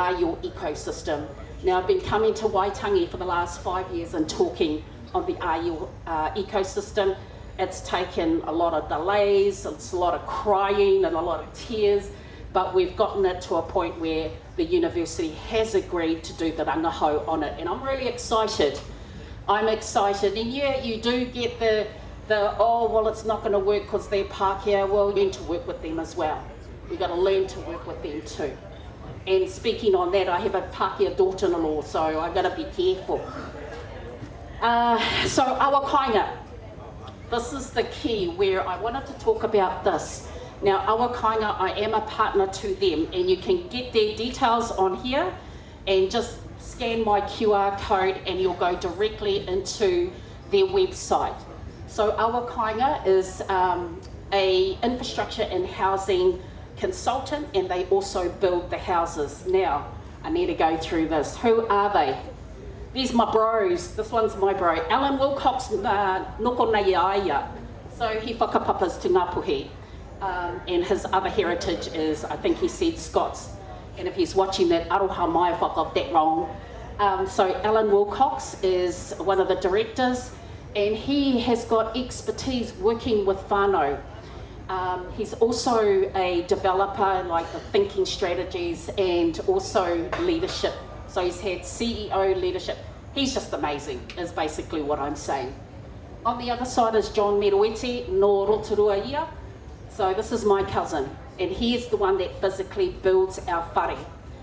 are your ecosystem. Now, I've been coming to Waitangi for the last 5 years and talking on the Are Your ecosystem. It's taken a lot of delays, it's a lot of crying and a lot of tears, but we've gotten it to a point where the university has agreed to do the rangahau on it, and I'm really excited. I'm excited, and yeah, you do get the oh, well, it's not going to work because they're Pākehā. Well, learn to work with them as well. We've got to learn to work with them too. And speaking on that, I have a Pākehā daughter-in-law, so I've got to be careful. So awa kainga. This is the key where I wanted to talk about this. Now, awa kainga, I am a partner to them, and you can get their details on here and just scan my QR code and you'll go directly into their website. So awa kainga is a infrastructure and housing consultant, and they also build the houses. Now, I need to go through this. Who are they? These my bros. This one's my bro. Alan Wilcox noko nei aia. So he whakapapas to Ngāpuhi. And his other heritage is, I think he said Scots. And if he's watching that, aroha mai if I got that wrong. So Alan Wilcox is one of the directors, and he has got expertise working with whānau. He's also a developer, like the thinking strategies and also leadership. So he's had CEO leadership. He's just amazing, is basically what I'm saying. On the other side is John Meroiti no Rotorua ia. So this is my cousin, and he is the one that physically builds our whare.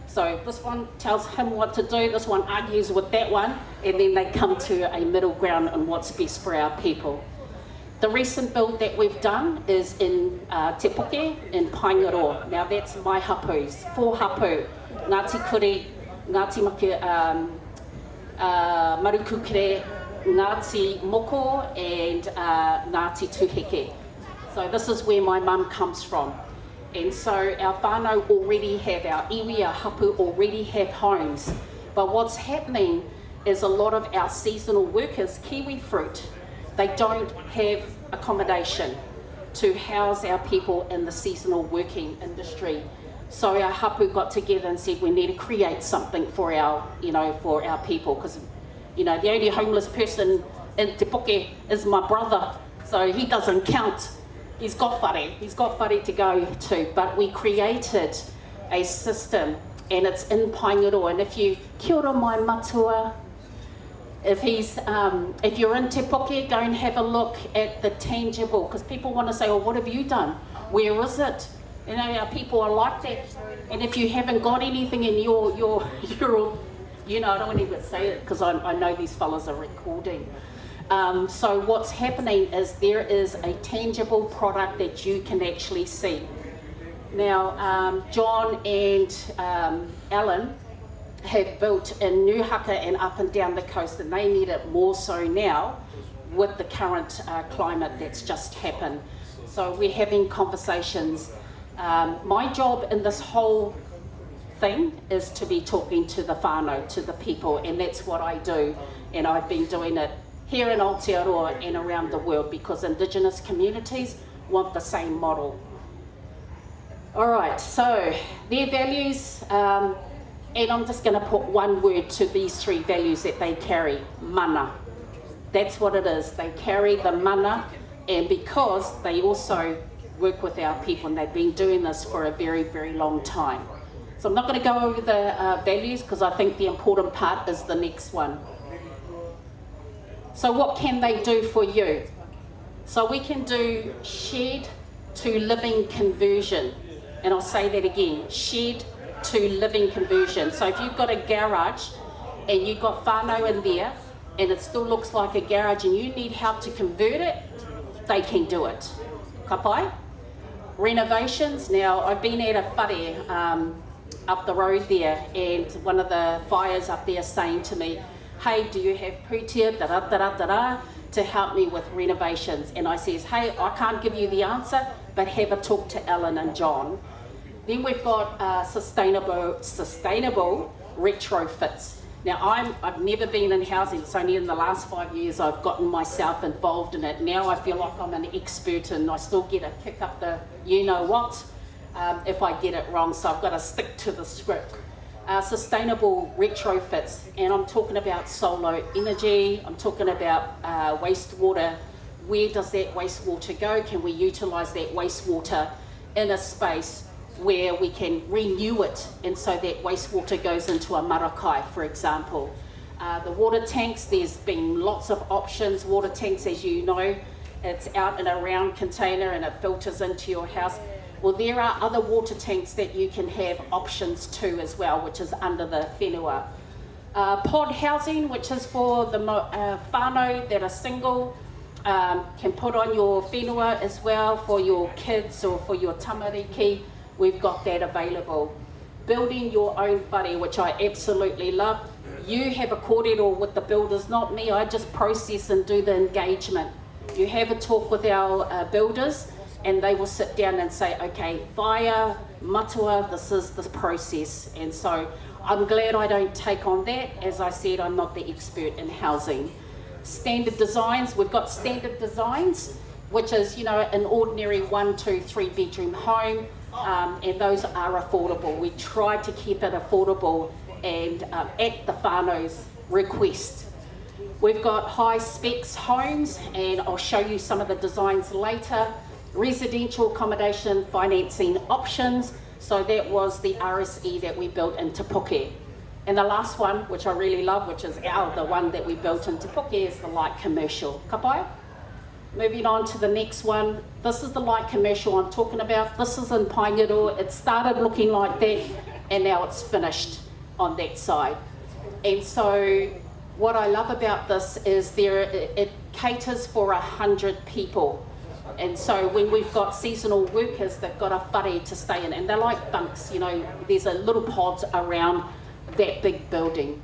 So this one tells him what to do, this one argues with that one, and then they come to a middle ground on what's best for our people. The recent build that we've done is in Te Puke, in Paingaroa. Now that's my hapus, 4 hapu, Ngāti Kuri, Ngāti Marukukere, Ngāti Moko, and Ngāti Tuheke. So this is where my mum comes from. And so our whānau already have, our iwi, our hapu already have homes. But what's happening is a lot of our seasonal workers, kiwi fruit, they don't have accommodation to house our people in the seasonal working industry. So our hapu got together and said we need to create something for our, for our people, because, the only homeless person in Te Puke is my brother, so he doesn't count. He's got whare to go to, but we created a system, and it's in Paingaroa. And if you, kia ora mai matua, if you're in Te Puke, go and have a look at the tangible, because people want to say, oh, what have you done? Where is it? Our people are like that. And if you haven't got anything in your I don't want to even say it, because I know these fellas are recording. So what's happening is there is a tangible product that you can actually see. Now, John and Alan have built in Nuhaka and up and down the coast, and they need it more so now with the current climate that's just happened. So we're having conversations. My job in this whole thing is to be talking to the whānau, to the people, and that's what I do. And I've been doing it here in Aotearoa and around the world, because Indigenous communities want the same model. All right, so their values, and I'm just going to put one word to these 3 values that they carry: mana. That's what it is. They carry the mana, and because they also work with our people, and they've been doing this for a very, very long time. So I'm not going to go over the values, because I think the important part is the next one. So what can they do for you? So we can do shed to living conversion. And I'll say that again, shed to living conversion. So if you've got a garage and you've got whānau in there and it still looks like a garage and you need help to convert it, they can do it. Ka pai? Renovations. Now, I've been at a whare up the road there, and one of the fires up there saying to me, hey, do you have pūtea, da-da-da-da-da, to help me with renovations? And I says, hey, I can't give you the answer, but have a talk to Alan and John. Then we've got sustainable retrofits. Now, I've never been in housing. It's only in the last 5 years I've gotten myself involved in it. Now I feel like I'm an expert, and I still get a kick up the you-know-what if I get it wrong, so I've got to stick to the script. sustainable retrofits, and I'm talking about solar energy, I'm talking about wastewater. Where does that wastewater go? Can we utilise that wastewater in a space where we can renew it, and so that wastewater goes into a marakai, for example. The water tanks, there's been lots of options. Water tanks, as you know, it's out in a round container and it filters into your house. Well, there are other water tanks that you can have options to as well, which is under the whenua. Pod housing, which is for the whānau that are single, can put on your whenua as well for your kids or for your tamariki. We've got that available. Building your own whare, which I absolutely love. You have a kōrero with the builders, not me. I just process and do the engagement. You have a talk with our builders, and they will sit down and say, okay, whaia, matua, this is the process. And so I'm glad I don't take on that. As I said, I'm not the expert in housing. Standard designs, we've got standard designs, which is, you know, an ordinary 1, 2, 3 bedroom home, and those are affordable. We try to keep it affordable and at the whānau's request. We've got high specs homes, and I'll show you some of the designs later. Residential accommodation financing options. So that was the RSE that we built in Te Puke. And the last one, which I really love, which is the one that we built in Te Puke, is the light commercial. Ka pai? Moving on to the next one. This is the light commercial I'm talking about. This is in Paengaroa. It started looking like that, and now it's finished on that side. And so what I love about this is it caters for 100 people. And so when we've got seasonal workers, they've got a whare to stay in, and they're like bunks, you know, there's a little pods around that big building.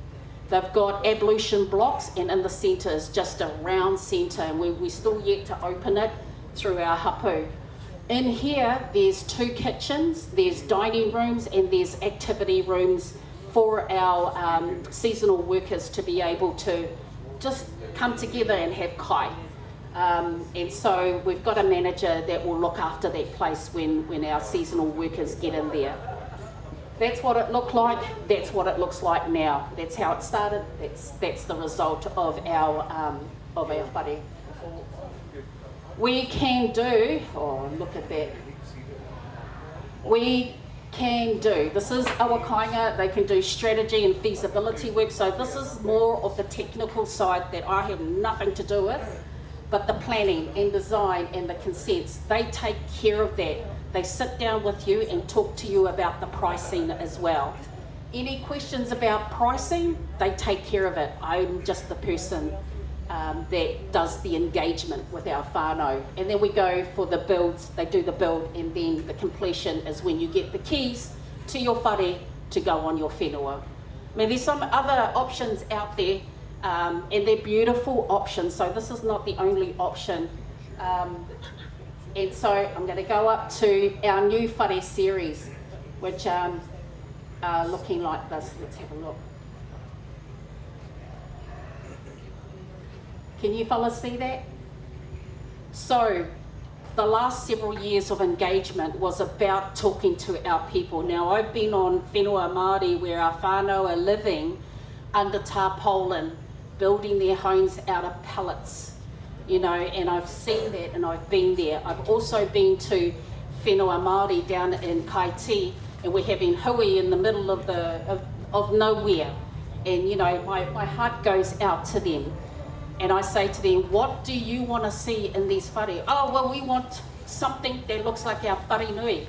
They've got ablution blocks, and in the centre is just a round centre, and we're still yet to open it through our hapu. In here, there's 2 kitchens, there's dining rooms, and there's activity rooms for our seasonal workers to be able to just come together and have kai. And so we've got a manager that will look after that place when our seasonal workers get in there. That's what it looked like, that's what it looks like now. That's how it started, that's the result of our whare. We can do, oh look at that, we can do, this is awakainga, they can do strategy and feasibility work, so this is more of the technical side that I have nothing to do with. But the planning and design and the consents, they take care of that. They sit down with you and talk to you about the pricing as well. Any questions about pricing, they take care of it. I'm just the person that does the engagement with our whānau. And then we go for the builds, they do the build, and then the completion is when you get the keys to your whare to go on your whenua. I mean, there's some other options out there, and they're beautiful options, so this is not the only option. And so I'm going to go up to our new whare series, which are looking like this. Let's have a look. Can you fellas see that? So the last several years of engagement was about talking to our people. Now I've been on whenua Māori where our whānau are living under tarpaulin, building their homes out of pallets, you know, and I've seen that and I've been there. I've also been to whenua Māori down in Kaiti, and we're having hui in the middle of nowhere. And you know, my heart goes out to them. And I say to them, what do you want to see in these whare? Oh, well, we want something that looks like our wharenui.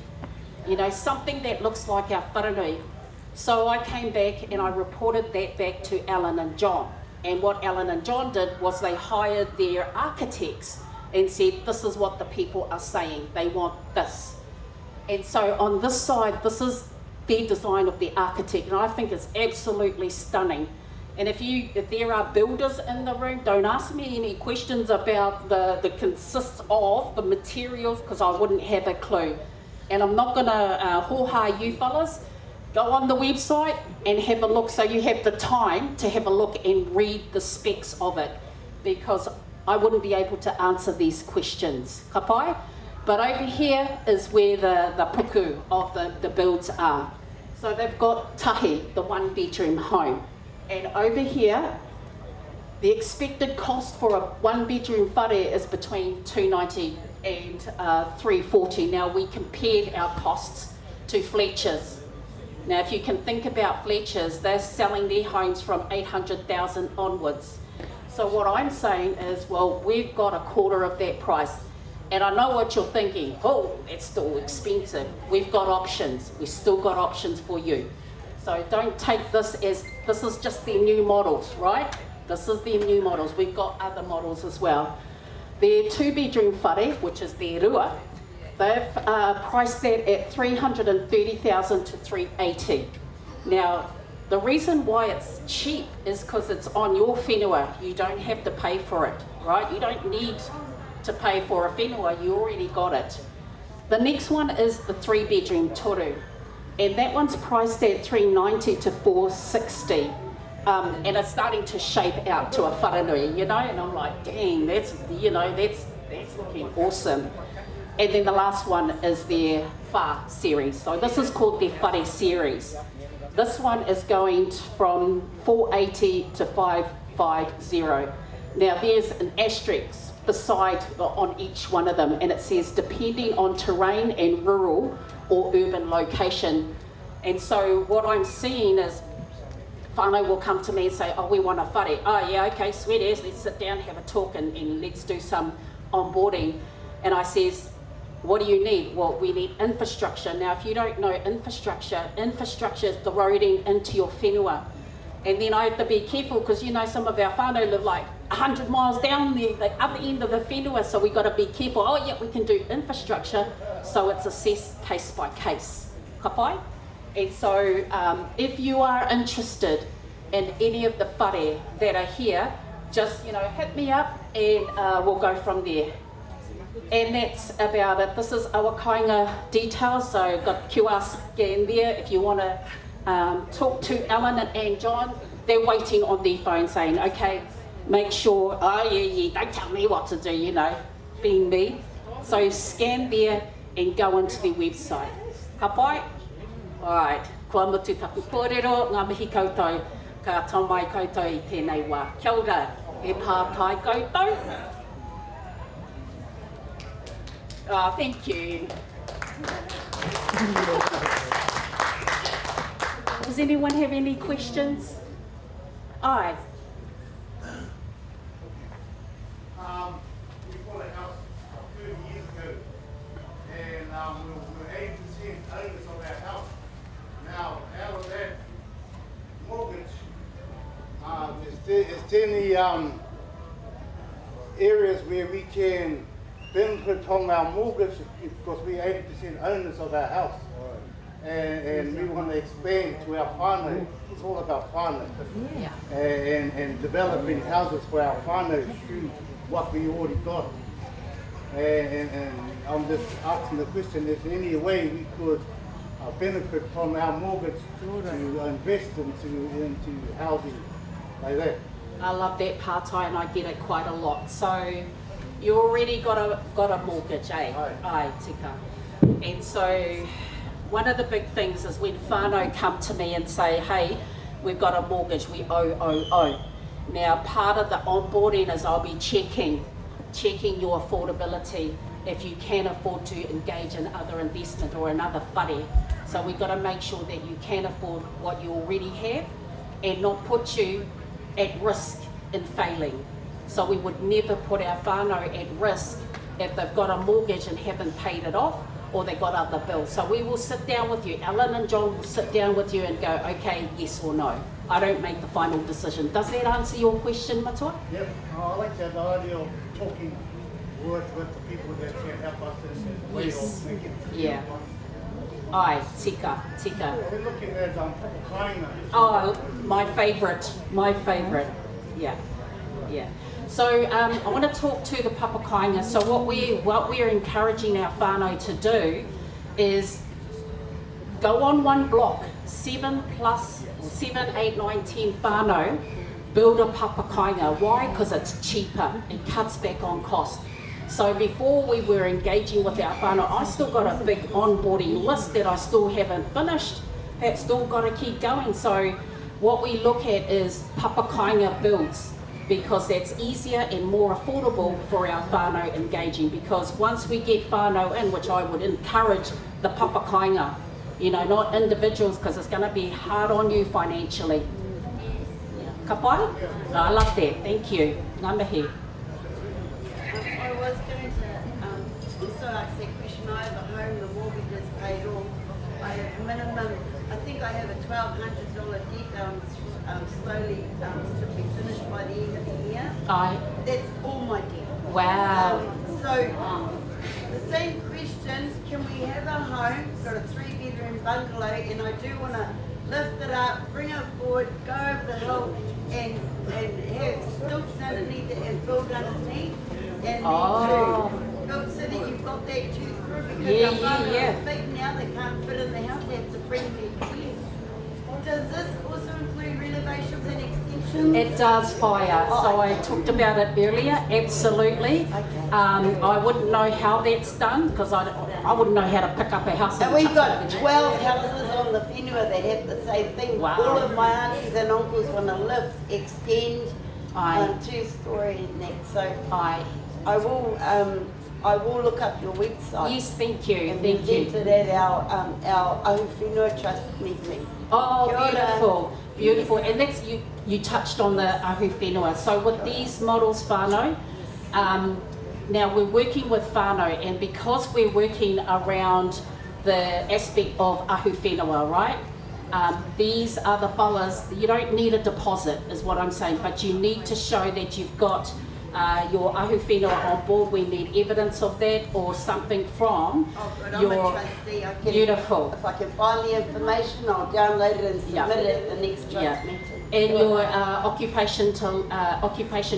You know, something that looks like our wharenui. So I came back and I reported that back to Alan and John. And what Alan and John did was they hired their architects and said, this is what the people are saying. They want this. And so on this side, this is their design of the architect. And I think it's absolutely stunning. And if there are builders in the room, don't ask me any questions about the consists of the materials, because I wouldn't have a clue. And I'm not going to hoha you fellas. Go on the website and have a look, so you have the time to have a look and read the specs of it, because I wouldn't be able to answer these questions. Ka pai? But over here is where the puku of the builds are. So they've got tahi, the 1-bedroom home. And over here, the expected cost for a 1-bedroom whare is between $290 and $340. Now we compared our costs to Fletcher's. Now if you can think about Fletcher's, they're selling their homes from $800,000 onwards. So what I'm saying is, well, we've got a quarter of that price. And I know what you're thinking, oh, that's still expensive. We've got options, we've still got options for you. So don't take this as, this is just their new models, right? This is their new models. We've got other models as well. Their 2-bedroom whare, which is their rua, they've priced that at $330,000 to $380,000. Now, the reason why it's cheap is because it's on your whenua. You don't have to pay for it, right? You don't need to pay for a whenua, you already got it. The next one is the 3-bedroom toru, and that one's priced at $390,000 to $460,000. And it's starting to shape out to a wharenui, you know, and I'm like, dang, that's, you know, that's looking awesome. And then the last one is their wha series. So this is called their whare series. This one is going from $480,000 to $550,000. Now there's an asterisk beside on each one of them, and it says depending on terrain and rural or urban location. And so what I'm seeing is whānau will come to me and say, oh, we want a whare. Oh yeah, okay, sweet as, let's sit down, have a talk, and let's do some onboarding. And I says, what do you need? Well, we need infrastructure. Now, if you don't know infrastructure is the roading into your whenua. And then I have to be careful because, you know, some of our whānau live like 100 miles down there, the other end of the whenua, so we've got to be careful. Oh yeah, we can do infrastructure, so it's assessed case by case. Ka pai? And so if you are interested in any of the whare that are here, just, you know, hit me up and we'll go from there. And that's about it. This is our kāinga details, so got QR scan there. If you want to talk to Alan and John, they're waiting on their phone saying, okay, make sure, oh yeah, don't tell me what to do, you know, being me. So scan there and go into their website. Ka pai? Alright, kua mutu taku kōrero, ngā mihi koutou, ka tamai koutou I tēnei wā. Kia ora, e pātai koutou. Oh, thank you. Does anyone have any questions? Aye. We bought a house 30 years ago, and we were 80% owners of our house. Now, out of that mortgage, is there any areas where we can benefit from our mortgage because we're 80% owners of our house? And we want to expand to our whānau. It's all about whānau. Yeah. And developing houses for our whānau through what we already got. And I'm just asking the question, is there any way we could benefit from our mortgage to invest into housing like that? I love that pātai, and I get it quite a lot. So you already got a mortgage, eh? Aye, tika. And so one of the big things is when whānau come to me and say, hey, we've got a mortgage, we owe. Now, part of the onboarding is I'll be checking your affordability, if you can afford to engage in other investment or another whare. So we've got to make sure that you can afford what you already have and not put you at risk in failing. So we would never put our whānau at risk if they've got a mortgage and haven't paid it off, or they got other bills. So we will sit down with you. Alan and John will sit down with you and go, okay, yes or no. I don't make the final decision. Does that answer your question, Matua? Yep. I like that idea of talking with the people that can help us in the way of making it. Yeah. Aye, tika. We're looking at Papakainga. Oh, my favourite. Yeah. So I want to talk to the Papakainga. So what we're encouraging our whānau to do is go on one block, 7, 8, 9, 10 whānau, build a Papakainga. Why? Because it's cheaper, it cuts back on cost. So before we were engaging with our whānau, I still got a big onboarding list that I still haven't finished, that's still got to keep going. So what we look at is papakainga builds, because that's easier and more affordable for our whānau engaging, because once we get whānau in, which I would encourage the papakainga, you know, not individuals, because it's going to be hard on you financially. Ka pai? I love that, thank you. Ngā mihi. I was going to also ask that question. I have a home, the mortgage is paid off. I have minimum, I think I have a $1,200 debt slowly to be finished by the end of the year. Aye. That's all my debt. Wow. So the same questions, can we have a home, got a 3-bedroom bungalow, and I do want to lift it up, bring it forward, go over the hill and have stilts underneath it and build underneath, and then to build so that you've got that tooth through, because I'm big now, they can't fit in the house, they have to bring their teeth. Does this also include renovations and extensions? It does, Fire. So I talked about it earlier, absolutely. Okay. I wouldn't know how that's done, because I wouldn't know how to pick up a house. And we've got 12 houses on the whenua that have the same thing. Wow. All of my aunties and uncles want to lift, extend, Aye. 2-story and that. So Aye. I will look up your website. Yes, thank you, And thank you. present it at our Ahu Whenua Trust meeting. Oh, Kia ora. beautiful, beautiful. And that's, you touched on the Ahu Whenua. So with these models whānau, now we're working with whānau, and because we're working around the aspect of Ahu Whenua, right? These are the fellas, you don't need a deposit is what I'm saying, but you need to show that you've got your Ahu Whenua on board. We need evidence of that, or something from I'm your... a trustee. I can, Beautiful. If I can find the information, I'll download it and submit it at the next trust meeting. And your occupation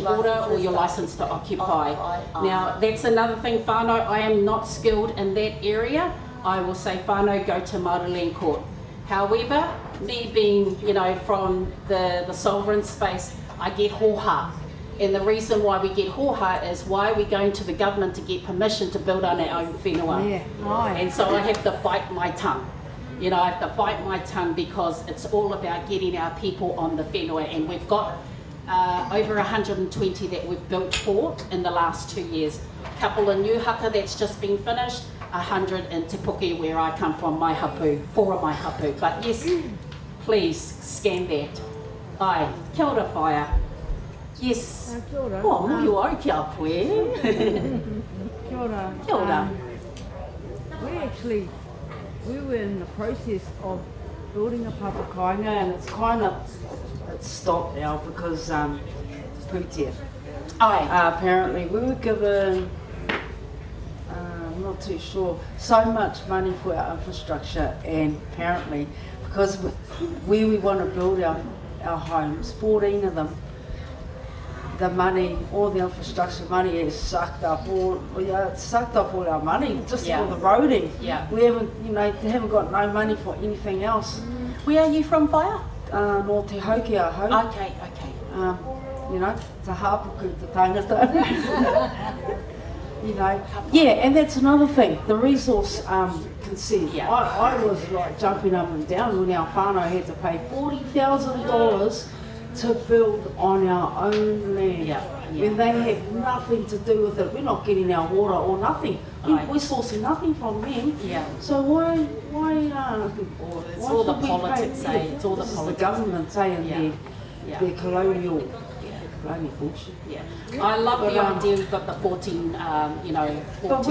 order or your license to occupy. Now that's another thing, whānau, I am not skilled in that area. I will say whānau, go to Māori Land Court. However, me being, you know, from the sovereign space, I get hoha. And the reason why we get hoha is why we're going to the government to get permission to build on our own whenua. Yeah. And so I have to bite my tongue. You know, I have to bite my tongue, because it's all about getting our people on the whenua, and we've got over 120 that we've built for in the last 2 years. A couple in New Haka that's just been finished, 100 in Te Puke where I come from, my hapu, 4 of my hapu. But yes, please scan that. Ai, kia ora Whaia. Yes. Kia ora. Oh, you are kia pue. Kia ora. Kia ora. We were in the process of building a papakainga, and it's stopped now because Pūtea. Ai. Apparently we were given, I'm not too sure, so much money for our infrastructure, and apparently because where we want to build our homes, 14 of them, the money, all the infrastructure money is sucked up all our money just Yeah. for the roading. Yeah. We haven't, they haven't got no money for anything else. Where are you from, Whaia? Nor Te Hauki our home. Okay. Te hapuku, te tangata. Yeah, and that's another thing, the resource consent. Yeah. I was like jumping up and down when our whānau had to pay $40,000 to build on our own land. When they have nothing to do with it. We're not getting our water or nothing. We're sourcing nothing from them. Yeah. So why It's all the politics, eh? It's all the this is politics. the government saying their colonial bullshit. Yeah, I love the idea we've got the 14, 14. But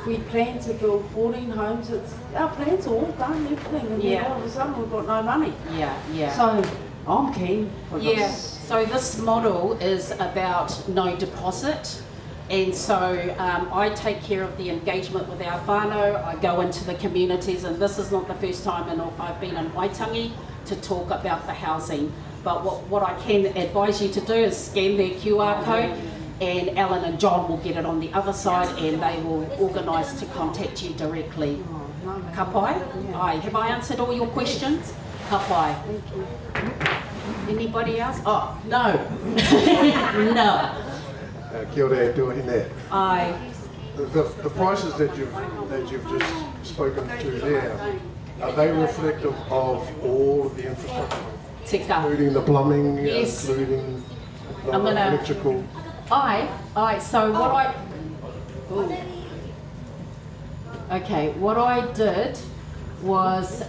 we planned to build 14 homes. Our plans are all done, everything, and then all of a sudden we've got no money. Yeah. So I'm keen for this. Yeah, so this model is about no deposit. And so I take care of the engagement with our whānau. I go into the communities, and this is not the first time I've been in Waitangi to talk about the housing. But what I can advise you to do is scan their QR code, and Alan and John will get it on the other side, and they will organise to contact you directly. Ka pai? Ai, have I answered all your questions? Ka pai. Thank you. Anybody else? Oh, no. No. Kia ora e tuahine. Ai. The prices that you've just spoken to there, Are they reflective of all of the infrastructure, Tika. including the plumbing, Yes. including the I'm gonna- electrical? So what I... Ooh. Okay, what I did was,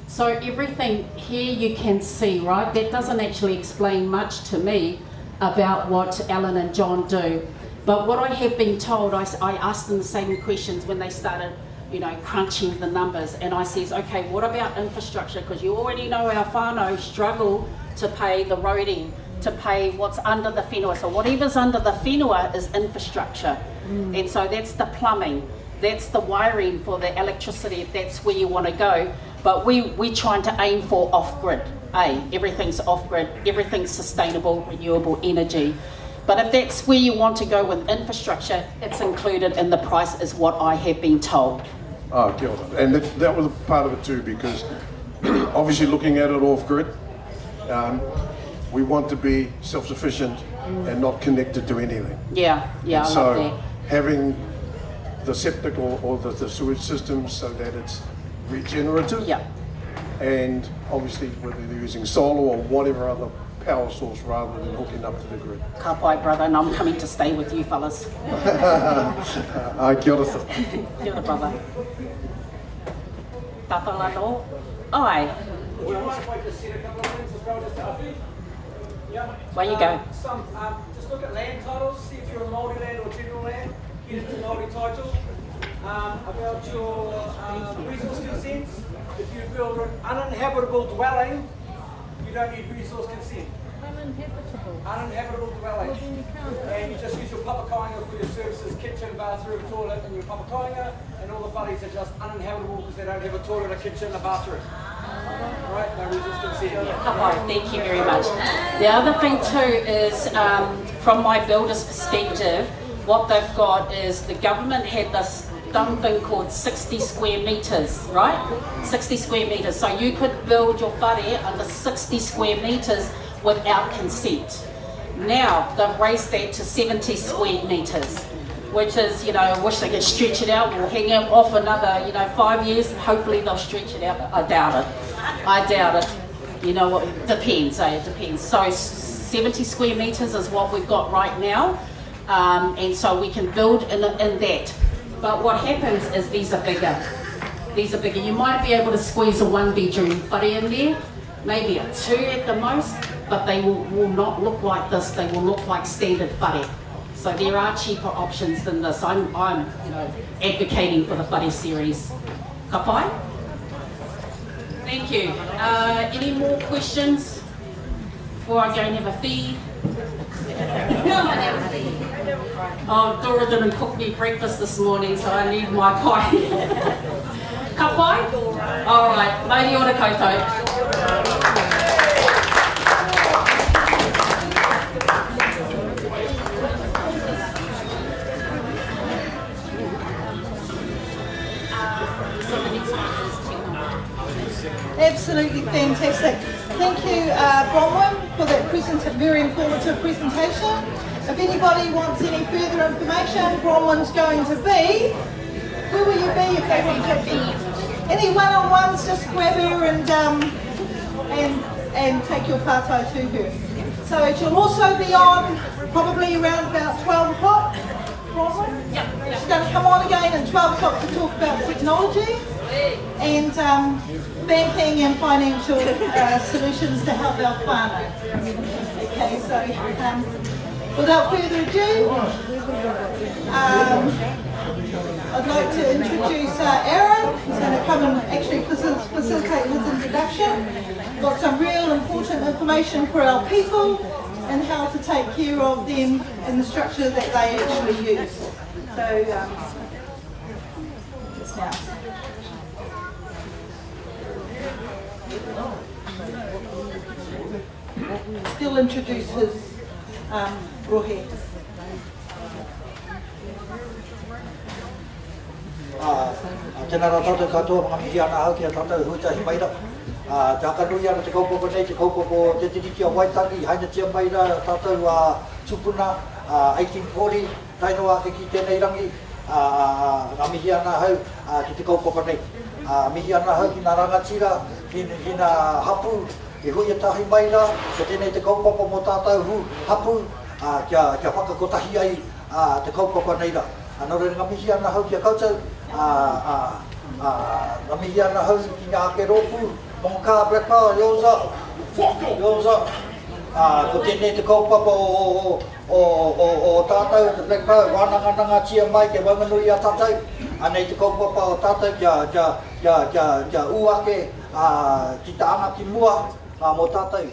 so everything here you can see, right? That doesn't actually explain much to me about what Alan and John do. But what I have been told, I asked them the same questions when they started, you know, crunching the numbers. And I says, okay, what about infrastructure? Because you already know our whānau struggle to pay the roading, to pay what's under the whenua. So whatever's under the whenua is infrastructure. And so that's the plumbing, that's the wiring for the electricity, if that's where you want to go. But we're trying to aim for off-grid. Everything's off-grid, everything's sustainable, renewable energy. But if that's where you want to go with infrastructure, it's included in the price, is what I have been told. Kia ora. And that was a part of it too, because obviously looking at it off-grid, we want to be self-sufficient and not connected to anything. Yeah, I love So that. having the septic or the sewage system so that it's regenerative, Yeah. and obviously whether they're using solar or whatever other power source rather than hooking up to the grid. Ka pai, brother, and I'm coming to stay with you fellas. Kia ora. Kia ora, brother. Tata lano. Ai, Would you mind if I just said a couple of things as well, just to Afi? Yeah. Where you go? Just look at land titles, see if you're a Māori land or general land, get into Māori title. About your resource consents, if you build an uninhabitable dwelling, you don't need resource consent. Uninhabitable dwelling. And you just use your papakainga for your services, kitchen, bathroom, toilet, and your papakainga, and all the wharis are just uninhabitable because they don't have a toilet, a kitchen, a bathroom. Right, no resource consent. ka pai, thank you very much. The other thing too is, from my builder's perspective, what they've got is the government had this dumb thing called 60 square metres, right? 60 square metres. So you could build your whare under 60 square metres without consent. Now they've raised that to 70 square metres, which is, you know, I wish they could stretch it out. We'll hang it off another, 5 years. Hopefully they'll stretch it out. I doubt it. You know what? Depends. It depends. So 70 square metres is what we've got right now, and so we can build in that. But what happens is these are bigger. You might be able to squeeze a 1-bedroom whare in there, maybe a 2 at the most, but they will not look like this. They will look like standard whare. So there are cheaper options than this. I'm advocating for the whare series. Ka pai? Thank you. Any more questions before I go and have a feed? Oh, Dora didn't cook me breakfast this morning, so I need my pie. Ka pai? All right, mauri ora koutou. Absolutely fantastic. Thank you, Bronwyn, for that very informative presentation. If anybody wants any further information, Bronwyn's going to be. Where will you be if they want to? Any one-on-ones, just grab her and take your partai to her. So she'll also be on probably around about 12 o'clock. Bronwyn? Yep. She's going to come on again at 12 o'clock to talk about technology and banking and financial solutions to help our whānau. Okay, so without further ado, I'd like to introduce Aaron. He's going to come and actually facilitate his introduction. Got some real important information for our people and how to take care of them in the structure that they actually use. So, just now. He'll introduce his rohe. Tēnā rā tātou katoa mga mihi ana hau ki a tātou hūtahi mai rā. Tā kanui ana te kaupapa nei, te kaupapa te tiriti a Waitangi, haina tia mai rā tātou tupuna 1840, tainoa te ki tēnei rangi, ngā mihi ana hau ki te kaupapa nei. mihi ana hau ki nā rangatira, ki nā hapu, e hui e tahi mai rā, ko tēnei te kaupapa mō tātou hapu, kia whakakotahi ai te kaupapa nei rā. Nō reira ngā mihi ana hau ki a koutou, ngā mihi ana hau ki ngā ake rōpu, mō kā Black Power, yoza. Ko tēnei te kaupapa o tātou, te Black Power, wānanga tia mai, ke wanganui a tātou, anei te kaupapa o tātou kia uake, ki ta anga ki mua, mō tātou.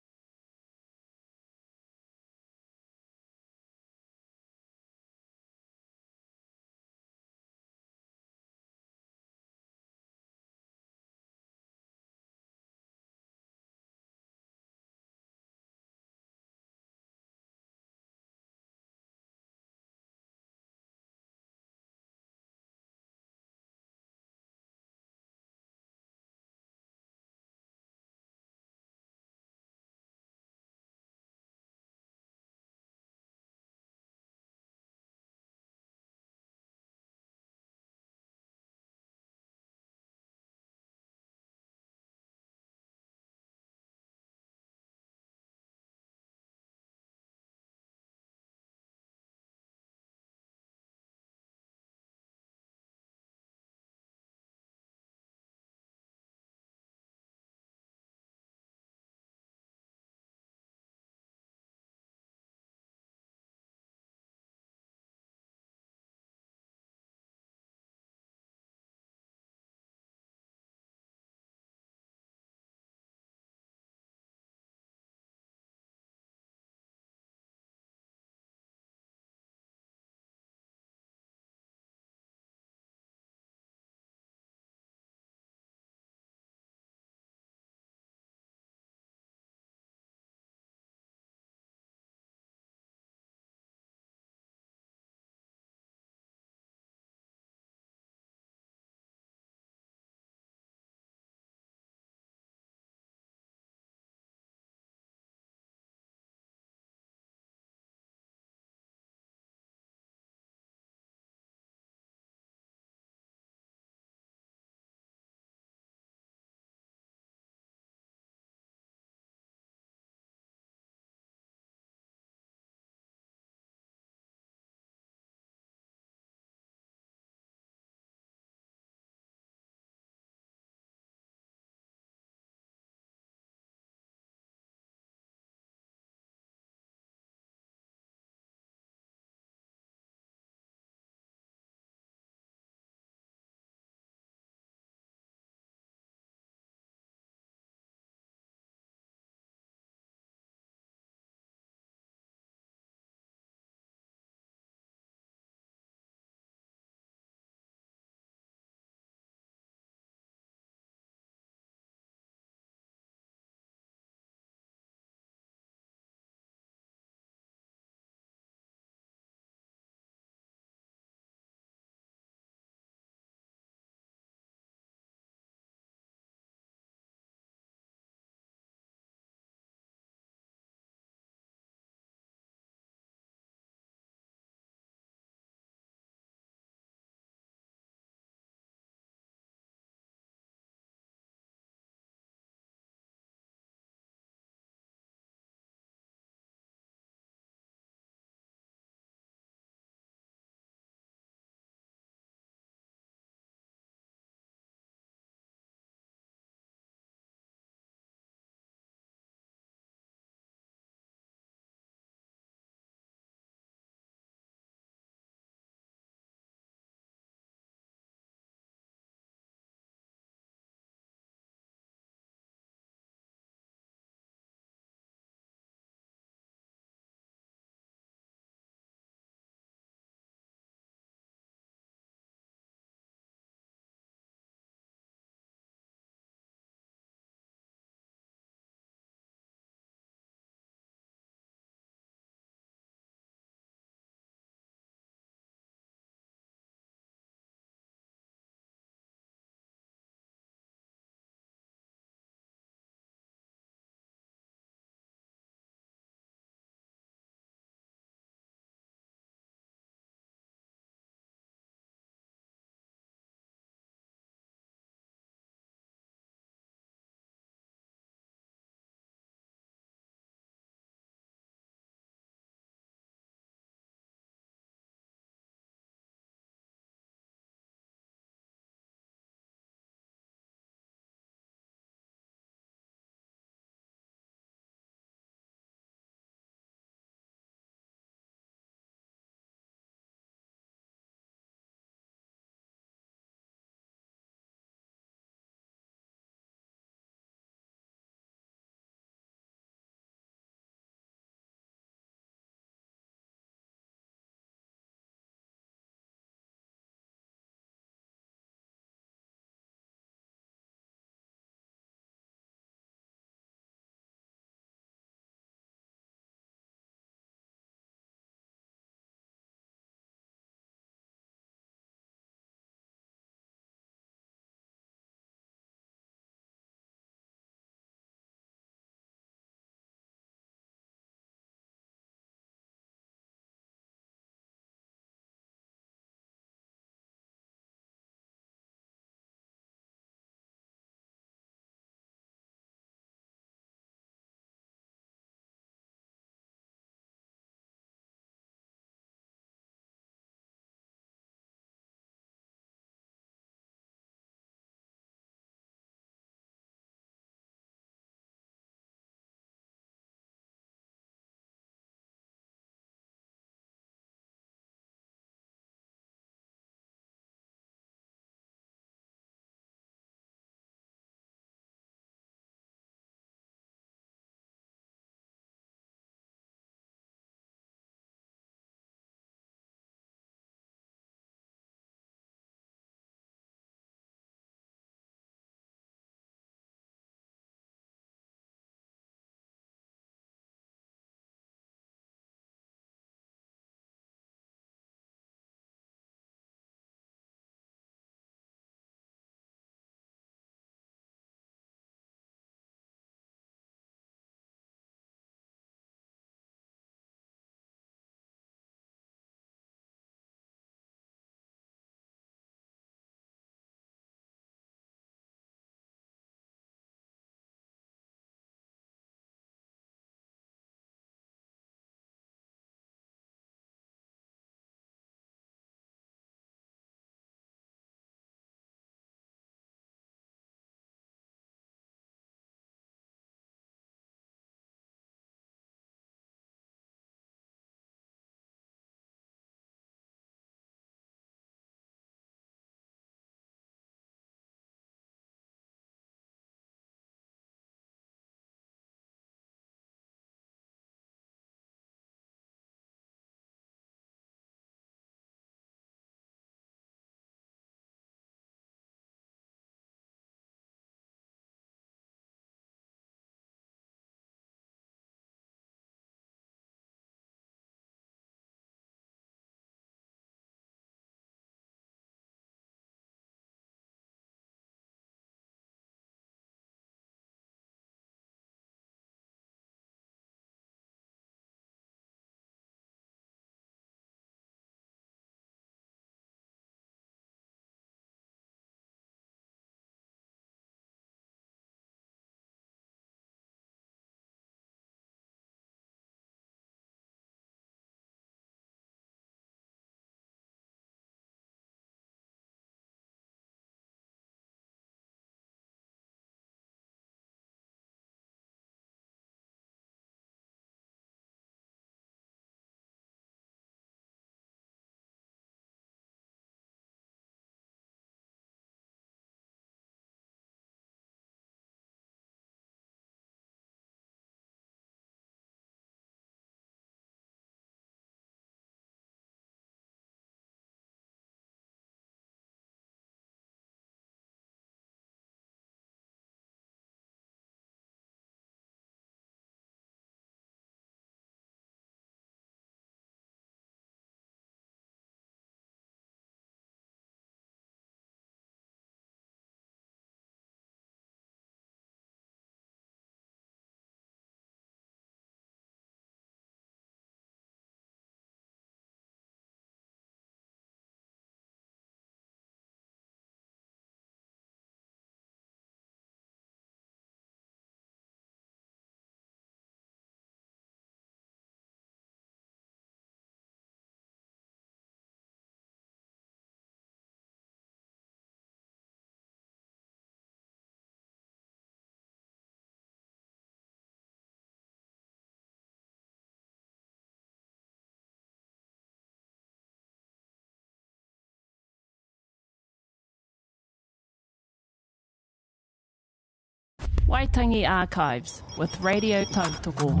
Waitangi Archives with Radio Tautoko.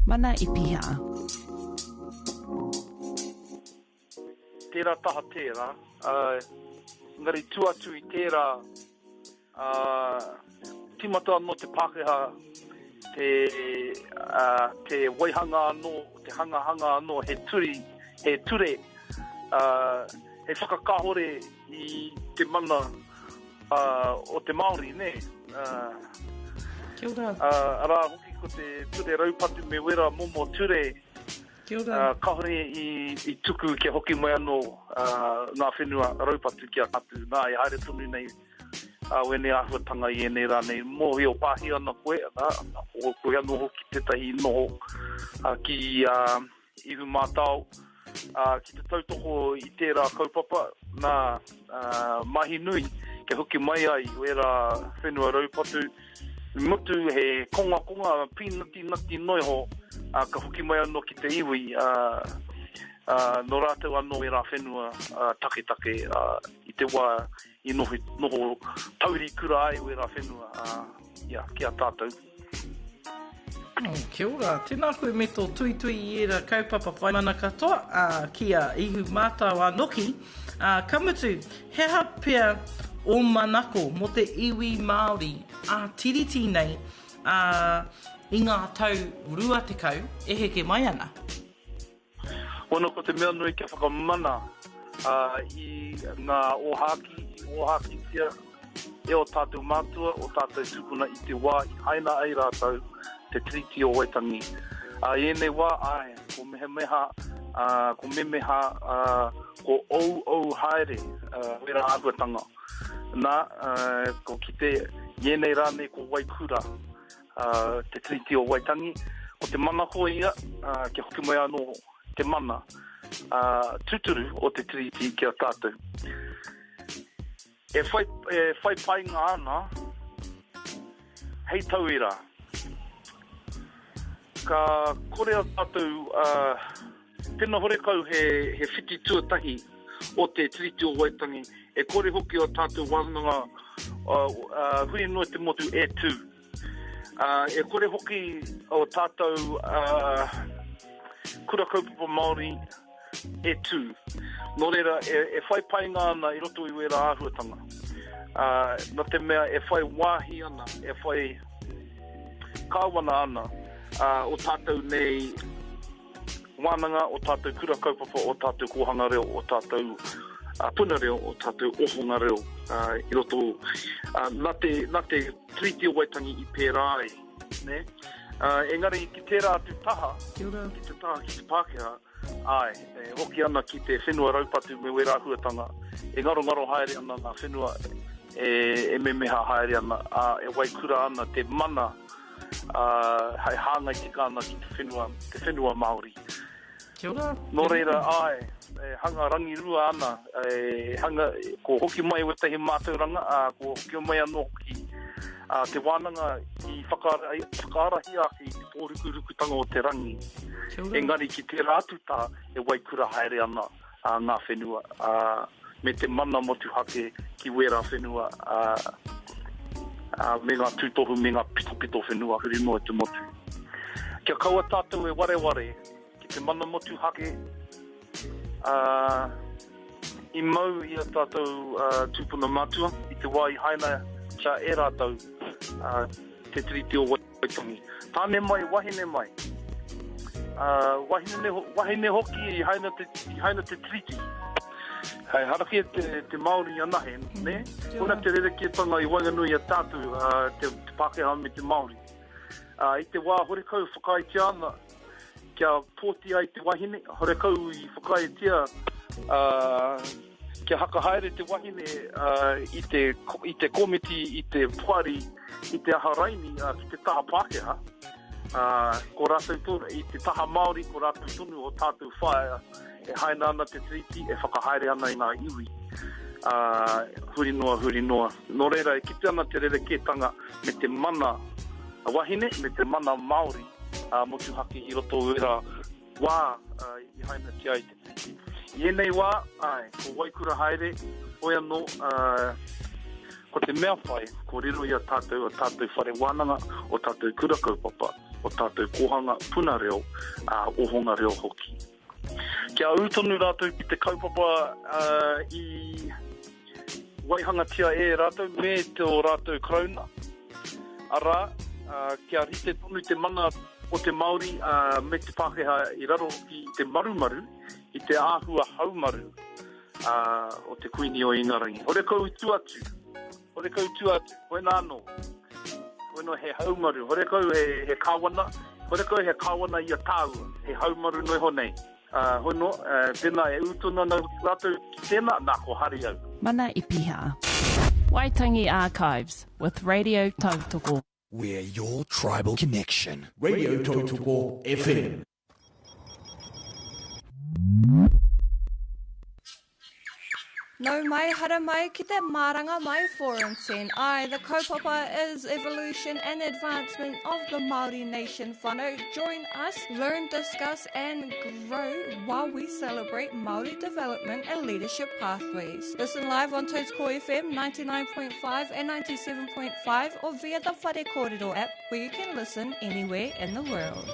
Mana i piha. Tērā taha tērā. Ngari tuatu i tērā timata anō te Pākehā, te waihanga anō, te hanga anō, he ture, he whakakahore i te mana o te Māori, ne? Kia ora. Ara hoki ko te ture raupatu me wera momo ture. Kia ora. Kahore i tuku ke hoki mai anō ngā whenua raupatu kia atu. Nā e haere tonu nei wene ahuatanga i enei rānei. Mohi o pāhi ana koe, o koe anō hoki tetahi noho ki ihu mātau. Ki te tautoko i tērā kaupapa, nā mahi nui ke hoki mai ai wera whenua raupatu. Mutu he konga pinati noiho ka hoki mai anō ki te iwi no rātou anō e rā whenua take i te wā i noho tauri kura ai o e rā whenua kia tātou. Kia ora, tēnā koe me tō tui i era kaupapa whai mana katoa kia ihu mātau anoki. Kamutu, heha pia o manako mo te iwi Māori tiriti nei i ngā tau rua tekau e heke mai ana. Ono ko te mea nui kia whakamana i ngā ohaki tia e o tātou mātua, o tātou tupuna i te wā i haina ai rātou te tiriti o Waitangi. Ienei wā ai, ko meha, ko ou haere wera ahuatanga. Nā, ko ki te ienei rānei ko Waikura, te tiriti o Waitangi, ko te mana hoa ia, kia hoki mai anō te mana, tuturu o te tiriti kia tātou. E whai pai ngā ana, hei tauira. Ka kore a tātou, tēnā horekau he whiti tuatahi o te tiriti o Waitangi, e kore hoki o tātou wānanga hui noa te motu e tū. E kore hoki o tātou kura kaupapa Māori e tū. Nō reira, e whai painga ana i roto i wera āhuatanga. Nā te mea e whai wāhi ana, e whai kāwana ana o tātou nei wānanga, o tātou kura kaupapa, o tātou kohanga reo, o tātou puna reo, o tātou ohonga reo i roto. Nā te tiriti o Waitangi i pērā ai, ne? Engari, ki tērā te taha, ki te Pākehā, ai, hoki ana ki te whenua raupatu me wera ahuatanga, e ngaro haere ana ngā whenua, e memeha haere ana, e waikura ana te mana, hai hāngai tika ana ki te whenua Māori. Nō reira, ai, hanga rangi rua ana, hanga, ko hoki mai o tehi mātauranga, ko hoki mai anō hoki, te wānanga i whakaarahi ake i te pōrukurukutanga o te rangi. Engari ki te rātuta e waikura haere ana ngā whenua. Me te mana motu hake ki wera whenua. Me ngā tūtohu, me ngā pito whenua, huri noa te motu. Kia kaua tātou e ware, ki te mana motu hake. I mau i a tātou tūpuna mātua, i te wā i haina kia e rātou te tiriti o Waitangi. Tāne mai, wahine mai. Wahine hoki i haina te tiriti. Hei, haraki te Māori anahe, ne? Kuna te rereketanga i Wainganui a tātou, te Pākehā me te Māori. I te wā horekau whakaitea ana, kia pōti ai te wahine, horekau i whakaitea, kia hakahaere te wahine i te komiti, i te puari, i te aharaini, ki te taha Pākehā. Ko rātou tonu, i te taha Māori, ko rātou tonu o tātou whaia, e haina ana te tiriti, e whakahaere ana i ngā iwi. Huri noa. Nō reira, e kite ana te rereketanga me te mana wahine, me te mana Māori, motu haki i roto wera wā i haina ki ai te tiriti. Ienei wā, ko Waikura haere, hoi anō, ko te mea whai, ko riro i a tātou whare wānanga, o tātou kura kaupapa, o tātou kohanga puna reo, o honga reo hoki. Kia utonu rātou ki te kaupapa i waihangatia e rātou, me te o rātou krauna. Ara, kia rite tonu te mana o te Māori me te Pākehā i raro ki te marumaru, i te āhua haumaru o te kuini o Ingarangi. Hore kau tuatu, hoi nāno, hoi no he haumaru, hore kau he kāwana, hore kau he kāwana i a tāua, he haumaru noi honei. Hoi no, tēnā e utuna na rātou ki tēnā, nā ko hari au. Mana i piha. Waitangi Archives with Radio Tautoko. We're your tribal connection. Radio Tautoko FM. No mai hara mai ki te maranga mai forum scene. The kaupapa is evolution and advancement of the Māori nation whānau. Join us, learn, discuss and grow while we celebrate Māori development and leadership pathways. Listen live on Tautoko FM 99.5 and 97.5 or via the Whare Kōrero app where you can listen anywhere in the world.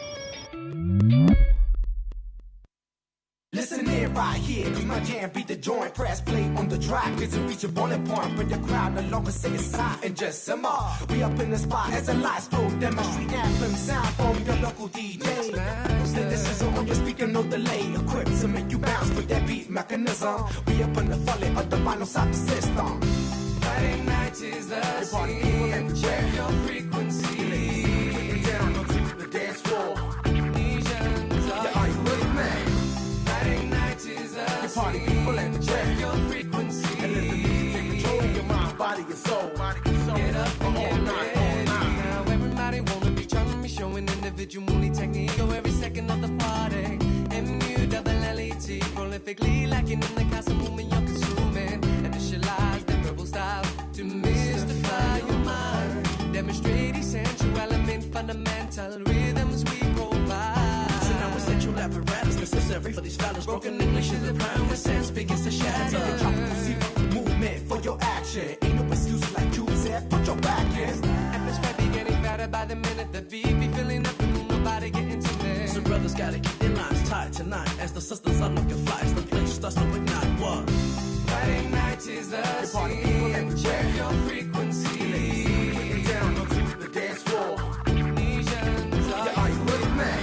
Listen in right here, be my jam, beat the joint, press play on the track. Cause it reach a boiling point, but the crowd no longer say it's hot and just simmer. We up in the spot as a light stroke, demonstrate anthem sound from your local DJ. Then this is on your speaker, no delay, equipped to make you bounce with that beat mechanism. We up in the folly of the vinyl sound system. Friday night is the scene, check your frequency. Get down onto the dance floor. Yeah, are you with me? The party people and check your frequency and let the music take control of your mind, body, and soul. Get up and get ready. Now everybody wanna be trying to be showing individually technique. Go every second of the party. M-U-double-L-E-T, prolifically lacking in the constant movement you're consuming. Initialize the verbal style to mystify your mind. Demonstrate essential element, fundamental rhythms we provide. Essential apparatus necessary for these fellas. Broken English is a prime sense begins to shatter. Movement for your action. Ain't no excuse like you said. Put your back in. And this might be getting better by the minute. The beat be filling up and nobody getting to me. So brothers gotta keep their lines tight tonight. As the sisters unlock your flights, the place starts to ignite. What? Friday night is the scene. Check your frequency. Get down onto the dance floor. Yeah, are you with me?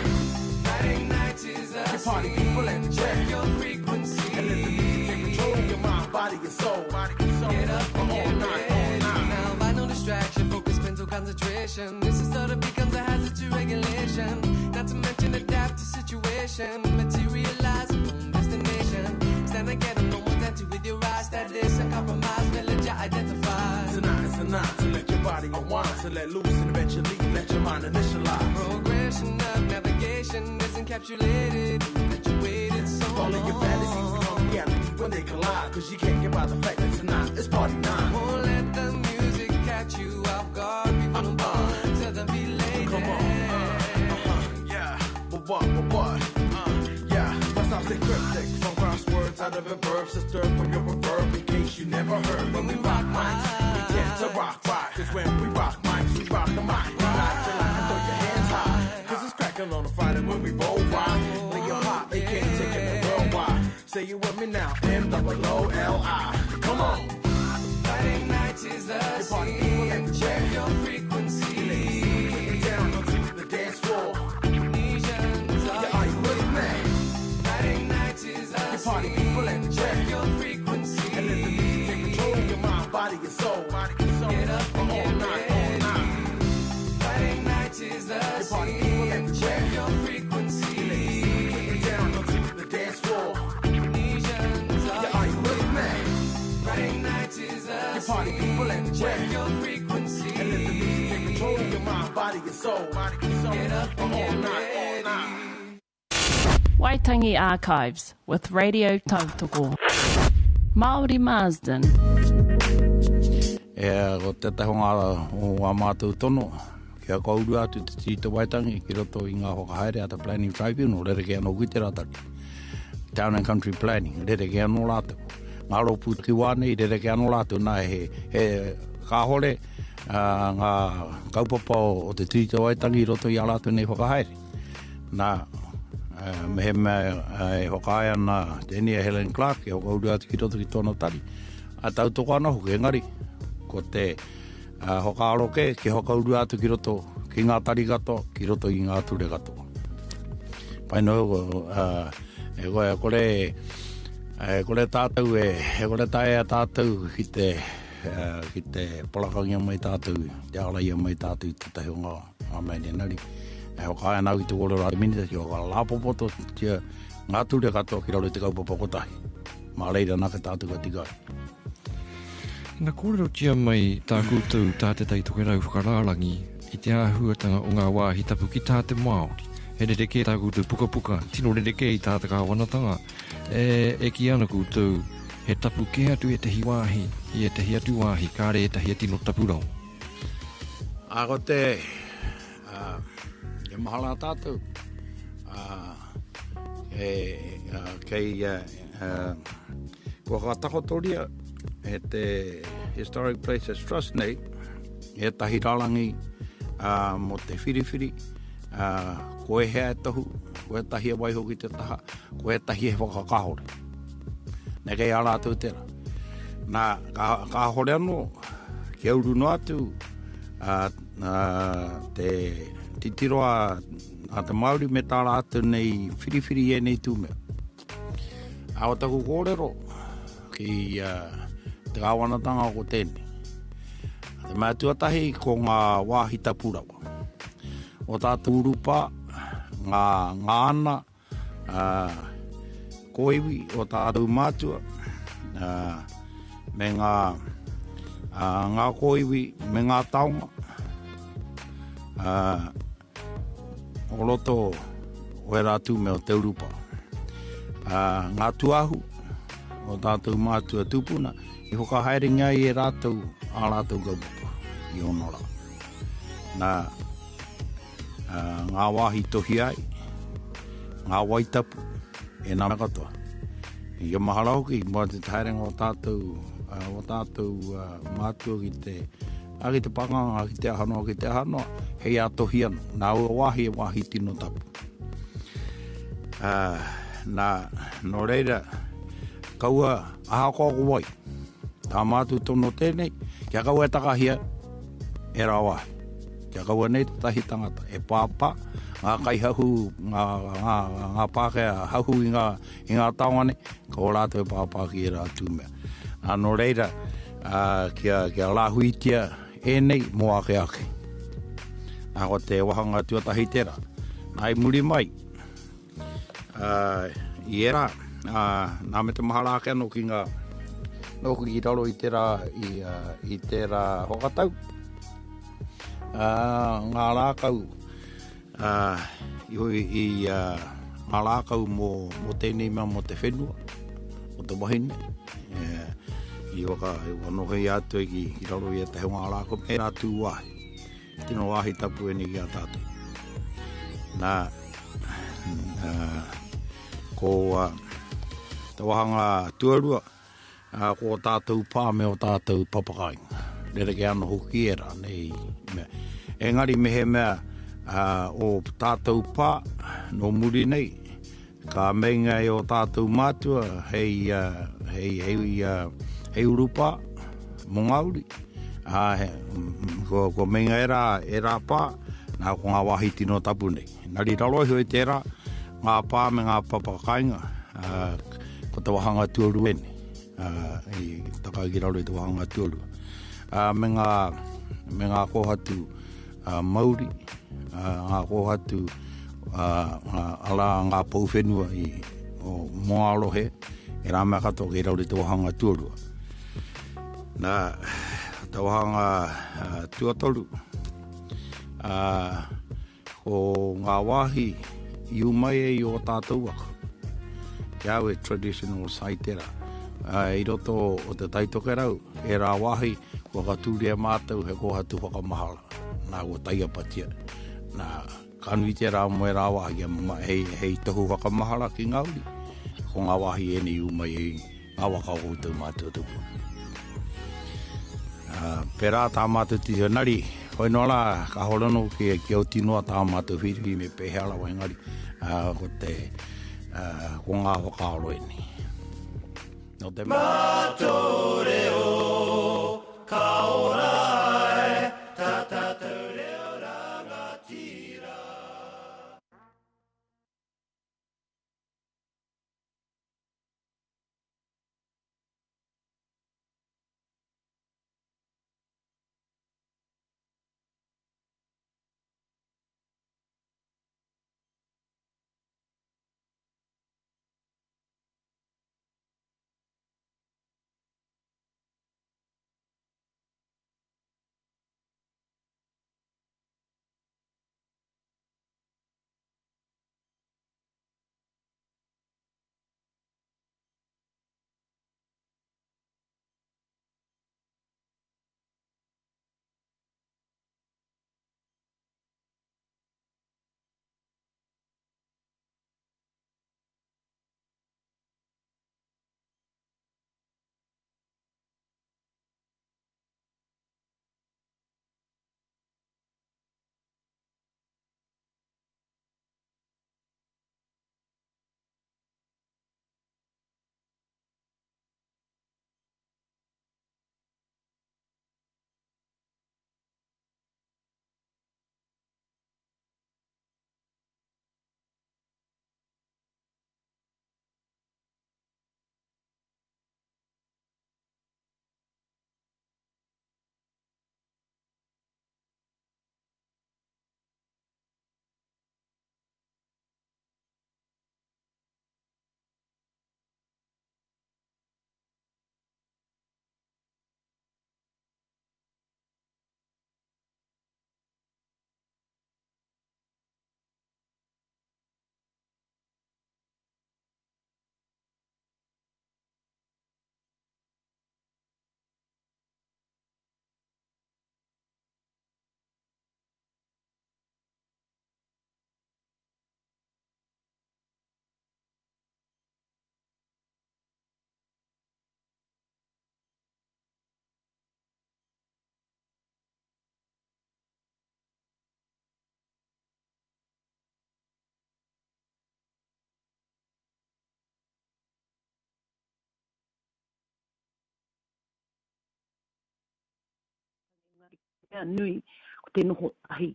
The party people and check your frequency and let the music take control of your mind, body, and soul. Get up and get ready. Now by no distraction, focus, mental concentration. This is sort of becomes a hazard to regulation. Not to mention adapt to situation. Materialize your own destination. Stand together, no more dancing with your eyes. That is a compromise, village identify. Tonight's the night to let your body unwind, to let loose and eventually let your mind initialize. Progression of navigation is encapsulated, graduated so all of your fantasies become reality when they collide. Cause you can't get by the fact that tonight it's party night. Won't let the music catch you off guard. People don't burn to the beat lady. Come on, yeah. But what? Yeah. Must not stay cryptic. From crosswords out of verbs disturbed from your reverb. In case you never heard. When we rock mics, we tend to rock. Cause when we rock mics, we rock the mic. We rock the line and throw your hands high. Cause it's cracking on a Friday when we roll wide. Play your pop, they can't take it worldwide. Say you with me now, M-O-O-L-I. Come on. Friday night is the scene. Check your frequency. Get down onto the dance floor. Yeah, are you with me? Friday night is the party people and check your frequency and let the music take control of your mind, body, and soul. Get up and get ready. Friday night is the party people and check your frequency. Get down onto the dance floor. Yeah, are you with me? Friday night is the party people and check your frequency and let the music take control of your mind, body, and soul. Get up and get ready. Waitangi Archives with Radio Tautoko. Māori Marsden. Ko te tahonga o a mātou tono. Kia kauru atu te tita Waitangi ki roto i ngā hokahaere a te Planning Tribunal, rere ke anō kuite ratari. Town and Country Planning, rere ke anō lātou. Ngā ropu ki wānei, rere ke anō lātou nā he ka hore ngā kaupapa o te tirita waitangi roto i alatu nei whakahaere. Nā mehe e whakaai ana tēnia Helen Clark e whakauru atu ki roto ki tōna tari. A tau toko ana hoki engari, ko te whakaaro ke whakauru atu ki roto ki ngā tari gato, ki roto i ngā ture gato. Pai no e kore tātou e kore tae a tātou ki te polakangia mai tātou, te alaia mai tātou i te tahi o ngā mene nari. E whakaia nau i te kore rāri minita ki o ka lapopoto tia ngā ture katoa ki rau te kaupapa kotahi. Mā reira naka tātou ka tikai. Nā kōrero tia mai tā koutou tā te tai toke rau whakarārangi i te āhuatanga o ngā wāhi tapu ki tā te Māori. He re reke tā koutou puka puka, tino re reke i tā te kāwanatanga. E ki ana koutou he tapu ke atu e tehi wāhi, i e tehi atu wāhi, kāre e tehi atino tapu rau. Ako te, e mahala tātou, kua katakotoria, e te Historic Places Trust nei, e tahi ralangi mo te whiriwhiri, koe hea e tohu, koe tahi e waiho ki te taha, koe tahi e whakakahore. Nei kei ala atu tera. Nā kahore anō, ki auru no atu, te titiroa a te Māori me tāra atu nei whiriwhiri e nei tūmea. Awa taku kōrero ki te kāwanatanga o tēnei. Te mea tuatahi ko ngā wāhi tapurawa. O tātou urupa, ngā ana, koiwi o tātou mātua, me ngā koiwi, me ngā taonga, o roto o e rātu me o te urupa. Ngā tuahu o tātou mātua tupuna, i hokahaere ngai e rātou a rātou kaupapa i onora. Nā ngā wāhi tohi ai, ngā waitapu, e nā katoa. I mahara hoki, mua te taerenga o tātou mātua ki te panganga, ki te ahanoa, hei a tohi anu. Nā ua wāhi e wāhi tino tapu. No reira, kaua aha kōko wai. Tā mātu tono tēnei, kia kaua e takahia, e rā wāhi. Kia kaua nei te tahi tangata, e pāpā, ngā kaihahu, ngā pākea hahu i ngā taongane, ka o rātou e pāpā ki e rā tūmea. No reira, kia lāhuitia e nei mo ake ake. Nā ko te wahanga tuatahi tera. Nā i muri mai, i era, nā me te mahara ake anō ki ngā noku i raro i tērā hokatau. Ngā rākau, ngā rākau mo tēnei mea mo te whenua, mo te wahine. I waka nohe i atu i raro i te ngā rākau, me rātū wāhi. Tino wāhi tapu e ni ki a tātou. Ko te wahanga tuarua, ko tātou pā me o tātou papakainga. Rere ke ana hoki era nei mea. Engari mehe mea o tātou pā no muri nei, ka meinga e o tātou mātua hei urupa mo Māori. Ko meinga e rā pā, nā ko ngā wāhi tino tapu nei. Nari raro hoi tērā, ngā pā me ngā papakainga, ko te wahanga tuaru ene. I takaki raro i te wahanga tuaru. Me ngā kohatu Māori, ngā kohatu ala ngā pauwhenua i o Moarohe, e rā mea katoa ki raro i te wahanga tuarua. Nā, te wahanga tuatoru, ko ngā wāhi i umai e i o tātou waka. Kia au e traditional saitera. I roto o te taitoke rau, e rā wāhi, kua katūria mātou he kohatu whakamahala. Nā ua taiapatia. Nā kanuitia rā moe rā wāhi, hei tohu whakamahala ki Ngauri. Ko ngā wāhi e ni umai e ngā waka o tau mātou tupu. pera tā mātou tira nari. Hoi nola, ka holono ki o tinoa tā mātou whiri me peheala waingari. Ko te, ko ngā whakaoloeni. No te Mātou reo, ka ora e, ta tātou reo rangatira. Nui ko te noho tahi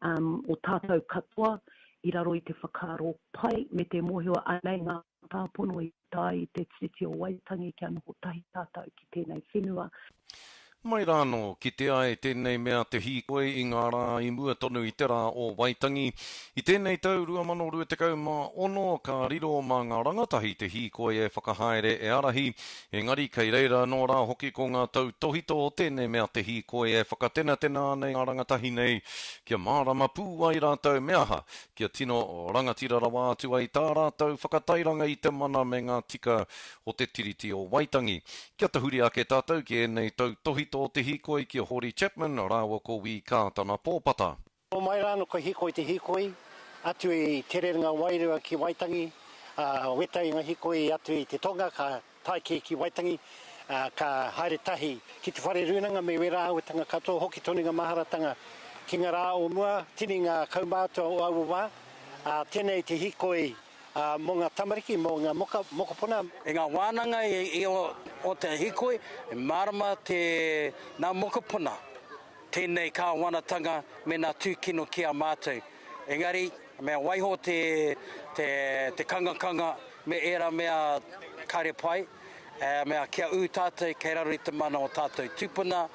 o tātou katoa i raro i te whakaro pai me te mohua anei ngā tāpono i tai te titi o Waitangi kia noho tahi tātou ki tēnei whenua. Mai rāno, ki te ai tēnei mea te hīkoe i ngā rā i mua tonu i te rā o Waitangi. I tēnei tau 2026 ka riro mā ngā rangatahi te hīkoe e whakahaere e arahi. Engari kei reira nō rā hoki ko ngā tau tohito o tēnei mea te hīkoe e whakatena nei ngā rangatahi nei. Kia mārama pū ai rātou meaha. Kia tino o rangatira rawa atu ai tā rātou whakatairanga i te mana me ngā tika o te tiriti o Waitangi. Kia tahuri ake tātou ki enei tau tohito o te hīkoi ki Hori Chapman, rāua ko wī kātana pōpata. O mai rāno ko hīkoi te hīkoi, atu i te rerenga wairua ki Waitangi, wetai ngā hīkoi atu i te tonga, ka taiki ki Waitangi, ka haere tahi ki te whare runanga me wera auatanga katoa, hoki tonu ngā maharatanga ki ngā rā o mua, tini ngā kaumātua o auwa, tēnei te hīkoi mō ngā tamariki, mō ngā mokopuna. E ngā wānanga o te hikoi, e marama ngā mokopuna. Tēnei kā wānatanga me ngā tūkino ki a mātou. Engari, mea waiho te kangakanga me era mea kare pai, mea kia u tātou kei raro i te mana o tātou tūpuna.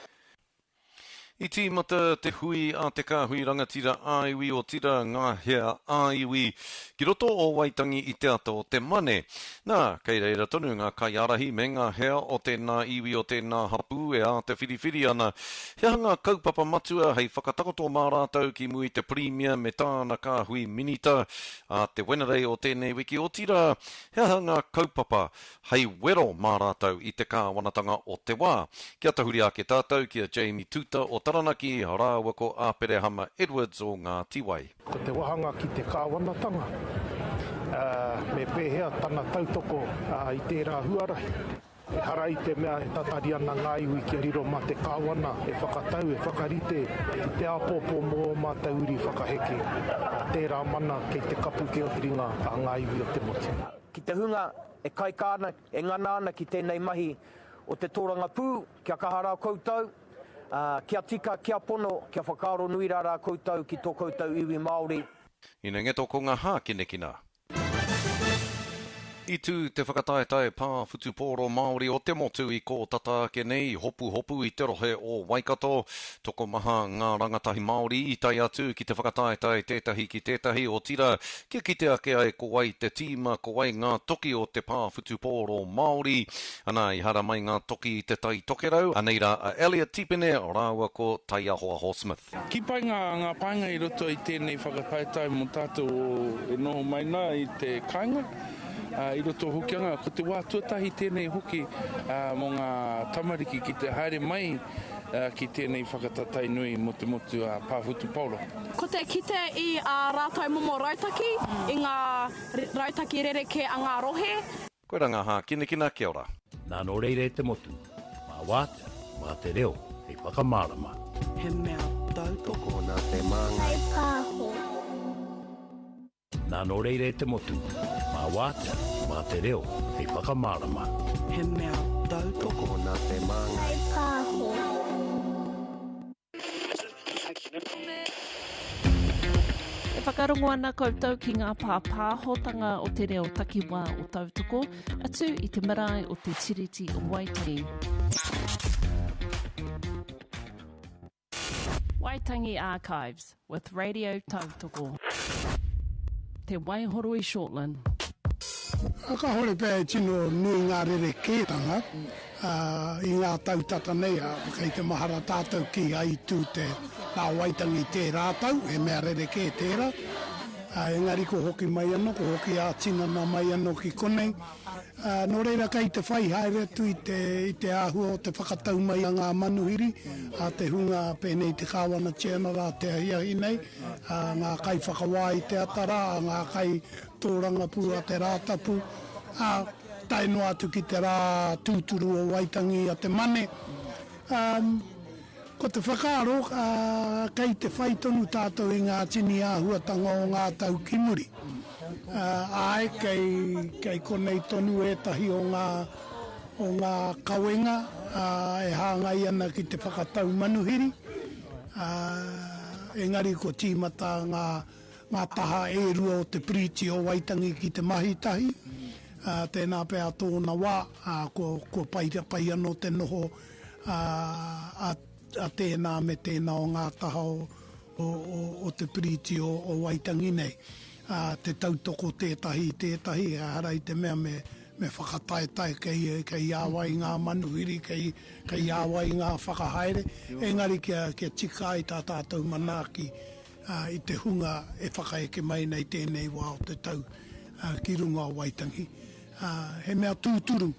I tīmata te hui a te kāhui rangatira āiwi o tira ngā hea āiwi. Ki roto o Waitangi i te ato o te mane. Nā, kei reira tonu ngā kaiarahi me ngā hea o tēnā iwi o tēnā hapu e a te whiriwhiri ana. Hea ngā kaupapa matua hei whakatakoto mā rātou ki mui te premia me tāna kāhui minita. A te wenarei o tēnei wiki o tira. Hea ngā kaupapa hei wero mā rātou i te kāwanatanga o te wā. Kia tahuri ake tātou kia Jamie Tuta o Taranaki, rāua ko Āpere Hama Edwards o ngā Tiwai. Ko te wahanga ki te kāwanatanga, me pēhea tana tautoko i tērā huarahi. E hara i te mea e tatari ana ngā iwi ki riro ma te kāwana, e whakatau, e whakarite, i te apopo mō mā tauri whakaheke. Tērā mana kei te kapu ke o tiringa a ngā iwi o te motu. Ki te hunga e kai kāna, e ngana ana ki tēnei mahi o te tōranga pū, kia kahara koutou, kia tika, kia pono, kia whakaaro nui rara koutou ki tō koutou iwi Māori. Ina nge tō ko ngā hā kine kina. I tū te whakataetae pā whutupōro Māori o te motu I ko tata ke nei hopu I te rohe o Waikato. Toko maha ngā rangatahi Māori I tai atu ki te whakataetae tētahi ki tētahi o tira. Kia kite ake ai ko wai te tīma ko wai ngā toki o te pā whutupōro Māori. Ana I hara mai ngā toki I te tai tokerau. Aneira a Elliot Tipene o rāua ko Tai Ahoaho Smith. Ki pai ngā painga I roto I tēnei whakataetae mo tātou e noho mai nā I te kāinga. I roto hokianga, ko te wā tuatahi tēnei hoki mō ngā tamariki ki te haere mai ki tēnei whakatatai nui mo te motu Pāwhutu Paulo. Ko te kite I rātai momo rautaki, I ngā rautaki rereke a ngā rohe. Koe ranga hā, kina kia ora. Nā no reire te motu, mā wātea, mā te reo, hei whakamārama. He mea tautoko nā te māngai. Hei pāho. Nā no reire te motu, mā wātea, mā te reo, hei whakamārama. He mea tautoko nā te māngai. Hei pāho. E whakarongo ana koutou ki ngā pāpāhotanga o te reo takiwā o tautoko, atu I te marae o te tiriti o Waitangi. Waitangi Archives with Radio Tautoko. Te Waihoroi Shortland. Ka hore pē tino nui ngā rere kētanga I ngā tautata nei kei te mahara tātou ki ai tū te nā Waitangi tē rātau e mea rere kē tērā engari ko hoki mai anō ko hoki a tinana mai anō ki konei no reira kei te whai haere tu I te āhua o te whakatau mai a ngā manuhiri a te hunga pēnei te kāwana tēna rā te ahiahi nei ngā kai whakawā I te atara ngā kai tōranga pū a te rātapu taino atu ki te rā tūturu o Waitangi a te mane ko te whakaaro kei te whai tonu tātou I ngā tini āhuatanga o ngā tau kimuri ai kei konei tonu etahi o ngā kawenga e hāngai ana ki te whakatau manuhiri engari ko tīmata ngā taha e rua o te priti o Waitangi ki te mahitahi tēnā pēr tōna wā ko pai anō te noho a tēnā me tēnā o ngā taha o te priti o Waitangi nei te tautoko tētahi harai te mea me whakataetae kei awai ngā manuhiri kei awai ngā whakahaere engari kia tika I tā tātou manaki I te hunga e whakaeke mai nei tēnei wā o te tau ki runga o Waitangi he mea tūturu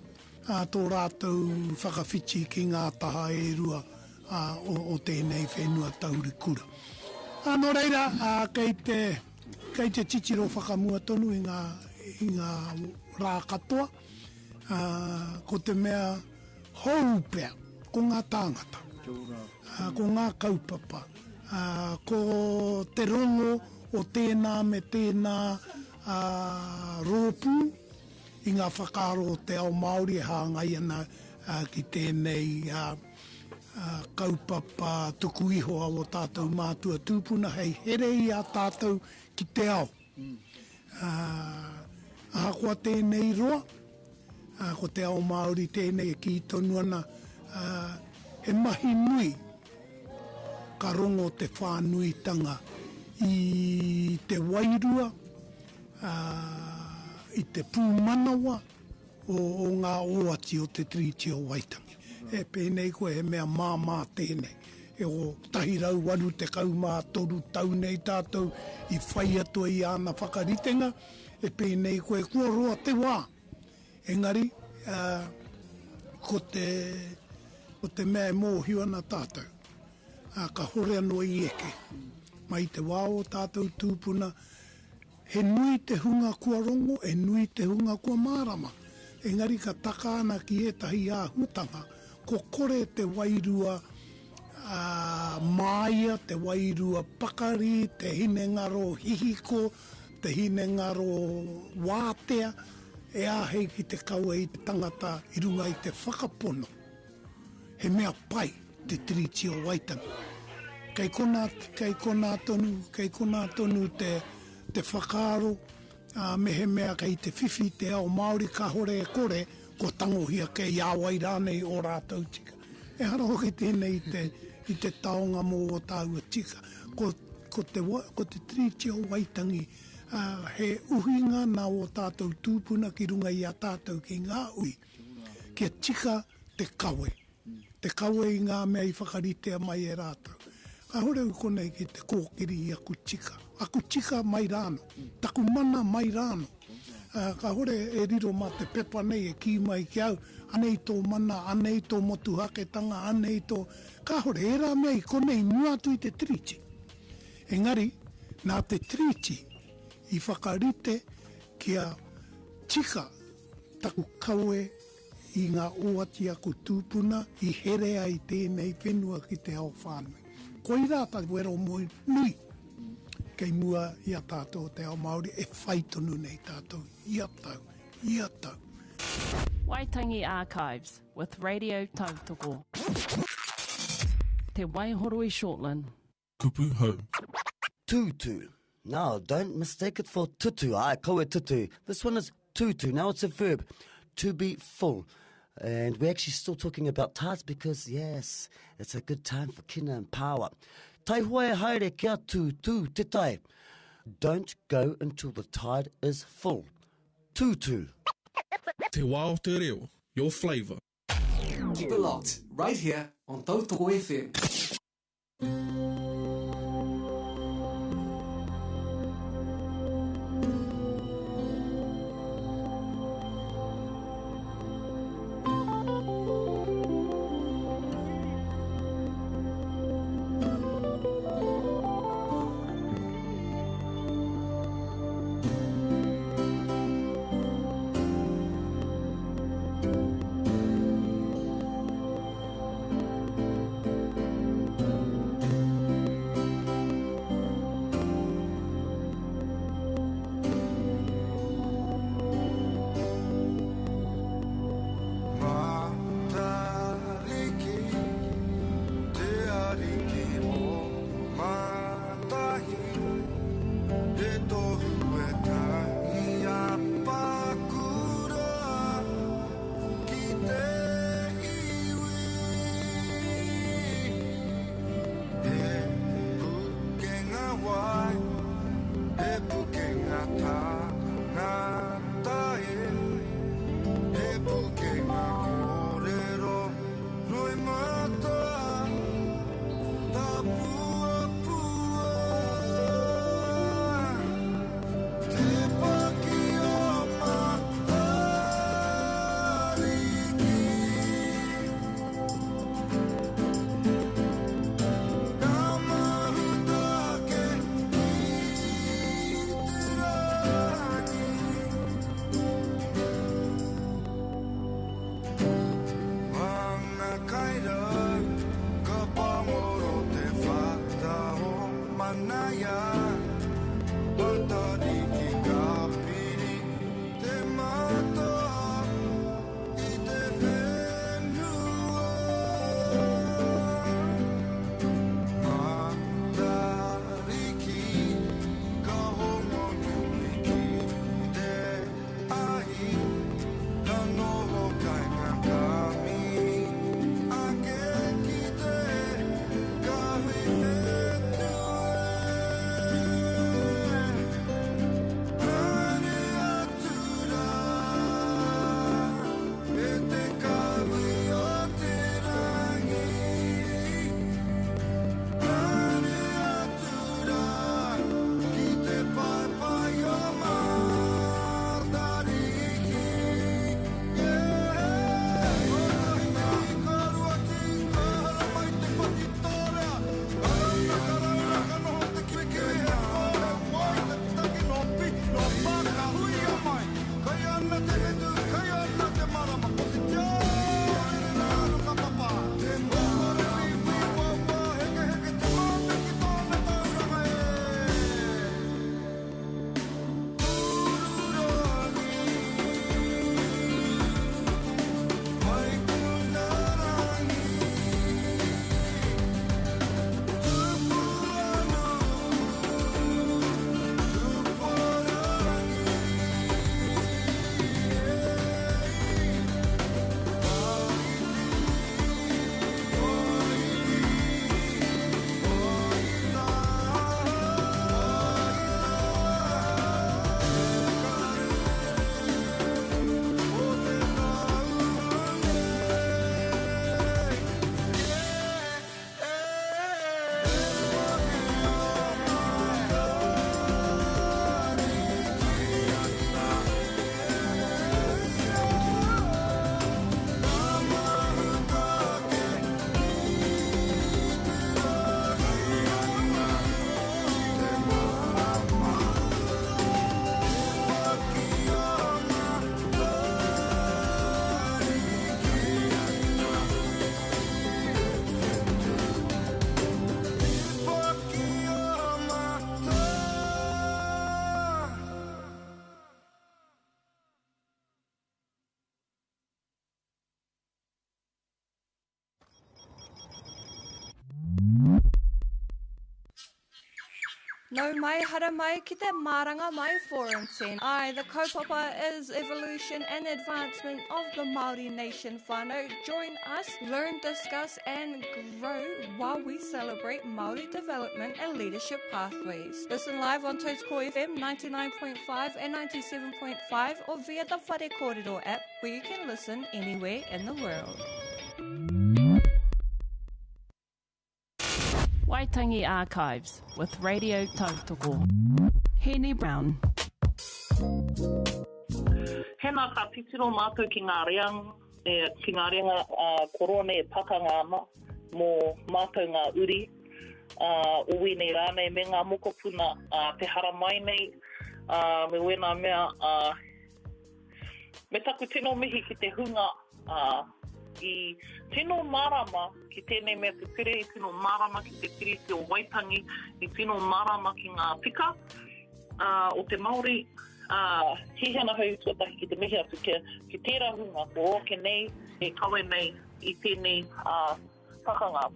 tō rātou whakawhiti ki ngā taha e rua o tēnei whenua tauri kura no reira kei te titiro whakamua tonu I ngā rā katoa ko te mea houpea ko ngā tāngata ko ngā kaupapa ko te rongo o tēnā me tēnā rōpū I ngā whakaaro o te ao Māori e hāngai ana ki tēnei kaupapa tuku ihoa o tātou mātua tūpuna hei here I a tātou ki te ao. Ahakoa tēnei roa, ko te ao Māori tēnei e ki tonu ana he mahi nui ka rongo te whānuitanga I te wairua, I te pūmanawa o ngā oati o te triti o Waitangi. E pēnei koe he mea māmā tēnei. E o tahirau waru te kaumā toru tau nei tātou I whai atua I ana whakaritenga. E pēnei koe kua roa te wā. Engari, ko te mea mōhio ana tātou. Ka hore anō I eke. Mai te wā o tātou tūpuna. He nui te hunga kua rongo, e nui te hunga kua mārama. Engari ka taka ana ki etahi āhutanga, ko kore te wairua maia, te wairua pakari, te hinengaro hihiko, te hinengaro wātea, e āhei ki te kaua i te tangata i runga i te whakapono. He mea pai te tiriti o Waitangi. Kei kona tonu te whakaaro, me he mea kei te whiwhi te ao Māori ka hore e kore, ko tangohia ke iāwai rānei o rātou tika. E hara hoki tēnei i te taonga mō o tāua tika. Ko te tiriti o Waitangi, he uhinga nā o tātou tūpuna ki runga i a tātou ki ngā ui. Kia tika te kawe. Te kawe i ngā mea i whakaritea mai e rātou. Ka hore u konei ki te kōkiri i aku tika. Aku tika mai rāno. Taku mana mai rāno. Ka hore e riro mā te pepa nei e ki mai ki au. Anei tō mana, anei tō motu haketanga, anei tō... Ka hore e rā mea i konei nua atu i te tiriti. Engari, nā te tiriti i whakarite kia tika taku kawe i ngā oati aku tūpuna i herea i tēnei whenua ki te ao whānui. Ko i rāta wero moi nui kei mua i a tātou te ao Māori e whaitonu nei tātou i a tau. Waitangi Archives with Radio Tautoko. Te Waihoroi Shortland. Kupu hau. Tutu. Now, don't mistake it for tutu. Koe tutu. This one is tutu. Now it's a verb. To be full. And we're actually still talking about tides because, yes, it's a good time for kina and power. Tai hoe haere kia tutu te tai. Don't go until the tide is full. Tutu. Te wā o te reo. Your flavour. Keep it locked. Right here on Tautoko FM. No mai hara mai ki te maranga mai Forum 10. The kaupapa is evolution and advancement of the Māori nation whānau. Join us, learn, discuss and grow while we celebrate Māori development and leadership pathways. Listen live on Tautoko FM 99.5 and 97.5 or via the Whare Kōrero app where you can listen anywhere in the world. Waitangi Archives with Radio Tautoko. Henny Brown. Hena ka titiro mātou ki ngā reanga korone e pakanga ana mō mātou ngā uri. Uwi nei rānei me ngā mokopuna te hara mai nei. Me wena mea me taku tino mihi ki te hunga I tino marama ki tēnei mea te pire, I tino marama ki te piriti o Waitangi, I tino marama ki ngā pika o te Māori. Hihana hau tuatahi ki te mihi atu ki tērā hunga, ko oke nei, e kawe nei I tēnei pakanga.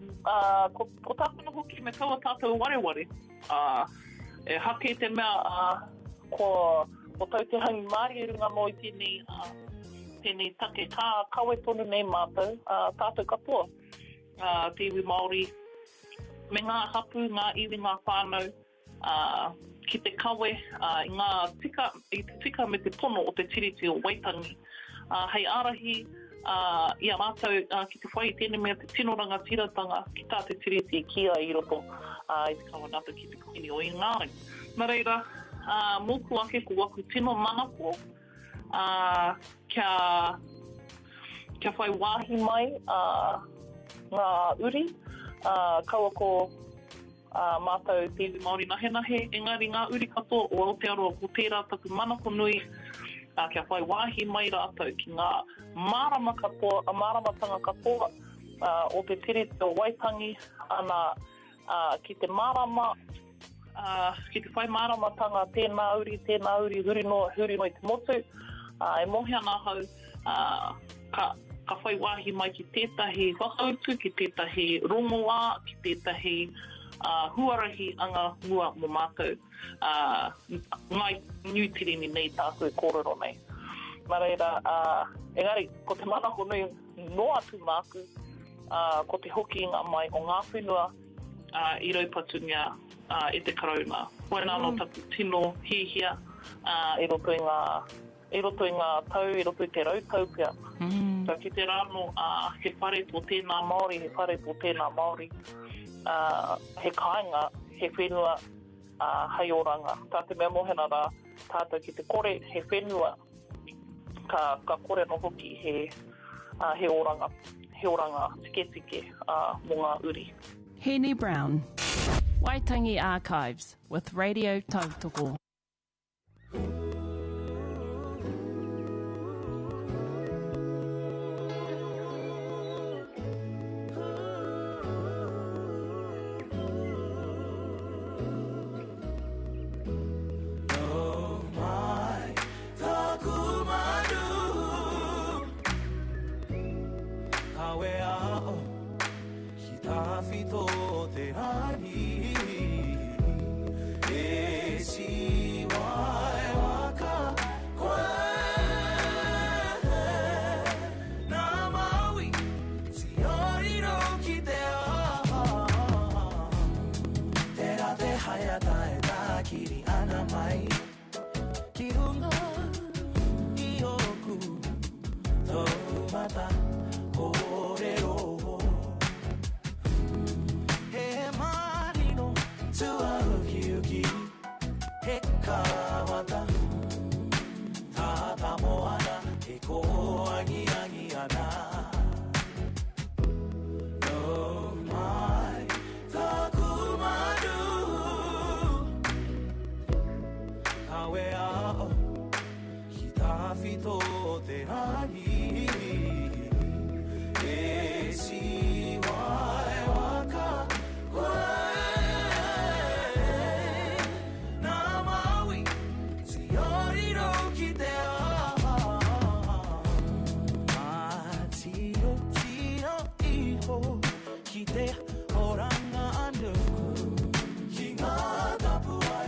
Ko tāpuna hoki me kaua tātou wareware. E hake te mea ko tau te hangi Māori e runga mo I tēnei take kawe tonu nei mātou, tātou katoa. Te iwi Māori, me ngā hapu, ngā iwi, ngā whānau, ki te kawe, I te tika me te pono o te tiriti o Waitangi. Hei arahi, ia mātou ki te whai tēnei mea te tino rangatiratanga ki tā te tiriti e kia I roto I te kawanata ki te kuini o Ingāri. Nā reira, mōku ake ko waku tino manako, kia whai wāhi mai ngā uri, kaua ko mātou te iwi Māori nahe, engari ngā uri katoa o Aotearoa ko tērā taku manako nui, kia whai wāhi mai rātou ki ngā mārama katoa, māramatanga katoa o te tiriti o Waitangi, ana ki te mārama, ki te whai māramatanga tēnā uri, huri no I te motu, e mohi ana hau ka whai wāhi mai ki tētahi whakautu, ki tētahi rongoā, ki tētahi huarahi anga mua mo mātou. Ngai niutirini nei tāku e kōrero nei. Mā reira, engari, ko te manako nui no atu māku, ko te hoki ngā mai o ngā whenua I Raupatunia e te karauna. Wena anō taku tino hihia I roto I ngā tau, I roto I te rautau pia. So ki te rāno, he whare tō tēnā Māori, he kāinga, he whenua hei oranga. Tā te mea mohena rā, tātou ki te kore, he whenua, ka kore no hoki he oranga tike mō ngā uri. Henny Brown. Waitangi Archives with Radio Tautoko. Ki te oranga anu ki ngā tapua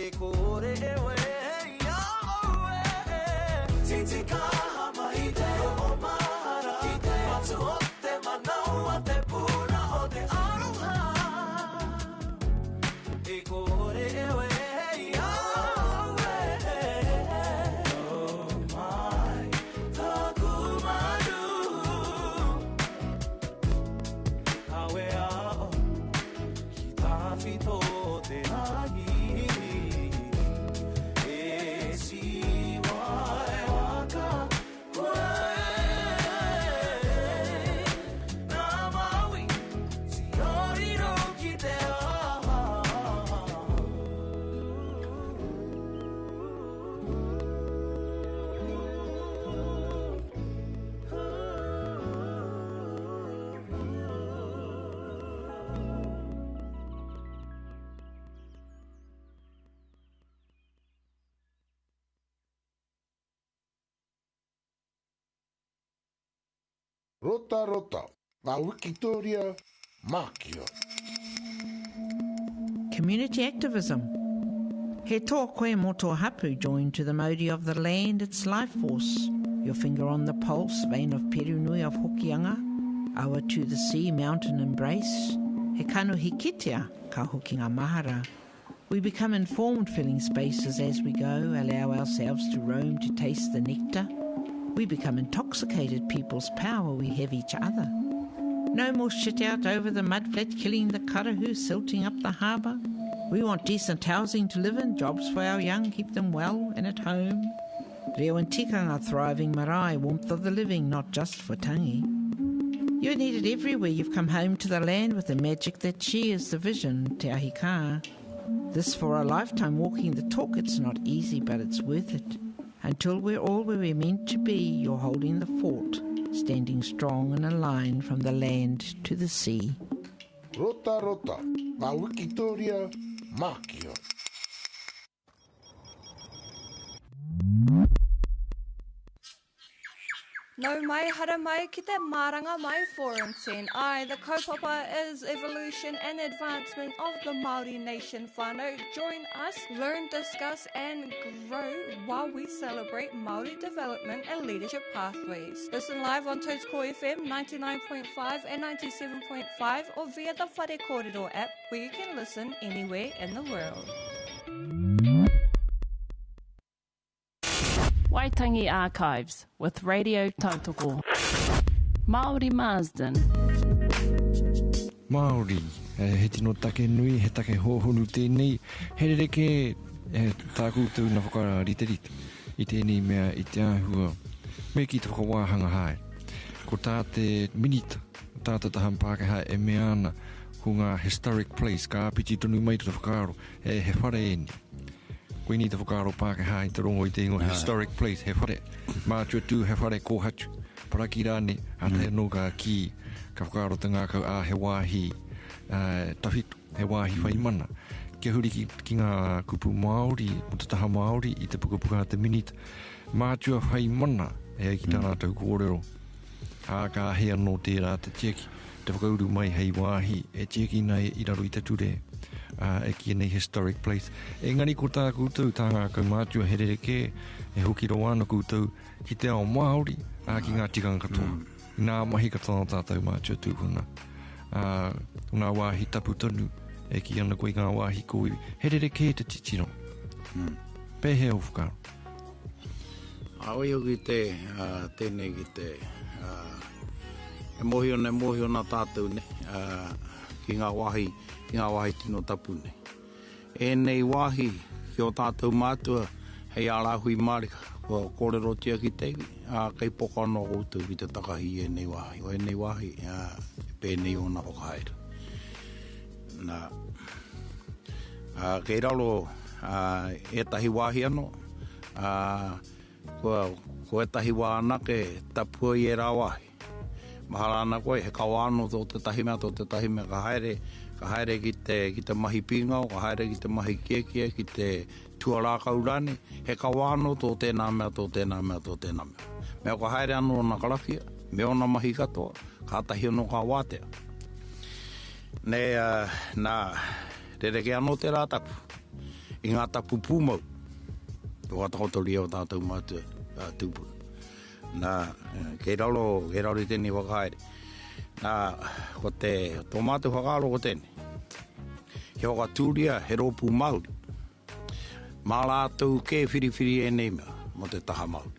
e kore e we ia oe titi kaha mai te o mahara i te atu o te manau a te puna o te aroha e kore e we ia oe oh my taku manu kawe ao ki ta fito te nagi Rota rota, ngā Wikitoria Mākia. Community activism. He tō koe mō tō hapu joined to the mauri of the land, its life force. Your finger on the pulse, vein of Perunui of Hokianga. Awa to the sea, mountain embrace. He kanu hikitea, ka Hokinga Mahara. We become informed, filling spaces as we go, allow ourselves to roam to taste the nectar. We become intoxicated, people's power, we have each other. No more shit out over the mudflat, killing the karahu, silting up the harbour. We want decent housing to live in, jobs for our young, keep them well and at home. Reo and tikanga, thriving marae, warmth of the living, not just for tangi. You're needed everywhere, you've come home to the land with the magic that cheers the vision, te ahi ka. This for a lifetime, walking the talk, it's not easy, but it's worth it. Until we're all where we're meant to be, you're holding the fort, standing strong and aligned from the land to the sea. Rota rota, ngā Wikitoria Mākia. No mai hara mai ki te maranga mai forum scene. The kaupapa is evolution and advancement of the Māori nation whānau. Join us, learn, discuss and grow while we celebrate Māori development and leadership pathways. Listen live on Tautoko FM 99.5 and 97.5 or via the Whare Kōrero app where you can listen anywhere in the world. Waitangi Archives with Radio Tautoko. Māori Marsden. Māori, he tino take nui, he take hohonu tēnei, he reke tā koutou na whakara rite rite. I tēnei mea i te ahua, me ki te whakawāhanga hae. Ko tā te minita, tā te tahan Pākehā e mea ana, ko ngā historic place, ka apiti tonu mai te whakaro, he whare eni. Koe ni te whakaro Pākehā i te rongo i te ingo historic place, he whare. Mātua tū he whare kōhatu. Paraki rāne, ata e no ka ki, ka whakaro te ngākau a he wāhi tawhitu, he wāhi whaimana. Kia huri ki ngā kupu Māori, mo te taha Māori, i te pukapuka te minita. Mātua whaimana, e ki tāna tau kōrero. A ka hea no tērā te tieki, te whakauru mai hei wāhi, e tieki nei i raro i te ture. E ki nei historic place. Engari ko tā koutou, tā ngā kau mātua he reke, e hoki roa ana koutou, ki te ao Māori, ki ngā tikanga katoa. Nā mahi katoa tātou mātua tūhuna. Nā wāhi tapu tonu, e ki ana koe ngā wāhi koe, he reke te titiro. Pēhe o whakaro. Aoi o ki te, tēnei ki te, e mohi ona tātou ne, ki ngā wāhi tino tapu nei. E nei wāhi ki o tātou mātua hei ārahui mārika ko kōrero tia ki tewi kei poka no koutou ki te takahi e nei wāhi. O e nei wāhi pēnei o na whakahaere. Nā kei ralo e tahi wāhi ano ko e tahi wā anake tapua i e rā wāhi. Mahara ana koe he kawāno tō te tahi mea ka haere ki te mahi pingao, ka haere ki te mahi kiekia, ki te tuarākaurane, he kawāno tō tēnā mea. Mea ka haere anu o na karakia, me ona mahi katoa, ka tahi ono ka wātea. Nā, rereke anō te rātapu. i ngā tapu pūmau. Tō atakotori o tātou mātua tūpuna. Nā, kei raro i tēnei wakaere. Nā, ko tō mātua whakaaro ko tēnei. He waka tūria he rōpū Māori. Mā lātou ke whiriwhiri e nei mea, mo te taha Māori.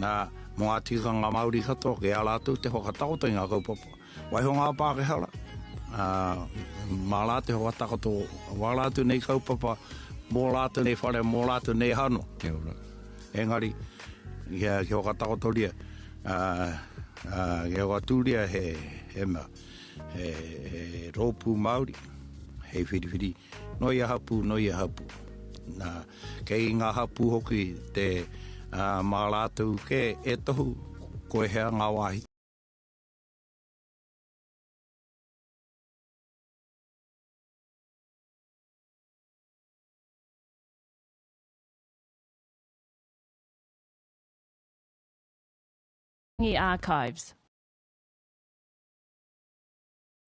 Nā, mo ngā tikanga Māori katoa, ke a lātou te whakatakoto i ngā kaupapa. Waiho ngā Pākehara. Mā lātou whakatakoto, wā lātou nei kaupapa, mō lātou nei whare, mō lātou nei hano. Engari, ke whakatakoto ria, ke whatūria he mea, he rōpū Māori. Hei whiriwhiri, noi a hapu. Nā, kei ngā hapu hoki te mā lātou ke e tohu koe hea ngā wāhi. Archives.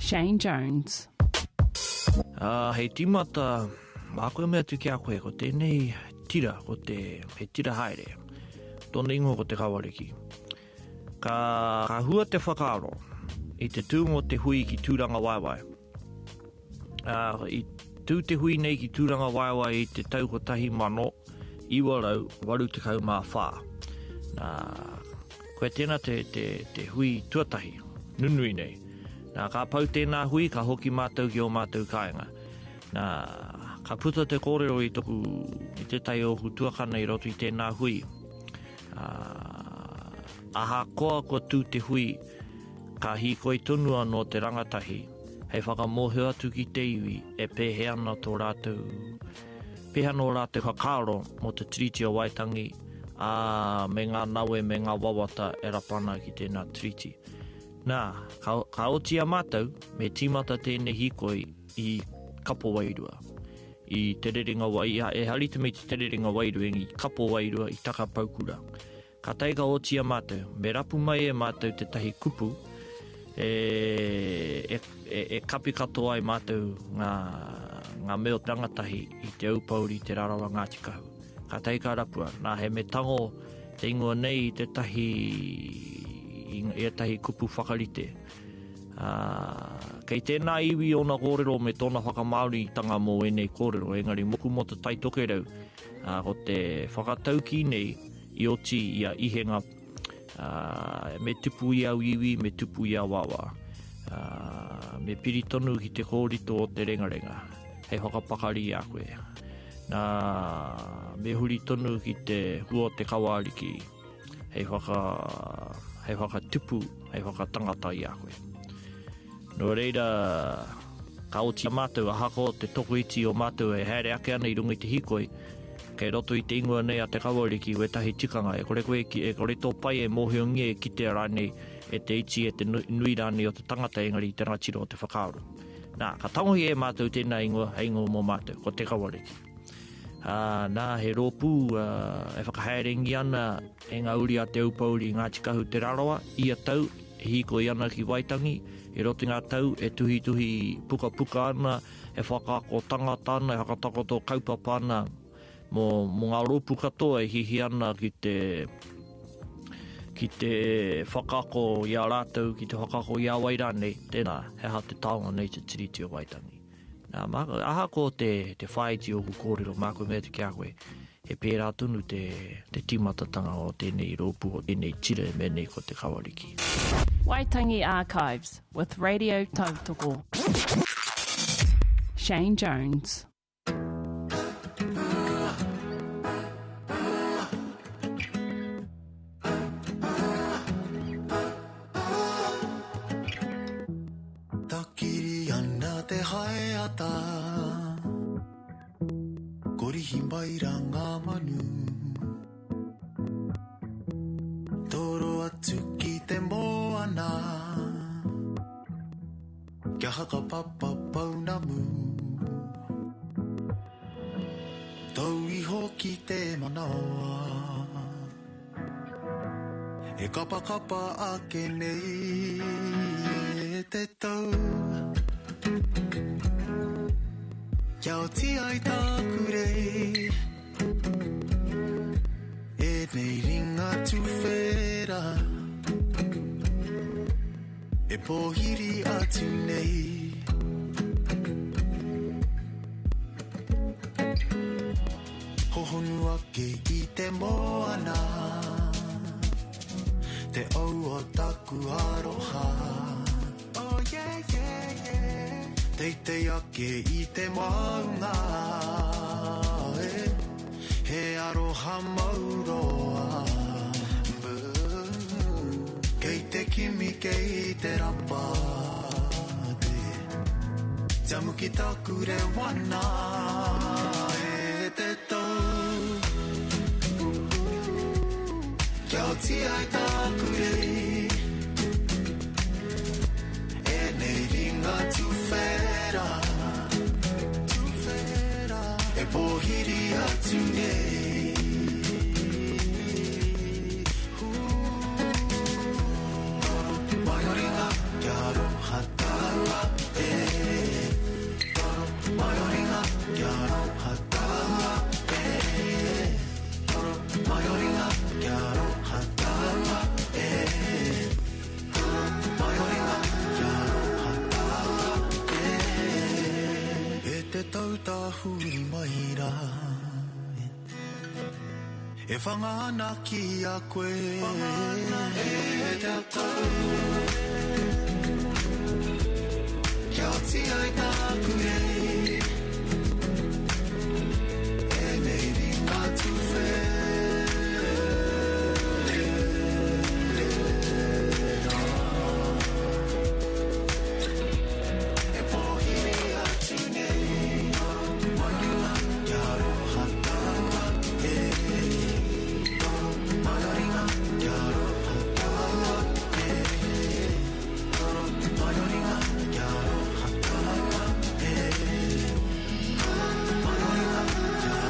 Shane Jones. Hei timata, mākoe mea tuki a koe, ko tēnei tira, ko te he tira haere. Tōna ingo ko te kawariki. Ka hua te whakaaro, i te tūngo te hui ki tūranga waiwai. I tū te hui nei ki tūranga waiwai i te tau ko tahi mano, iwarau, waru te kau mā whā. Koe tēnā te hui tuatahi, nunui nei. Nā, ka pau tēnā hui, ka hoki mātou ki o mātou kāinga. Nā, ka puta te kōrero i toku, i te tai o tuakana i roto i tēnā hui. Aha koa kua tū te hui, ka hikoi tonu anō te rangatahi, hei whakamohio atu ki te iwi, e pēhe ana tō rātou, pēhe anō rātou whakaaro mo te tiriti o Waitangi, me ngā nawe, me ngā wawata e rapana ki tēnā tiriti. Nā, ka oti a mātou, me tīmata tēnei hikoi i kapo wairua. I te rerenga wairua, e harita me te rerenga wairua, i kapo wairua, i taka paukura. Ka teiga oti a mātou, me rapu mai e mātou te tahi kupu, e kapi katoa ai mātou ngā meo tangatahi i te aupauri te rarawa Ngāti Kahu. Ka teiga rapua, nā he me tango te ingoa nei i te tahi e tahi kupu whakarite. Kei tēnā iwi o nā kōrero me tōna whakamauri tanga mō enei kōrero, engari moku mo te tai toke rau, ko te whakatauki nei i oti i a ihenga, me tupu i au iwi, me tupu i a wawa. Me piri tonu ki te kōrito o te rengarenga, hei whakapakari i a koe. Me huri tonu ki te hua te kawariki, hei whakatupu, hei whakatangata i a koe. No reira, ka oti a mātou a hako te toko iti o mātou e haere ake ana i runga i te hikoi, kei roto i te ingoa nei a te kawariki o e tahi tikanga, e kore tō pai e mōhio ngia e kite rānei e te iti e te nui rānei o te tangata engari i te rātiro o te whakaaro. Nā, ka tangohi e mātou tēnā ingoa, hei ingoa mō mātou, ko te kawariki. Nā, he rōpū, e whakahaerengi ana e ngā uri a te aupauri Ngāti Kahu te rarawa, i a tau, e hikoi ana ki Waitangi, e roti ngā tau, e tuhi puka ana, e whakaako tangata ana, e whakatakoto kaupapa ana, mo ngā rōpū katoa e hihi ana ki te whakaako i a rātou, ki te whakaako i a Wairane, tēnā, he ha te taonga nei te tiriti o Waitangi. Nā, aha ko te whaiti o ku kōrero, māko mea te kia koe, he pērā tunu te timatatanga o tēnei rōpū, o tēnei tira e menei ko te kawariki. Waitangi Archives with Radio Tautoko. Shane Jones. Takiri ana te hae ata, korihi mai ra ngā manu. Toro atu ki te moana, kia haka papa paunamu. Tau iho ki te manawa, e kapa ake nei e te tau. Kia o ti ai tāku rei E nei ringa tu whera E pohiri atu nei Hohonu ake I te moana Te au o taku aroha Oh yeah, yeah, yeah Teitei ake I te maunga He aroha mauroa Kei te kimi, kei te rapa Jamu ki taku re wana E te tau Kia o ti ai taku rei E nei ringa tu whera E pohiri atu nei Mai o ringa kia roha taua e Mai o ringa kia roha taua e Mai o ringa kia roha taua e Mai o ringa kia roha taua e E te tautahuri maira E whangana ki a koe E te tau Kia o ti ai tāku rei E nei ringa tu whera E pohiri atu nei Mai ringa kia roha taua e Mai ringa kia roha taua e Mai ringa kia roha taua e Mai ringa kia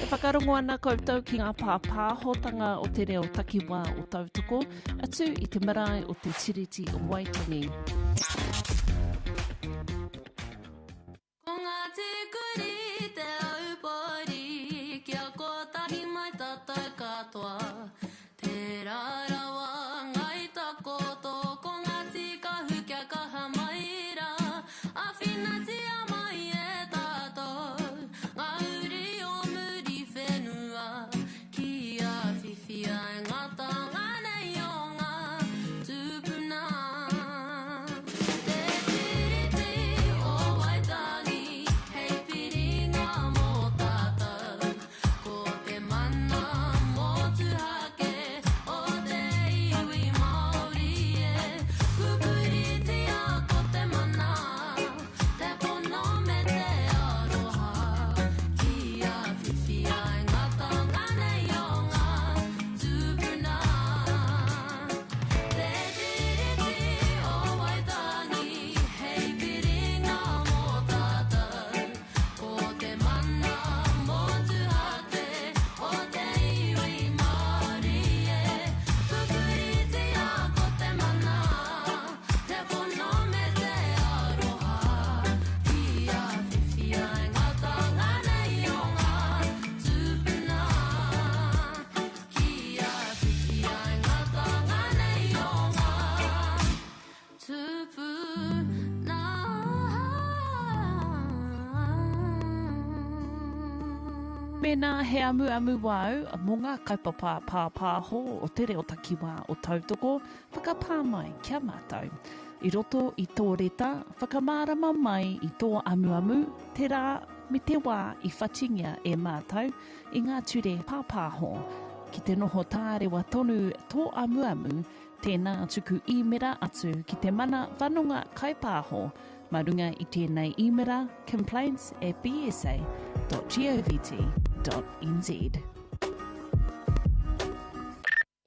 E whakarongo ana koutou ki ngā pāpāhotanga o te reo takiwā o tautoko, atu I te marae o te tiriti o Waitangi. Ko ngā te kuri te aupori, kia kotahi mai tātou katoa. Te rarawa ngai takoto, ko ngā tikahu kia kaha maira. A whina tia mai e tātou, ngā uri o muri whenua. Kia whiwhi ai ngā tanga nei o ngā tūpuna. Te tiriti o Waitangi, hei piringa mō tātou. Ko te mana mō tuhake, o te iwi Māori e. Kupuritia ko te mana, te pono me te aroha. Kia whiwhi ai ngā tanga nei o ngā tūpuna. Te tiriti o Waitangi, hei piringa mō tātou. Ko te mana mō tuhake, o te iwi Māori e. Kupuritia ko te mana, te pono me te aroha. Kia whiwhi ai ngā tanga nei o ngā tūpuna. Kia whiwhi ai ngā tanga nei o ngā tūpuna. Mena he amu wau mō ngā kaupapa pāpāho o te reo takiwā o tautoko, whakapā mai kia mātou. I roto I tō reta, whakamārama mai I tō amu, te rā me te wā I whatingia e mātou I ngā ture pāpāho. Ki te noho tārewa tonu tō amu, tēnā tuku imera atu ki te mana whanonga kaupāho, marunga I tēnei imera complaints@bsa.govt.nz.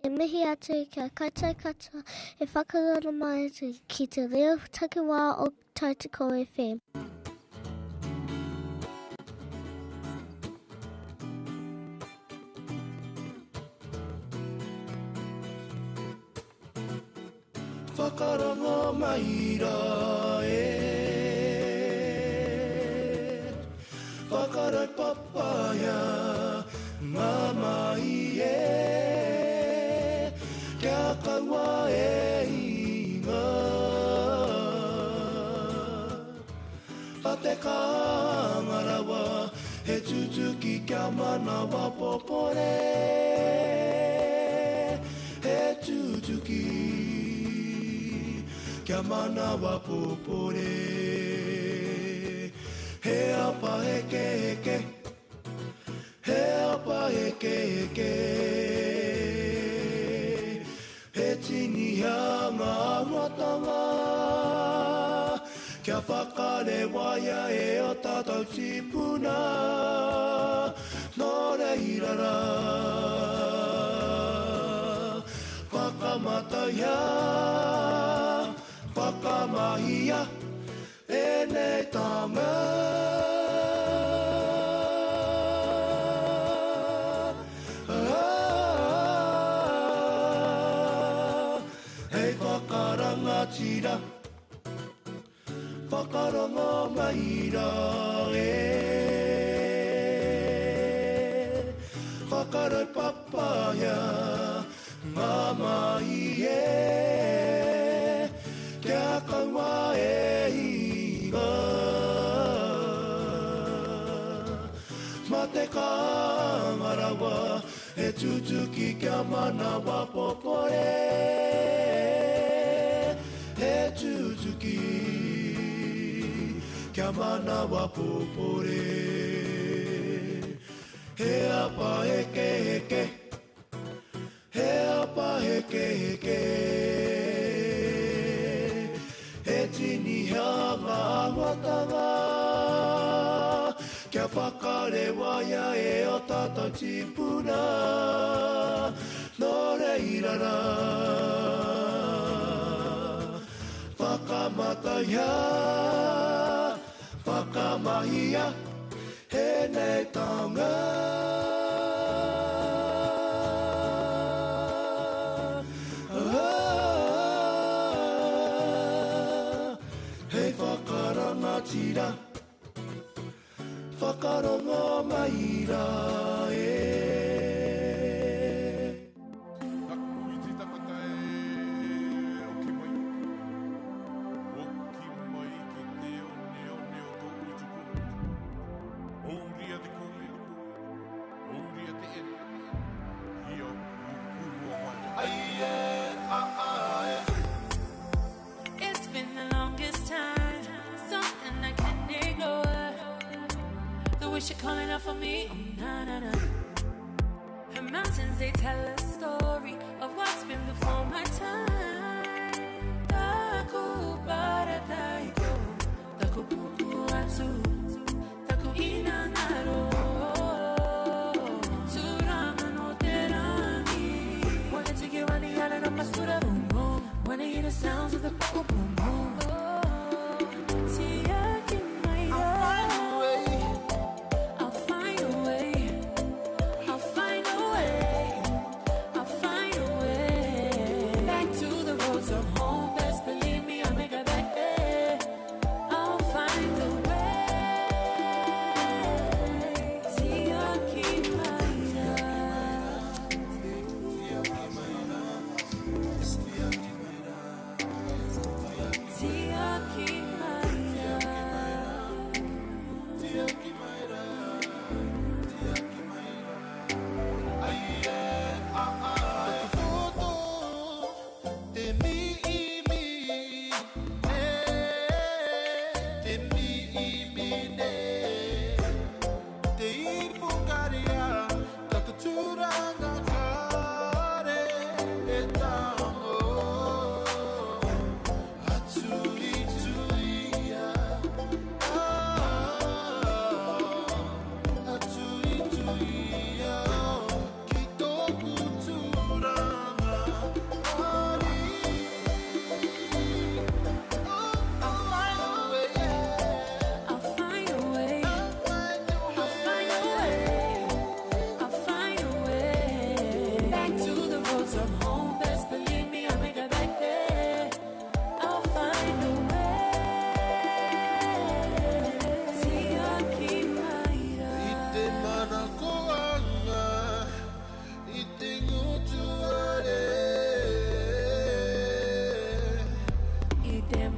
E mihi atu kia koutou katoa e whakarara mai atu ki te reo takiwā o Tautoko FM. whakarongo maira whakarai papaya ngā mai kia kaua inga a te kāngarawa he tutuki kia manawa popore he tutuki kia manawa popore he apa heke heke he apa heke heke he tini ngā watanga kia whakare waia e o tātou tipuna nō reirara whakamataya whakamahia e nei tanga hei whakarangatira whakarongo maira whakarai papaya ngā mai kia kaua inga ma te kāngarawa e tutuki kia manawa popore he tutuki kia manawa popore he apa heke heke he apa heke heke he tini ngā watanga kia whakare waia e o tātou tipuna nō reirara whakamataya whakamahia he nei tanga hei whakarangatira whakarongo maira It's been the longest time, something I can't ignore. The wish you're calling out for me, oh, na na na. The mountains, they tell a story of what's been before my time. Taku para taiko, taku puku atsu, taku ina naro. Surama no terangi, wanna take you on the island of Masura, boom boom. Wanna hear the sounds of the boom boom boom. See, I can make I'll find a way. I'll find a way. I'll find a way. Back to the roads of home. Best believe me, I'll make it back there. I'll find a way. See, I'll keep my See,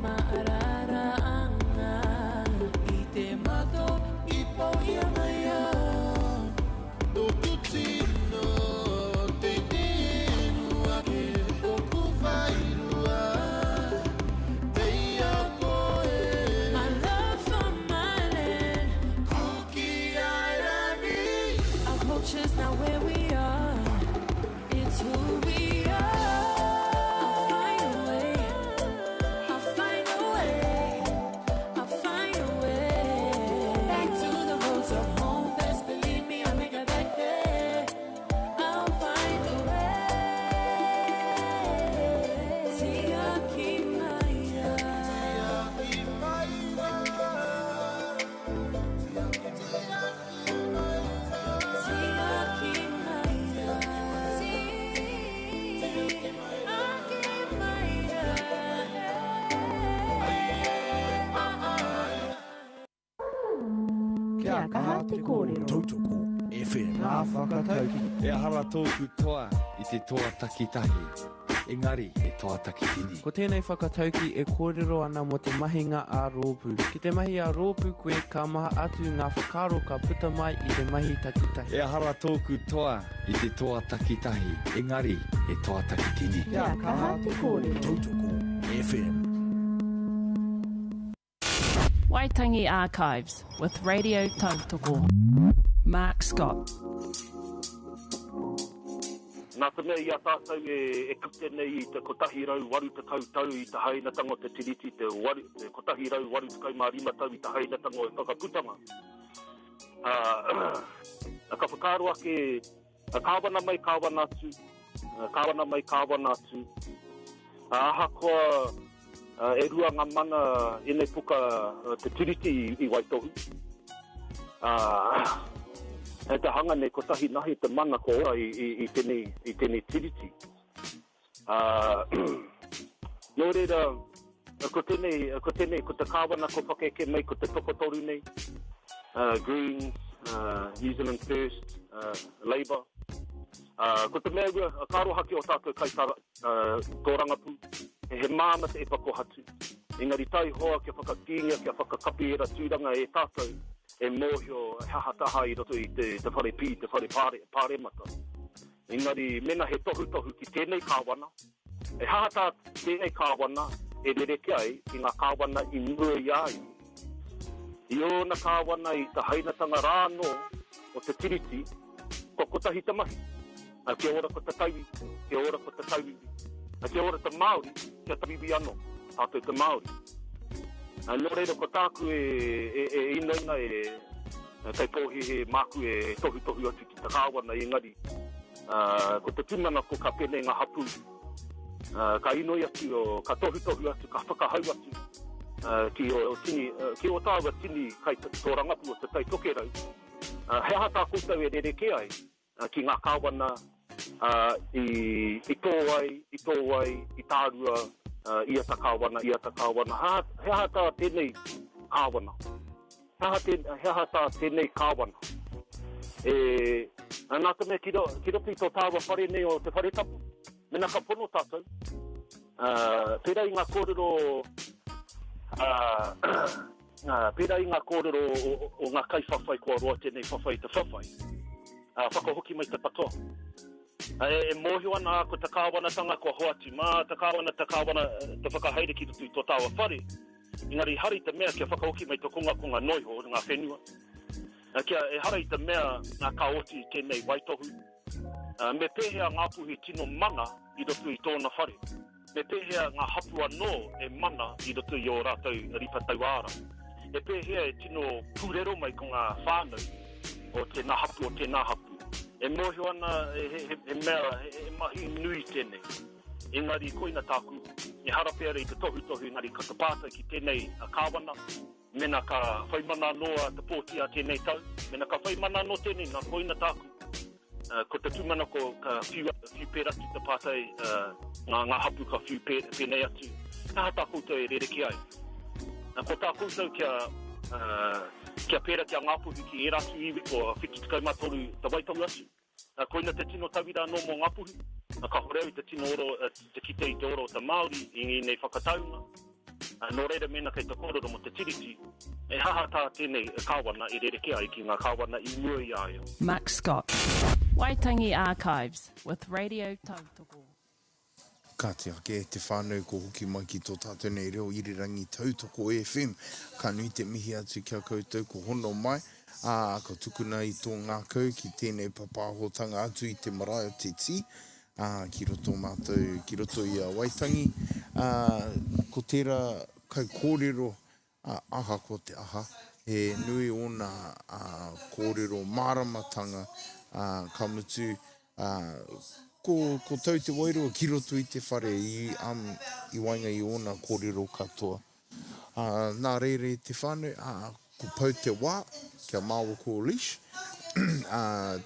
maararaanga I te mato I pauia mai a no tutino te nua ke toku whairua te ia koe my love for my land kuki airani our culture's not where we are it's who we are Kia kaha te kōrero. Tautoko FM. Nā whakatauki. E hara tōku toa I te toa takitahi. Engari e toa takitini. Ko tēnei whakatauki e kōrero ana mo te mahinga a rōpū. Ki te mahi a rōpū koe ka maha atu ngā whakaro ka puta mai I te mahi takitahi. E hara tōku toa I te toa takitahi. Engari e toa takitini. Kia kaha te kōrero. Tautoko FM. Waitangi Archives with Radio Tautoko. Mark Scott. Nā te mea I a tātou e kute nei I te kotahi rau waru te kautau I te haina tango te tiriti, te kotahi rau waru te kaumārima tau I te haina tango e whakaputanga. A ka whakaro ake, kāwana mai kāwana atu, kāwana mai kāwana atu. Aha koa e rua ngā mana e nei puka te tiriti I Waitohu. E te hanga nei kotahi nahi te mana ko ora I tēnei tiriti. Nō reira, ko te kāwana ko whakeke mai ko te tokotoru nei. Greens, New Zealand First, Labour. Ko te mea ua, kāro haki o tātou kaitara tō rangapu. He māma te e pako hatu. Engari tai hoa kia whakakinga, kia whakakapi era tūranga e tātou. E mōhio hahataha I roto I te whare pī, te whare pāremata. Engari mena he tohu ki tēnei kāwana. E hahata tēnei kāwana e rereke ai I ngā kāwana I mua I ai. I ona kāwana I ta hainatanga rāno o te tiriti, ko kotahi te mahi. Kia ora ko te tauiwi, kia ora ko te tauiwi. Kia ora te Māori, kia tawiwi ano, tātou te Māori. Nō reira ko tāku e inauna kai pōhi he māku e tohu atu ki te kāwana engari. Ko te tūmana ko ka pene ngā hapu. Ka inoi atu o ka tohu atu, ka whakahau atu. Ki o tāua tini kai tō rangapu o te tai tokerau. He hata koutou e rereke ai ki ngā kāwana I tō ai, I tārua, ia ta kāwana. He hata tēnei kāwana. He hata tēnei kāwana. Nā te mea ki ropi tō tāua whare nei o te whare tapu. Mena ka pono tātou. Pērā I ngā kōrero o ngā kai whawhai kua roa tēnei whawhai te whawhai. Whakahoki mai te patoa. E mōhio ana ko te kāwanatanga kua hoatu. Mā te kāwana te whakahaere ki tutu I tō tāua whare. Engari hari te mea kia whakahoki mai te konga noiho o ngā whenua. Kia e hara I te mea ngā kaoti tēnei Waitohu. Me pēhea ngā puhi tino mana I roto I tōna whare. Me pēhea ngā hapu anō e mana I roto I o rātou ripa tauara. E pēhea e tino pūrero mai ko ngā whānau o tēnā hapu o tēnā hapu. E mōhio ana he mea, he mahi nui tēnei. Engari koina tāku, e harapea rei te tohu, engari ka te pātai ki tēnei kāwana, mena ka whaimana noa te pōtia tēnei tau, mena ka whaimana no tēnei nā koina tāku. Ko te tūmana ko ka whiu pēra ki te pātai, ngā hapu ka whiu pēnei atu. Taha tā koutou e rereke ai. Ko tā koutou kia pēra kia ngāpuhi ki e ratu iwi ko whiki te kaumatoru te Waitohu atu. Koina te tino tawira no mō ngāpuhi. Ka horeu te tino oro, te kitei te oro o te Māori I nei whakataunga. no reira mena kei te kororo mo te tiriti, e haha tā tēnei kāwana e rere ai ki ngā kāwana I mua I aia. Mark Scott. Waitangi Archives with Radio Tautoko. Ka te ake te whānau ko hoki mai ki tō tātou nei reo irirangi Tautoko FM. Ka nui te mihi atu kia koutou ko hono mai. Ka tukuna I tō ngākau ki tēnei papahotanga atu I te marae o te ti. Ki roto mātou, ki roto I a Waitangi. Ko tērā kai kōrero aha ko te aha. E nui ona kōrero māramatanga ka mutu ko tau te wairua ki roto I te whare I wainga I ona kōrero katoa. Nā reire te whānau, ko pau te wā, kia Māua Coalition,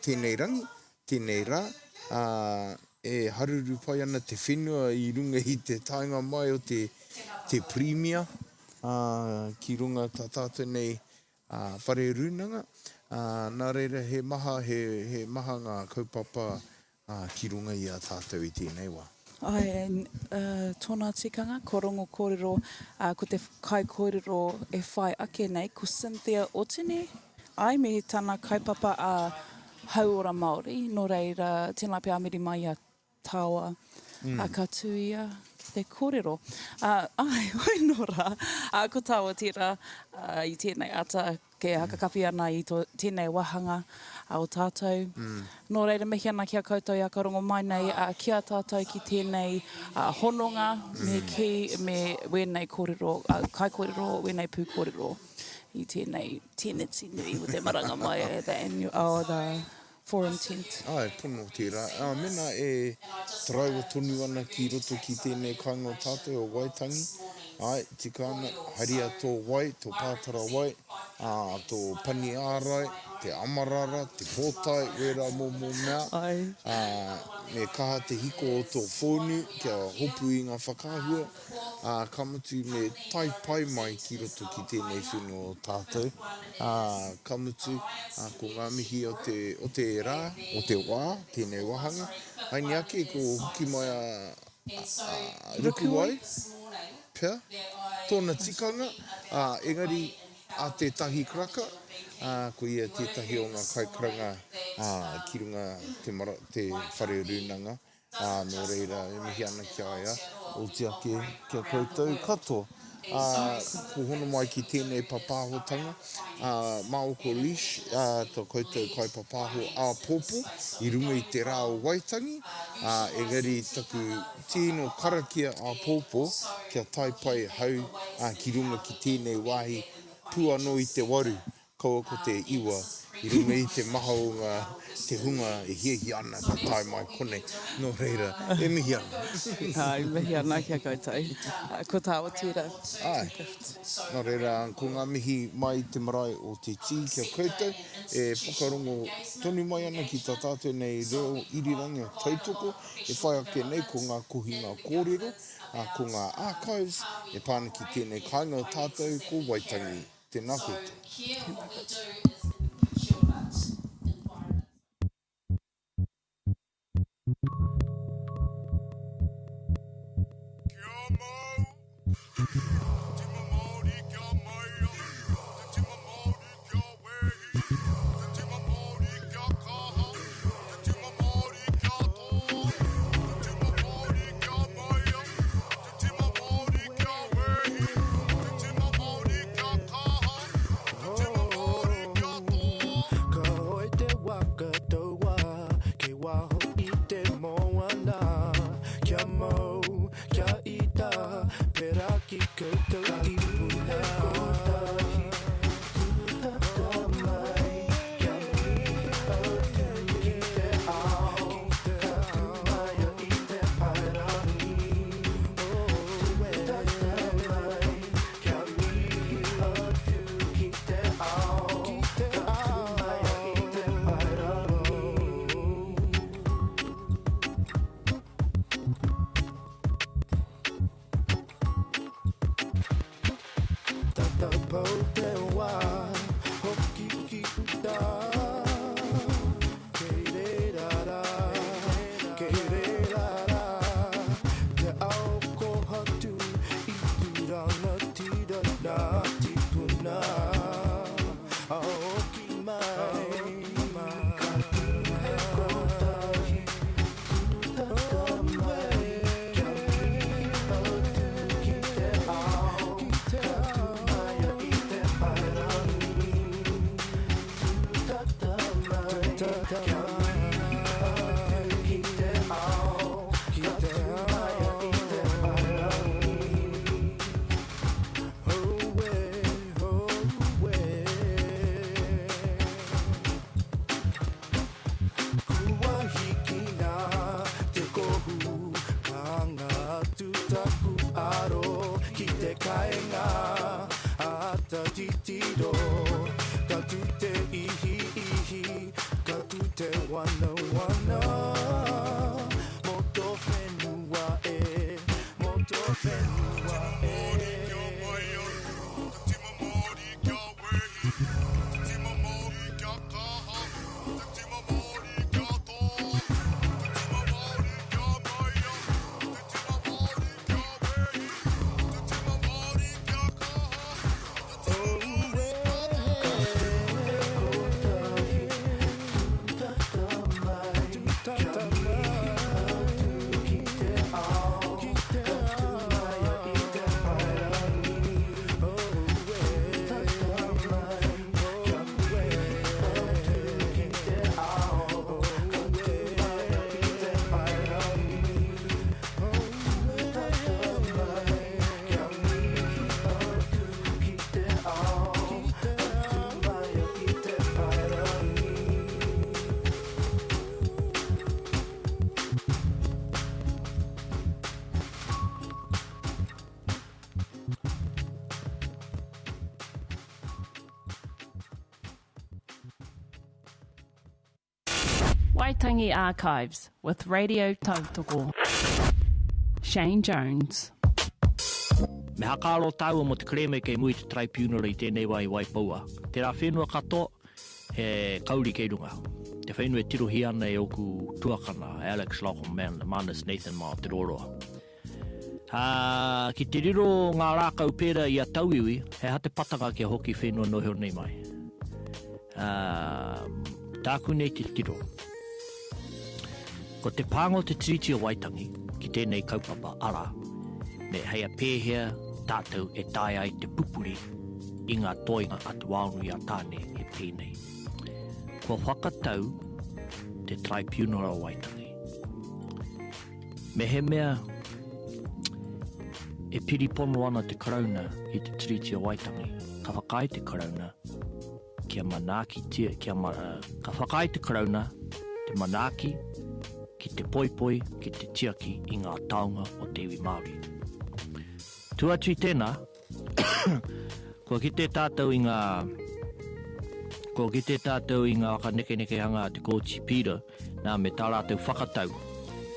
tēnei rangi, tēnei rā, e haruru pai ana te whenua I runga I te tainga mai o te Premier, ki runga tā tātou nei whare runanga. Nā reira he maha ngā kaupapa ki runga I a tātou I tēnei wā. Tōnā tikanga, korongo kōrero, ko te kai kōrero e whai ake nei, ko Cynthia Otene, ai me tāna kaupapa a hauora Māori, no reira tēnā pia amiri mai a tawa, a katuia, te kōrero. Hoi nora, ko tawa tira I tēnei ata, ke hakakapi ana I tēnei wahanga o tātou. Nō reira mehi ana kia koutou a karongo mai nei, kia tātou ki tēnei hononga, me wēnei kōrero, kai kōrero, wēnei pū kōrero I tēnei tēneti nui o te maranga mai, the forum tent. Pono tērā. Mena e traua tonu ana ki roto ki tēnei kāinga o tātou o Waitangi. Tika ana, haria tō wai, tō pātara wai, tō pani ārai, te amarara, te pōtai, wera mō mea. Me kaha te hiko o tō whonu, kia hopu I ngā whakahua. Ka mutu me tai pai mai ki roto ki tēnei whenua o tātou. Ka mutu ko ngā mihi o te rā, o te wā, tēnei wahanga. Haini ake ko hoki mai a Rukuwai. Pea, tōna tikanga, engari a te tahi kraka, ko ia tētahi o ngā kaikaranga ki runga te whare runanga, nō reira e mihi ana kia aia, o te ake kia koutou katoa. Ko hono mai ki tēnei papahotanga, Māua Coalition, tō koutou kai papaho a pōpō, I runga I te rā o Waitangi, engari taku tēno karakia a pōpō, kia taipai hau ki runga ki tēnei wāhi puano I te waru, kaua ko te iwa, I runga I te maha o te hunga e hiehi ana ka tai mai kone, no reira, e mihi ana. Mihi ana kia koutou, ko tāua tira. No reira, ko ngā mihi mai te marae o te tī kia koutou, e whakarongo tonu mai ana ki tā tātou nei reo irirangi o Tautoko, e whai ake nei ko ngā kohinga kōrero, ko ngā archives, e pāna ki tēnei kāinga o tātou ko Waitangi. Tēnā koutou. Te ao ko hatu I turanga titiro, ka tu te ihi ihi, ka tu te wana wana. Moto whenua e, moto whenua e. Waitangi Archives with Radio Tautoko. Shane Jones. Me hakaro tau mo te kreme kei mui te tribunal I tēnei wai Waipaua. Te rā whenua kato he kauri kei runga. Te whenua e tirohi ana e oku tuakana Alex Lockham Manus Nathan Mā te roroa. Ki te riro ngā rākau pēra I a tauiwi, he hate patanga kia hoki whenua noheo nei mai. Tāku nei te tiro. Ko te pāngo te tiriti o Waitangi, ki tēnei kaupapa ara, me hei a pēhea tātou e tai ai te pupuri I ngā toinga atu waunu I a tāne e pēnei. Ko whakatau te tribunal o Waitangi. Me he mea e piripono ana te karauna I te tiriti o Waitangi, ka whakai te karauna, kia manaki tia, ka whakai te karauna, te manaki, ki te poipoi, ki te tiaki I ngā taonga o te iwi Māori. Tuatu I tēnā, kua ki te tātou I ngā whakaneke-nekeanga te Kōchi Pira, nā me tā rātou whakatau,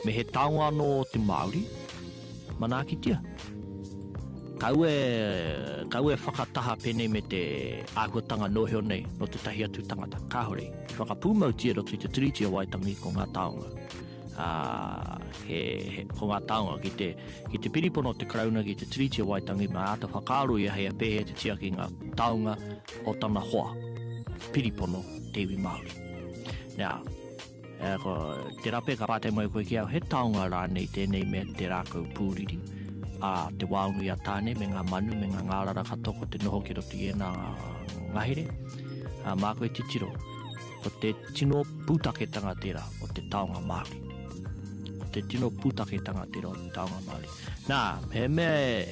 me he taonga anō o te Māori, manaki tia. Kau e whakataha pene me te āhuatanga noheo nei, no te tahi atu tangata. Kāhore, whakapūmautia roto I te tiriti o Waitangi ko ngā taonga. Ko ngā taonga ki te piripono te karauna ki te tiriti o Waitangi ma ata whakaro I hei a pēhe te tiaki ngā taonga o tana hoa. Piripono te iwi Māori. Nā, te rape ka pātai mai koe ki au, he taonga rā nei tēnei mea te rākau pūriri. Te waunu I a tāne me ngā manu, me ngā ngārara katoko te noho ki roto I nā ngahere. Mā koe titiro, o te tino pūtaketanga tērā o te taonga Māori. O te tino pūtaketanga tērā o te taonga Māori. Nā, he mea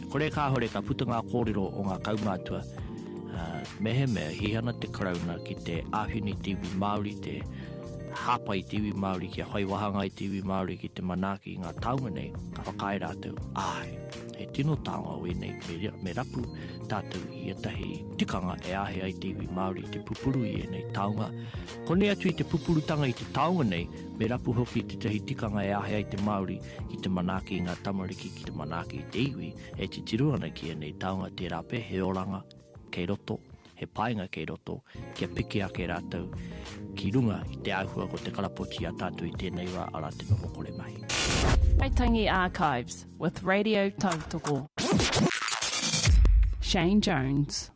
kore kāhore ka puta ngā kōrero o ngā kaumātua. Me he mea, hi ana te karauna ki te āwhini te iwi Māori, te hapa I te iwi Māori, kia whai wahanga I te iwi Māori, ki te manaki I ngā taunga nei, ka whakai rātou, he tino taonga o nei, me rapu tātou I etahi tikanga e ahe ai te iwi Māori, te pupuru I nei taonga. Kone atu I te pupurutanga I te taonga nei, me rapu hoki te tahi tikanga e ahe ai te Māori, ki te manaki I ngā tamariki, ki te manaki I te iwi, e te tiruana ki nei taonga te rape, he oranga, kei roto, he painga kei roto, kia piki ake rātou, ki runga I te auhua ko te karapoti a tātou I tēnei wā ara te noho kore mahi. Waitangi Archives with Radio Tautoko. Shane Jones.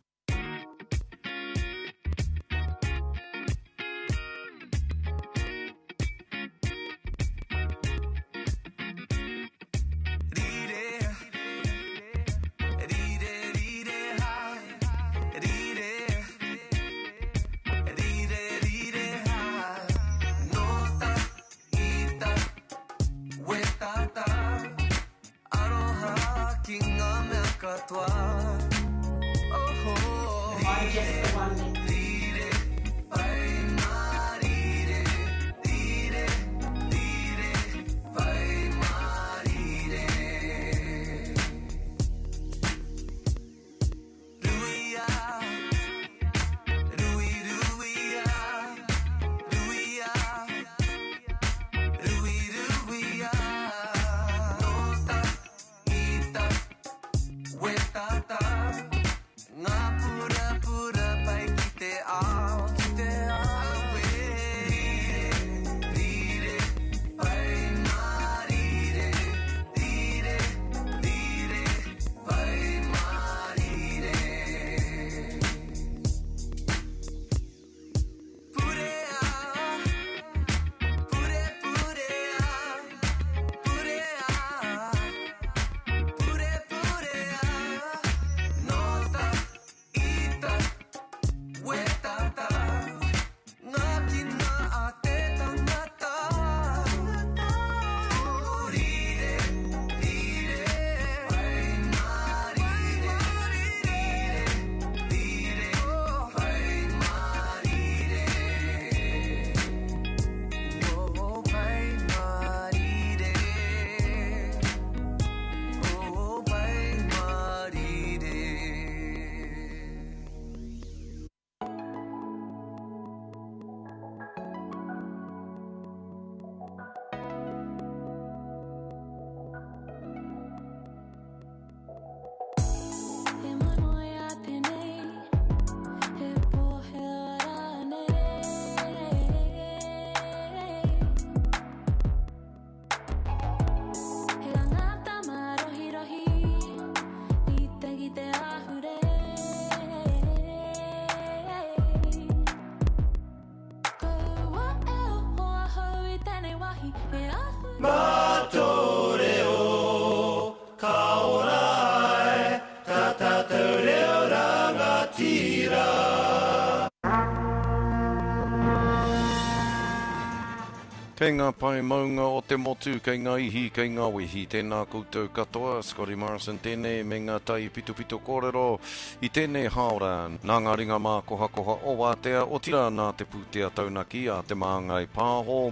Penga pai maunga o te motu kei ngā ihi kei ngā wihi. Tēnā koutou katoa, Scotty Morrison tēnei me ngā tai pito pito kōrero I tēnei haora. Nā ngā ringa mā koha koha o wātea o tira nā te pūtea taunaki a te māngai pāho.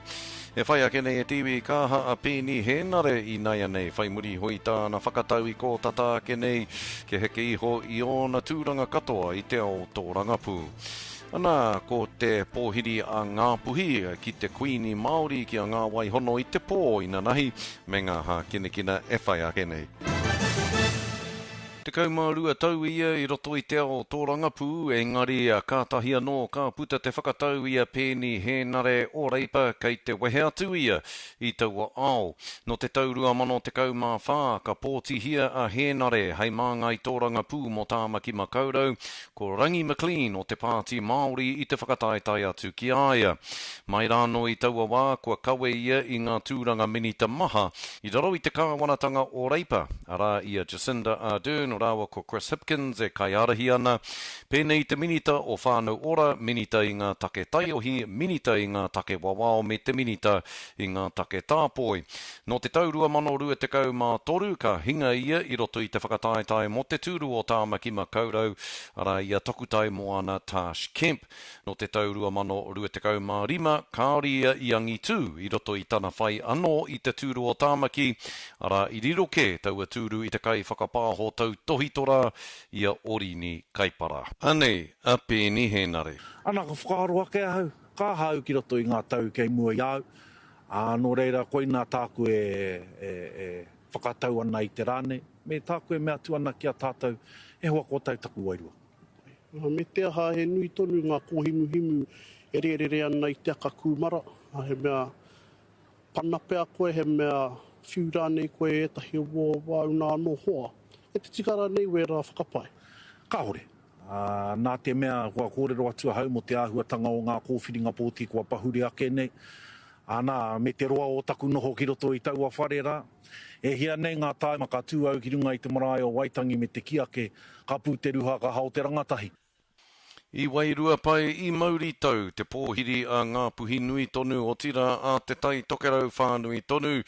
E whai ake nei e tiwi kāha a pēni hēnare I nai anei. Whai muri hoi tāna whakatau I kō tata ake nei ke heke iho I ona tūranga katoa I te ao tō rangapū. Ana, ko te pōhiri a ngā puhi ki te kuini Māori ki a ngā waihono I te pō ina nahi me ngā ha kinekina e whai ake nei. Te kaumārua tau ia I roto I te ao tō rangapū, engari kātahi anō ka puta te whakatau ia pēni hēnare o reipa kei te wehe atu ia I taua ao. No te taurua mano te kaumāwhā, ka pōtihia a hēnare hei māngai tō rangapū mo tāmaki makaurau, ko Rangi McLean o te pāti Māori I te whakataetai atu ki aia. Mai rāno I taua wā, kua kawe ia I ngā tūranga minita maha, I raro I te kāwanatanga o reipa, ara ia Jacinda Ardern, rawa ko Chris Hipkins e kai arahi ana. Pēnei te minita o whānau ora, minita I ngā take taiohi, minita I ngā take wawao me te minita I ngā take tāpoi. No te taurua mano rua te kau mā toru, ka hinga ia I roto I te whakataetai mo te tūru o tāmaki makaurau, ara ia tokutai mo ana Tash Kemp. No te taurua mano rua te kau mā rima, kāori ia I angi tū, I roto I tana whai anō I te tūru o tāmaki, ara I riroke taua tūru I te kai whakapāho tau tohitora ia orini kaipara. Anei, a pēni hēnare. Ana ka whakaaro ake ahau, ka hau ki roto I ngā tau kei mua iau. Nō reira koe nā tāku e whakatau ana I te rāne, me tāku e mea tu ana ki a tātou, e hoa kō tau taku wairua. Me te aha he nui tonu ngā kōhimu e re ana I te aka kūmara, he mea panapea koe, he mea whiurānei koe e tahi o wāuna anō hoa. E te tikara nei wera whakapai. Ka hore. Nā te mea kua kōrero atua hau mo te āhuatanga o ngā kōwhiringa pōti kua pahuri ake nei. Nā me te roa o taku noho ki roto I taua wharera. E hia nei ngā tae maka tūau ki runga I te marae o Waitangi me te kiake. Ka pū te ruha ka hao te rangatahi. I wairua pai I Mauri tau, te pōhiri a ngā puhi nui tonu o tira a te tai tokerau whānui tonu.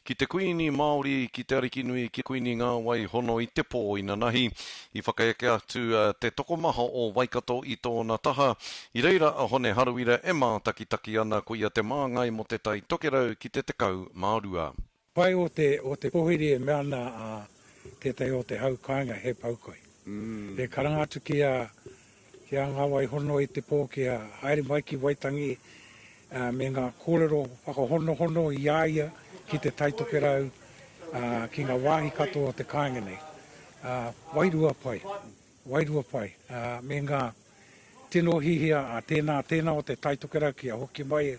Ki te kuini Māori, ki te ariki nui, ki kuini ngā waihono I te pō ina nahi. I whakaiake atu te tokomaha o Waikato I tōna taha. I reira a hone haruira e mā taki ana ko ia te māngai mo te tai tokerau ki te tekau mārua. Pai o te pōhiri e mea na te tai o te haukainga he paukoi. Te karanga atu ki a ngā waihono I te pō ki a haere mai ki Waitangi me ngā kōrero whakahono I aia ki te taitokerau ki ngā wāhi katoa o te kāinga nei. Wairua pai. Me ngā tino hihia a tēnā o te taitokerau ki a hoki mai.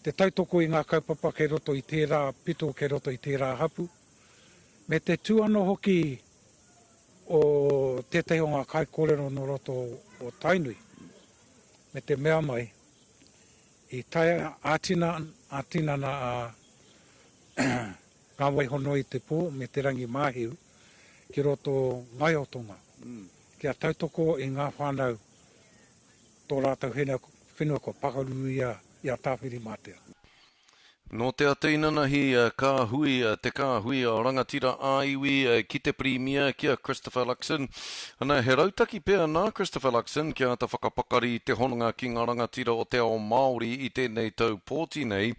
Te taitoko I ngā kaupapa kei roto I tērā pito kei roto I tērā hapu. Me te tuano hoki o tētai o ngā kai kōrero no roto o Tainui. Me te mea mai, I tai ātina na ngā waihono I te pō me te rangi māhiu ki roto ngai o tonga. Kia tautoko I ngā whānau tō rātau whenua ko pakaruru ia tāwhiri mātea. No te ateinanahi te kāhui o rangatira āiwi ki te premier kia Christopher Luxon. Ana he rautaki pēr nā Christopher Luxon kia ta whakapakari te hononga ki ngā rangatira o te ao Māori I tēnei tau pōti nei.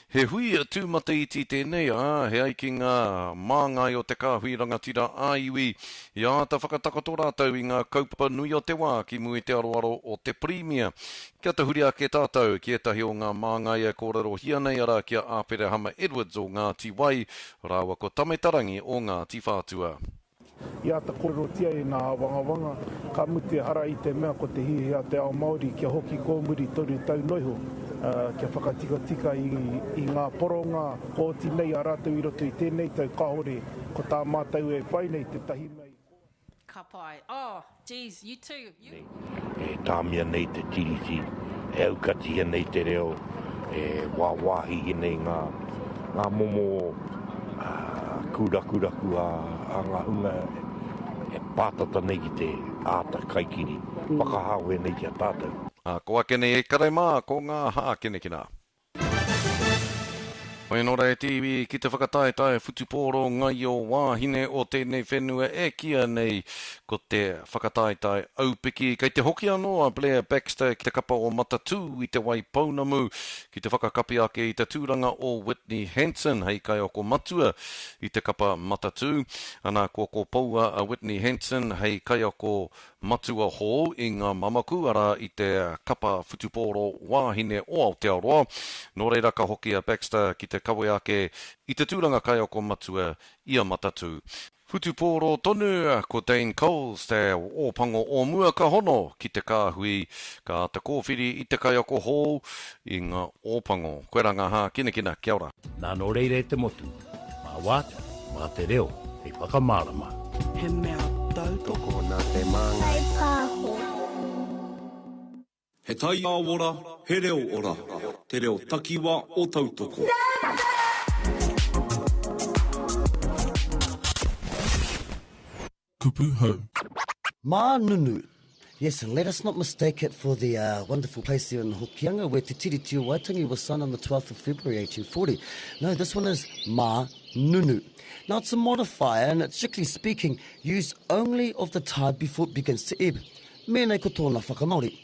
He hui tūmata iti tēnei he ai ki ngā māngai o te kāhui rangatira āiwi. Ia ta whakatakato rātau I ngā kaupapa nui o te wā ki mui te aroaro o te premier. Kia te huri ake tātou ki etahi o ngā māngai e kōrero hia nei ara kia āpere Hama Edwards o ngā tiwai, rāua ko Tametarangi o ngā tīwhātua. Ia ta kōrero tia I ngā wangawanga, ka muti hara I te mea ko te hihia te ao Māori kia hoki kōmuri toru tau noiho. Kia whakatika I ngā poronga kōti nei a rātou I roto I tēnei tau kahore ko tā mātau e whai nei te tahi mai. Ka pai. Oh, geez, you too. E tāmia nei te tiriti, e aukatia nei te reo, e wāwāhi nei ngā momo kuraku a ngā hunga e pātata nei ki te āta kaikiri, whakahawe nei ki a tātou. Ko ake nei e karai mā, ko ngā haa kene kina. Oi nora e tiwi ki te whakataetae whutupōro ngai o wāhine o tēnei whenua e kia nei ko te whakataetae aupiki. Kei te hoki anō a Blair Baxter ki te kapa o Matatū i te wai Pounamu ki te whakakapi ake i te tūranga o Whitney Hanson hei kai o ko matua i te kapa Matatū. Ana ko paua a Whitney Hanson hei kai o ko Matua Hall i ngā mamaku ara i te kapa whutupōro wāhine o Aotearoa. Nō reira ka hoki a Baxter ki te kawe ake i te tūranga kai o ko matua i a Matatū. Whutupōro tonu ko Dane Coles te ōpango o mua ka hono ki te kāhui ka te kōwhiri i te kai o ko Hall i ngā ōpango. Koe ranga ha kina kia ora. Nā no reire te motu, mā wāta, mā te reo, hei whakamārama. He mea tautoko nā te māngai. Hei pāho. He tai āwora, he reo ora, te reo takiwa o tautoko. Kupu hau. Mā nunu. Yes, and let us not mistake it for the wonderful place there in Hokianga where Te Tiriti o Waitangi was signed on the 12th of February 1840. No, this one is Mā nunu. Now, it's a modifier and it's strictly speaking used only of the tide before it begins to ebb. Mēnei ko tōna whakamauri.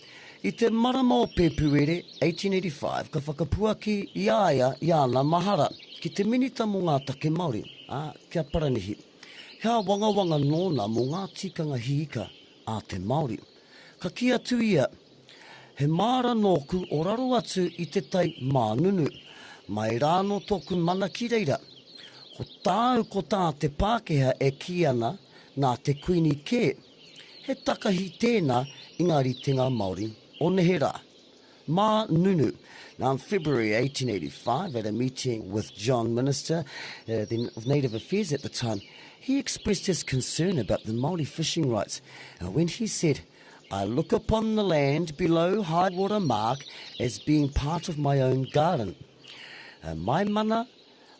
I te marama o Pēpuere 1885, ka whakapuaki i aia i ana mahara ki te minita mo ngā take Māori, kia paranihi. Hea wangawanga nōna mo ngā tikanga hiika a te Māori. Ka kia tu ia, he māra nōku o raro atu i te tai Mā nunu, mai rāno tōku mana ki reira. Ko tāu ko tā te Pākehā e ki ana nā te kuini kē. He takahi tēnā i ngā ritenga Māori o Nehera. Mā nunu. Now, in February 1885, at a meeting with John Minister of Native Affairs at the time, he expressed his concern about the Māori fishing rights when he said, I look upon the land below high water mark as being part of my own garden. My mana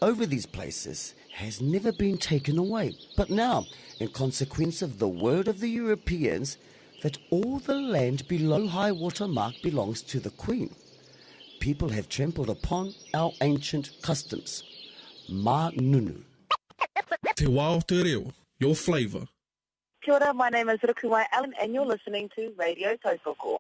over these places has never been taken away. But now, in consequence of the word of the Europeans, that all the land below high water mark belongs to the Queen, people have trampled upon our ancient customs. Mā nunu. Te wā o te reo, your flavour. Kia ora, my name is Rukuwai Allen and you're listening to Radio Tautoko.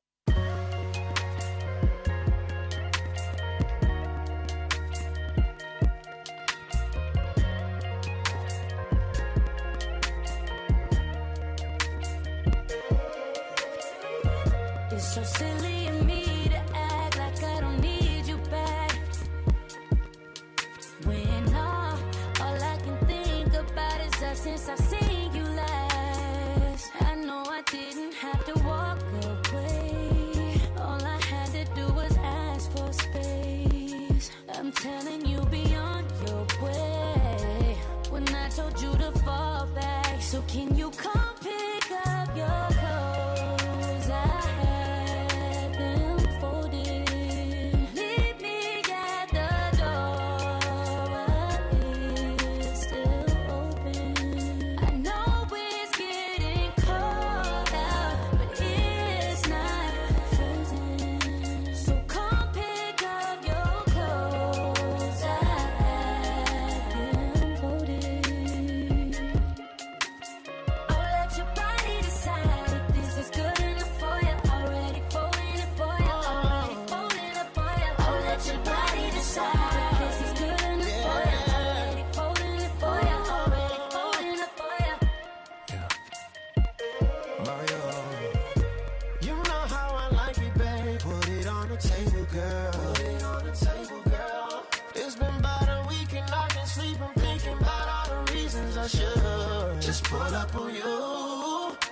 It's so silly of me to act like I don't need you back. When all I can think about is that since I've seen you last. I know I didn't have to walk away. All I had to do was ask for space. I'm telling you be on your way. When I told you to fall back, so can you come pick up your clothes? I had them folded. Leave me at the door, but it's still open. I know it's getting cold out, but it's not frozen. So come pick up your clothes. I had them folded. I'll let your body decide if this is good enough for you. Already folding it for you. Already folding it for you. I'll let your body decide if this is good enough for you. Already folding it for you. Already folding it for you. You know how I like it, babe. Put it on the table, girl. Put it on the table, girl. It's been about a week and I can't sleep. I'm thinking about all the reasons I should just pull up on you.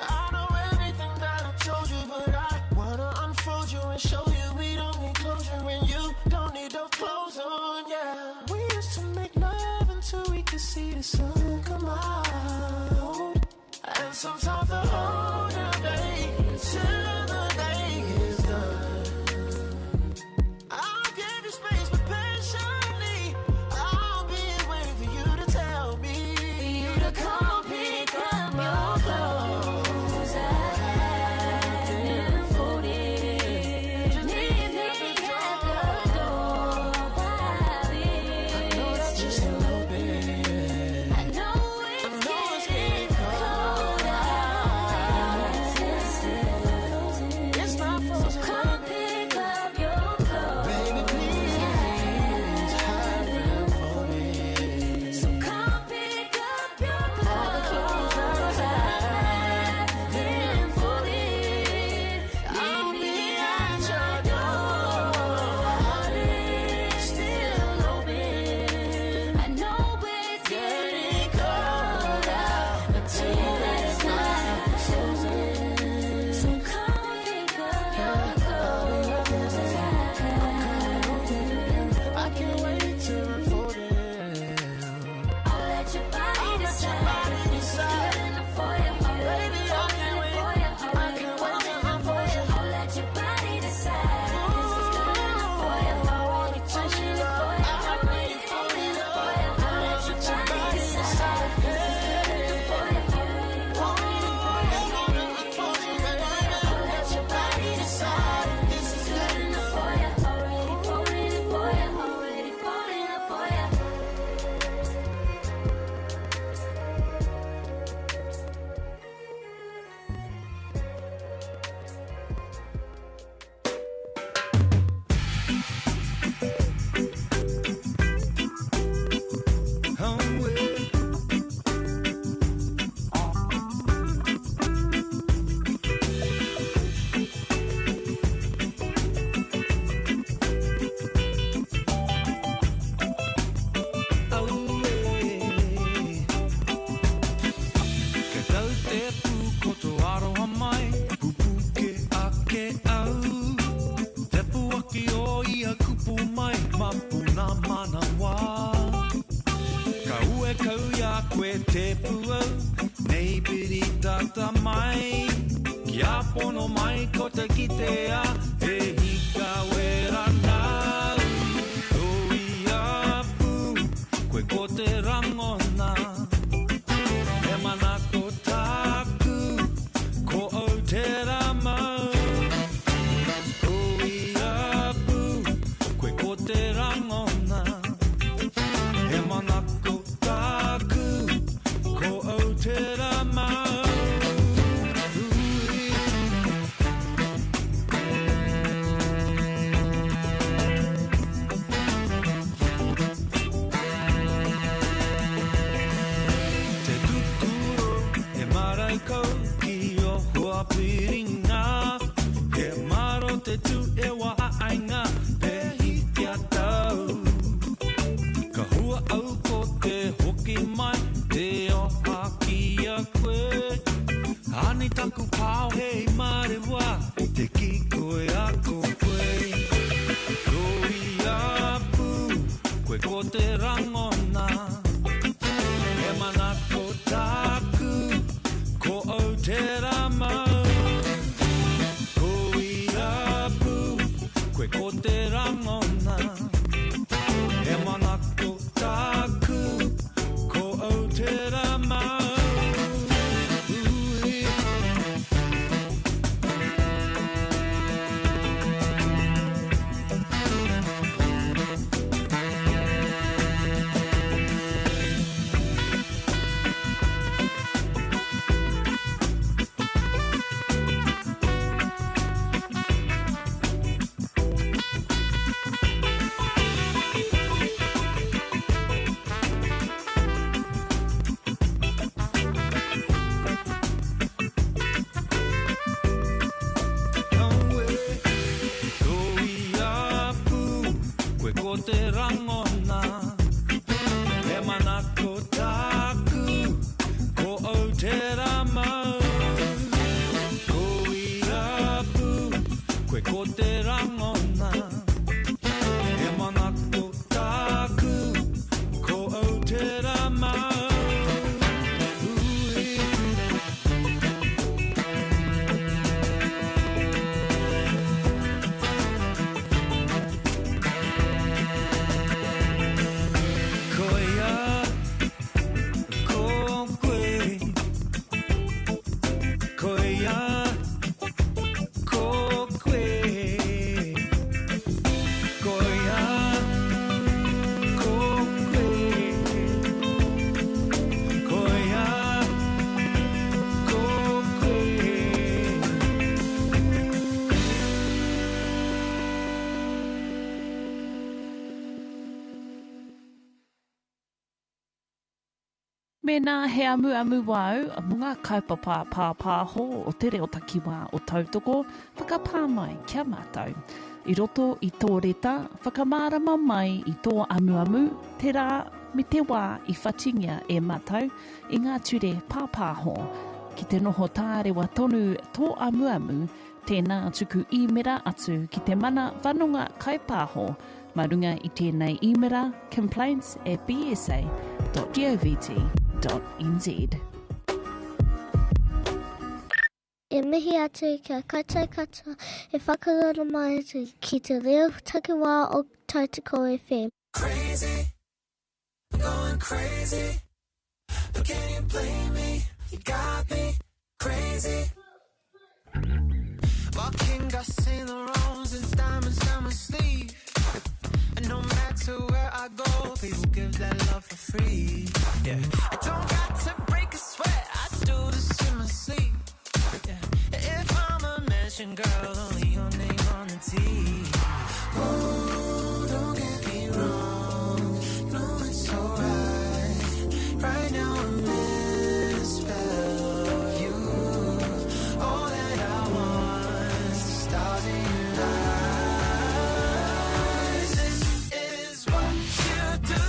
I know everything that I told you, but I wanna unfold you and show you we don't need closure and you don't need those clothes on, yeah. We used to make love until we could see the sun come out. And sometimes the whole day till the day is done. I'll give you space, but patiently I'll be waiting for you to tell me. For you to come pick up your clothes. I had them folded. Leave me at the door, while pua nei piri tata mai kia pono mai ko te kitea e hika wera nau Oi apu koe ko te rangona e mana ko taku ko au te ramau Oi apu koe ko te rangona e mana ko taku ko au te ramau Piringa, he maro te tu e waha ainga, pe hiti a tau. Ka hua au ko te hoki mai, te o haki a koe. Ani taku pao hei marewa, te ki koe a ko koe. Koi apu, koe ko te rangona, he mana ko taku, ko au te ramau. Ko te rangona e mana ko taku ko au te ramau te rangona e mana ko taku ko au te ramau Koi apu koe ko te rangona e mana ko taku ko au te ramau Mena he amu wau, a munga kaupapa pāpāho o te reo takiwā o tautoko, whakapā mai kia mātou. I roto i tō reta, whakamārama mai i tō amu, te rā me te wā i whatingia e mātou, i ngā ture pāpāho. Ki te noho tārewa tonu tō amu, tēnā tuku imera atu ki te mana whanonga kaipāho, marunga i tēnei imera complaints@bsa.govt.nz. E mihi atu kia kaitai katoa e whakarara mai atu ki te reo takiwā o Tautoko FM. Crazy, going crazy, but can you blame me? You got me crazy. Walking, got Saint Laurents and diamonds down my sleeve. And no matter where I go, people give that love for free. Yeah, I don't got to break a sweat, I do this in my sleep. Yeah, if I'm a mansion girl, only your name on the tee. Oh, don't get me wrong, no, it's alright. Right now I'm in a spell of you. All that I want is the stars in your eyes. This is what you do.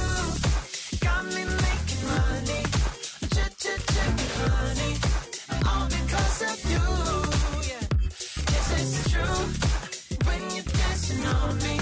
Got me making money, honey. All because of you. Yeah, yes it's true. When you're dancing on me.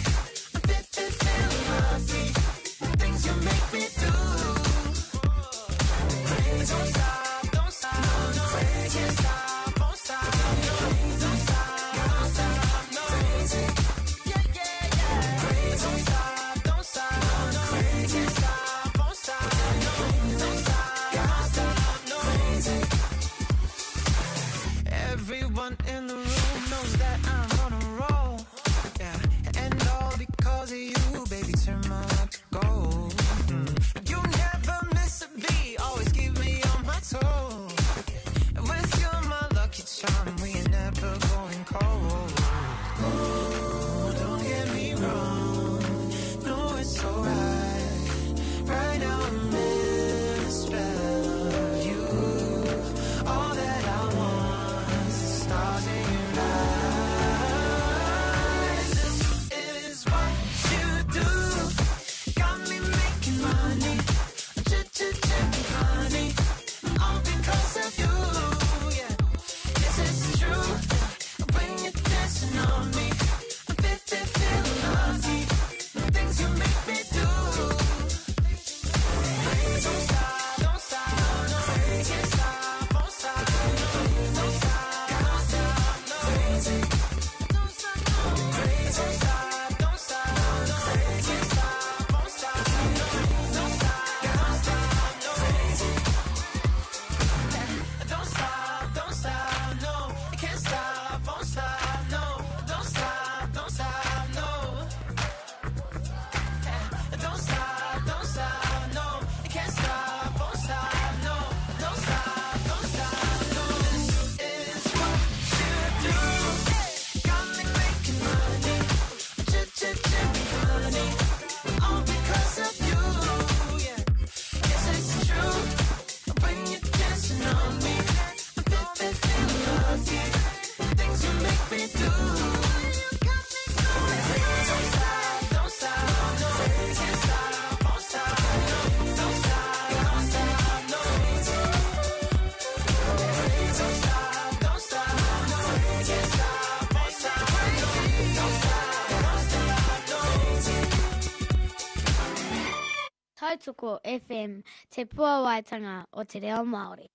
Tautoko FM, te puawaitanga o te reo Māori.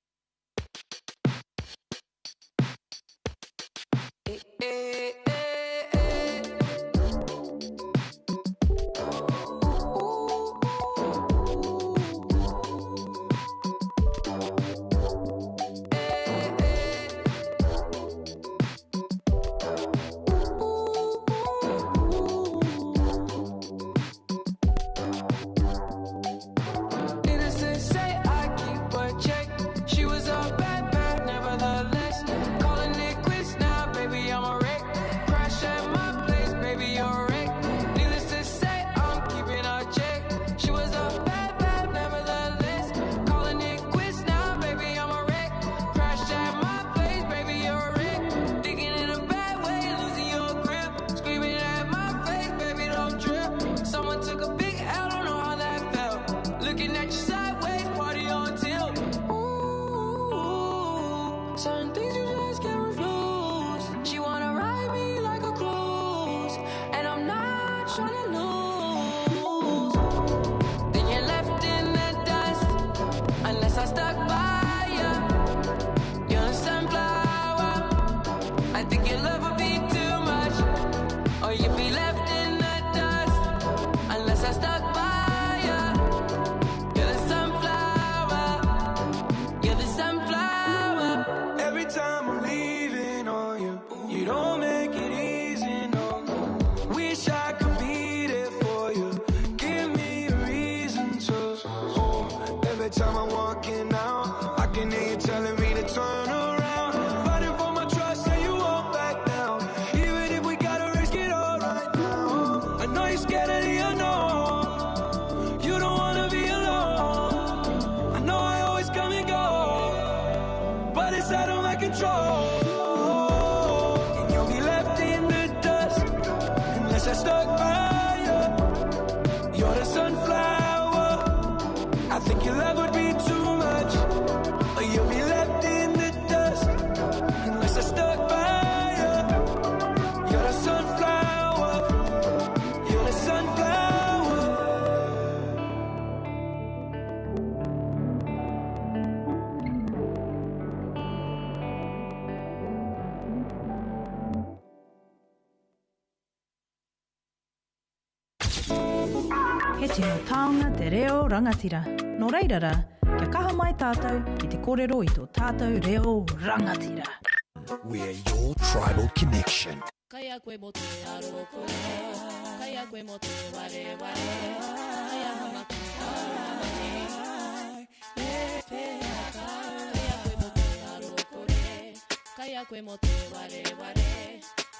He tino taonga te reo rangatira. Nō reirara, kia kaha mai tātou ki te kōrero I tō tātou reo rangatira. We're your tribal connection. Kaya koe mo te aro koe, kaya koe mo te ware ware, kaya hamaki tāmane, e peaka. Kaya koe mo te aro koe, kaya koe mo te ware ware,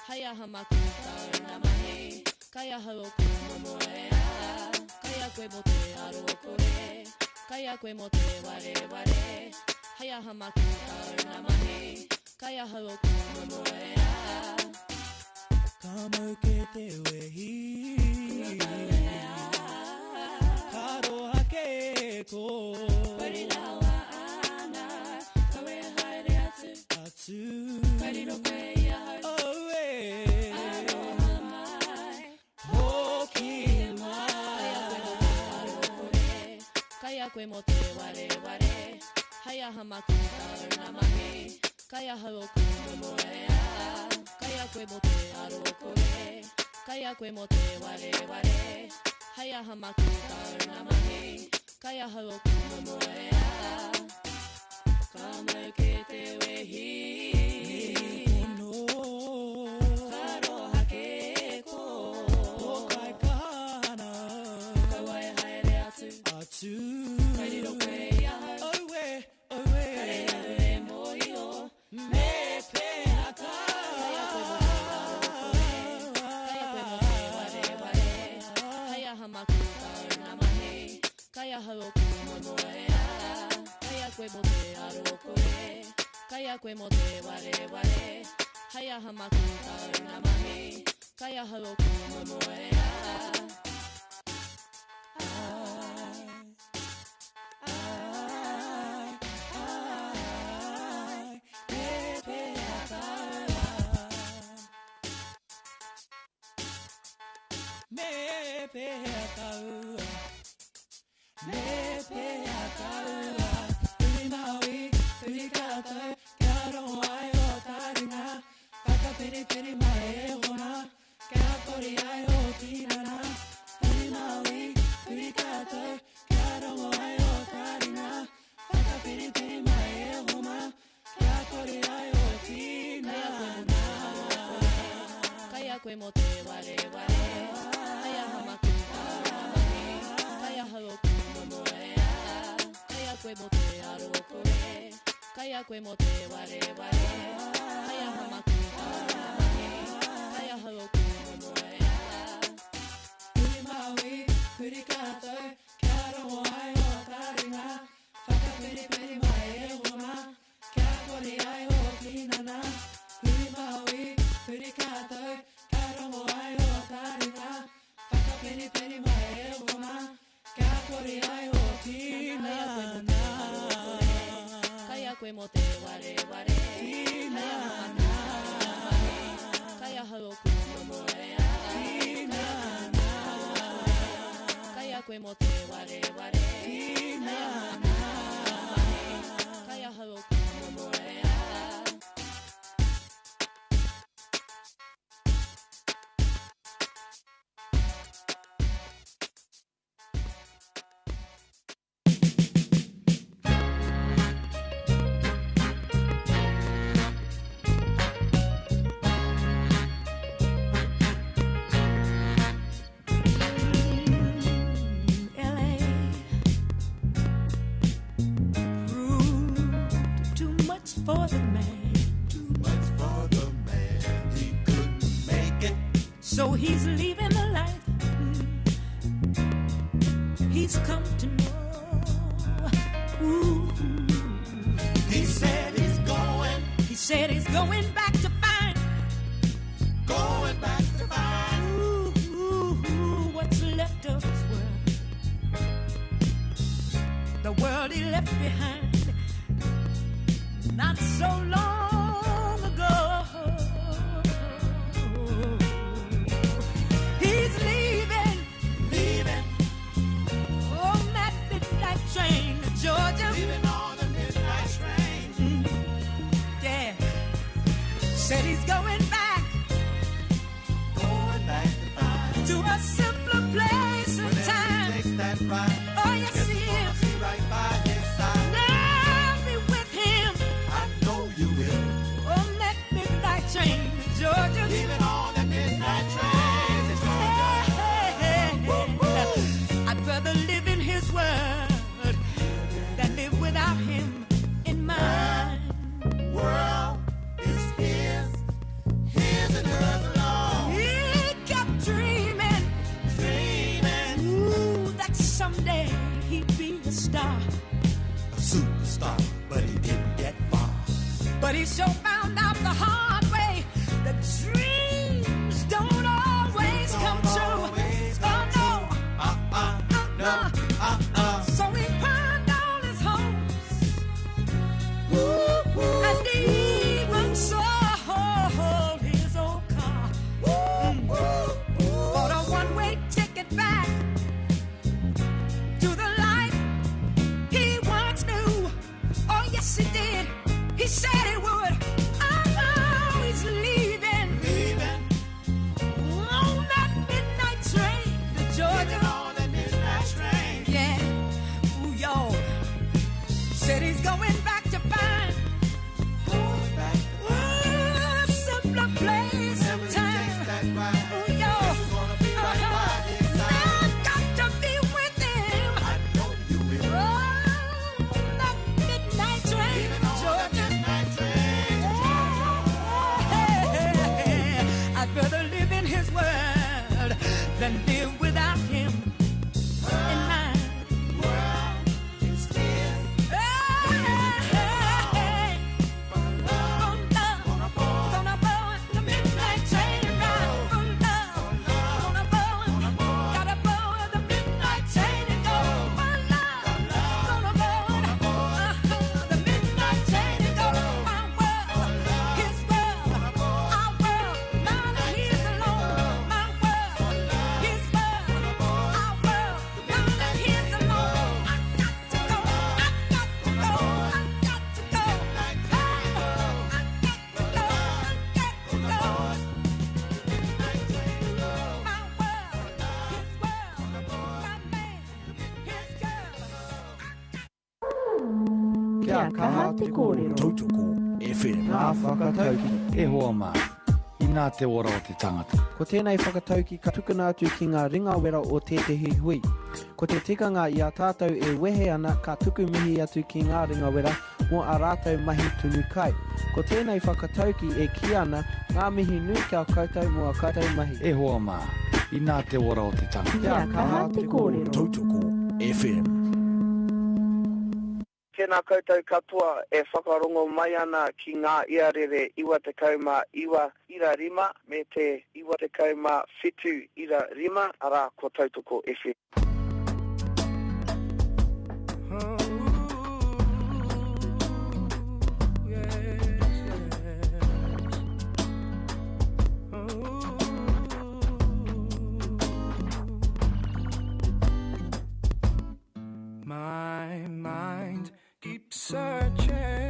haya hamaki tāmane, kaya hau koe momoea. Kaya koe mo te aro koe, kaya koe mo te ware ware, haya hamaki tāmane, kaya hau koe momoea. Ka mau ke te wehi, ka roha ke ko, Pari lawa ana, ka we haere atu, Pari no koe ia hau, oh e, aroha mai, hoki mai, kaya koe mo te ware ware, haya Kaya hamakuta na mahi, kaya halo kumomoea, kaya kwe mote aro kore, kaya kwe mote ware ware, haya hamakuta na mahi, kaya halo kumomoea, kama kete wehi, karo hakeko, okai kana, kawai haere atu, kairo kwe ya, Kaya halo kumomoea, kaya kwe mote aro kore, kaya kwe mote ware ware, haya hamakuta namahe, kaya halo kumomoea. Kwe mote ware ware, haya hamakuta namahe, kaya halo kumomoea, kaya kwe mote aro kore, kaya kwe mote ware ware, haya hamakuta namahe, kaya halo kumomoea. Maui, kurikata, karo ai o taringa, faka peri peri mai homa, kakori ai o kinana, Maui, kurikata. Peri peri mai homa, kakori ai o tina na. Kaya kwe mote ware ware, tina na. Kaya halo kumomoea, tina na. Kaya kwe mote ware ware, tina na. Kaya halo kumomoea. For the man, too much for the man, he couldn't make it. So he's leaving the life he's come to know. Ooh. He said he's going back to find, ooh, what's left of his world, the world he left behind. Not so long ago, he's leaving on that midnight train to Georgia. Leaving on the midnight train. Yeah, said he's going back to a simpler place and time. Takes that ride. Oh yes, he is. Right by his side. Train to Georgia. Leaving on that midnight train to Georgia. I'd rather live in his world than live without him in mine. World is his and hers alone. He kept dreaming, ooh, that someday he'd be a star, a superstar, but he didn't get far. But he sure found out the hard way. The dreams don't always come true. Oh no, So he burned all his hopes, and even sold his old car for a one-way ticket back to the life he once knew. Oh yes, te kōrero. Tautoko FM. Nā whakatauki e hoa mā. I nā te ora o te tangata. Ko tēnei whakatauki ka tukuna atu ki ngā ringa wera o tētahi hui. Ko te tikanga i a tātou e wehe ana ka tuku mihi atu ki ngā ringa wera mō a rātou mahi tunu kai. Ko tēnei whakatauki e ki ana ngā mihi nui kia koutou mō a koutou mahi. E hoa mā. I nā te ora o te tangata. Kia kaha te kōrero. Tautoko FM. Tēnā koutou katoa e whakarongo mai ana ki ngā iarere iwa te kauma iwa ira rima me te iwa te kauma whitu ira rima ara ko Tautoko FM. My mind keep searching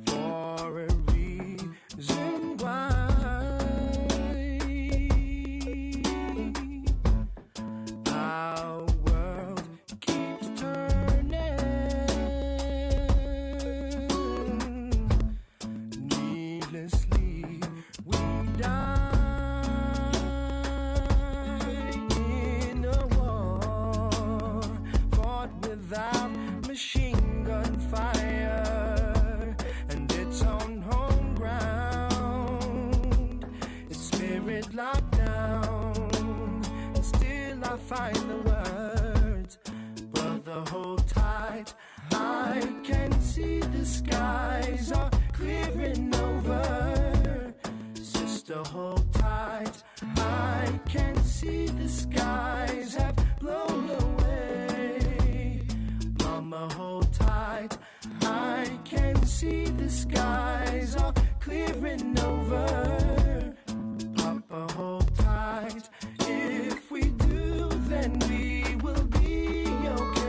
for a reason why our world keeps turning. Needlessly, we die. Without machine gun fire and its own home ground, its spirit locked down, and still I find the words, brother hold tight, I can see the skies are clearing over, sister hold tight, I can see the skies have blown away. Mama, hold tight, I can see the skies are clearing over. Papa, hold tight, if we do, then we will be okay.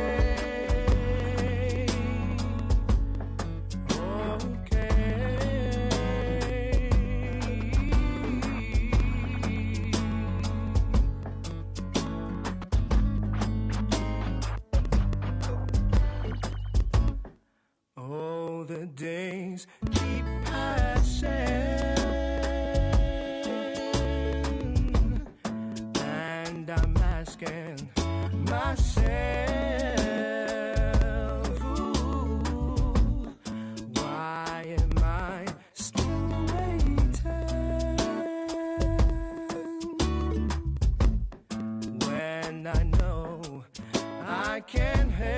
Oh, the days keep passing, and I'm asking myself, ooh, why am I still waiting when I know I can't help?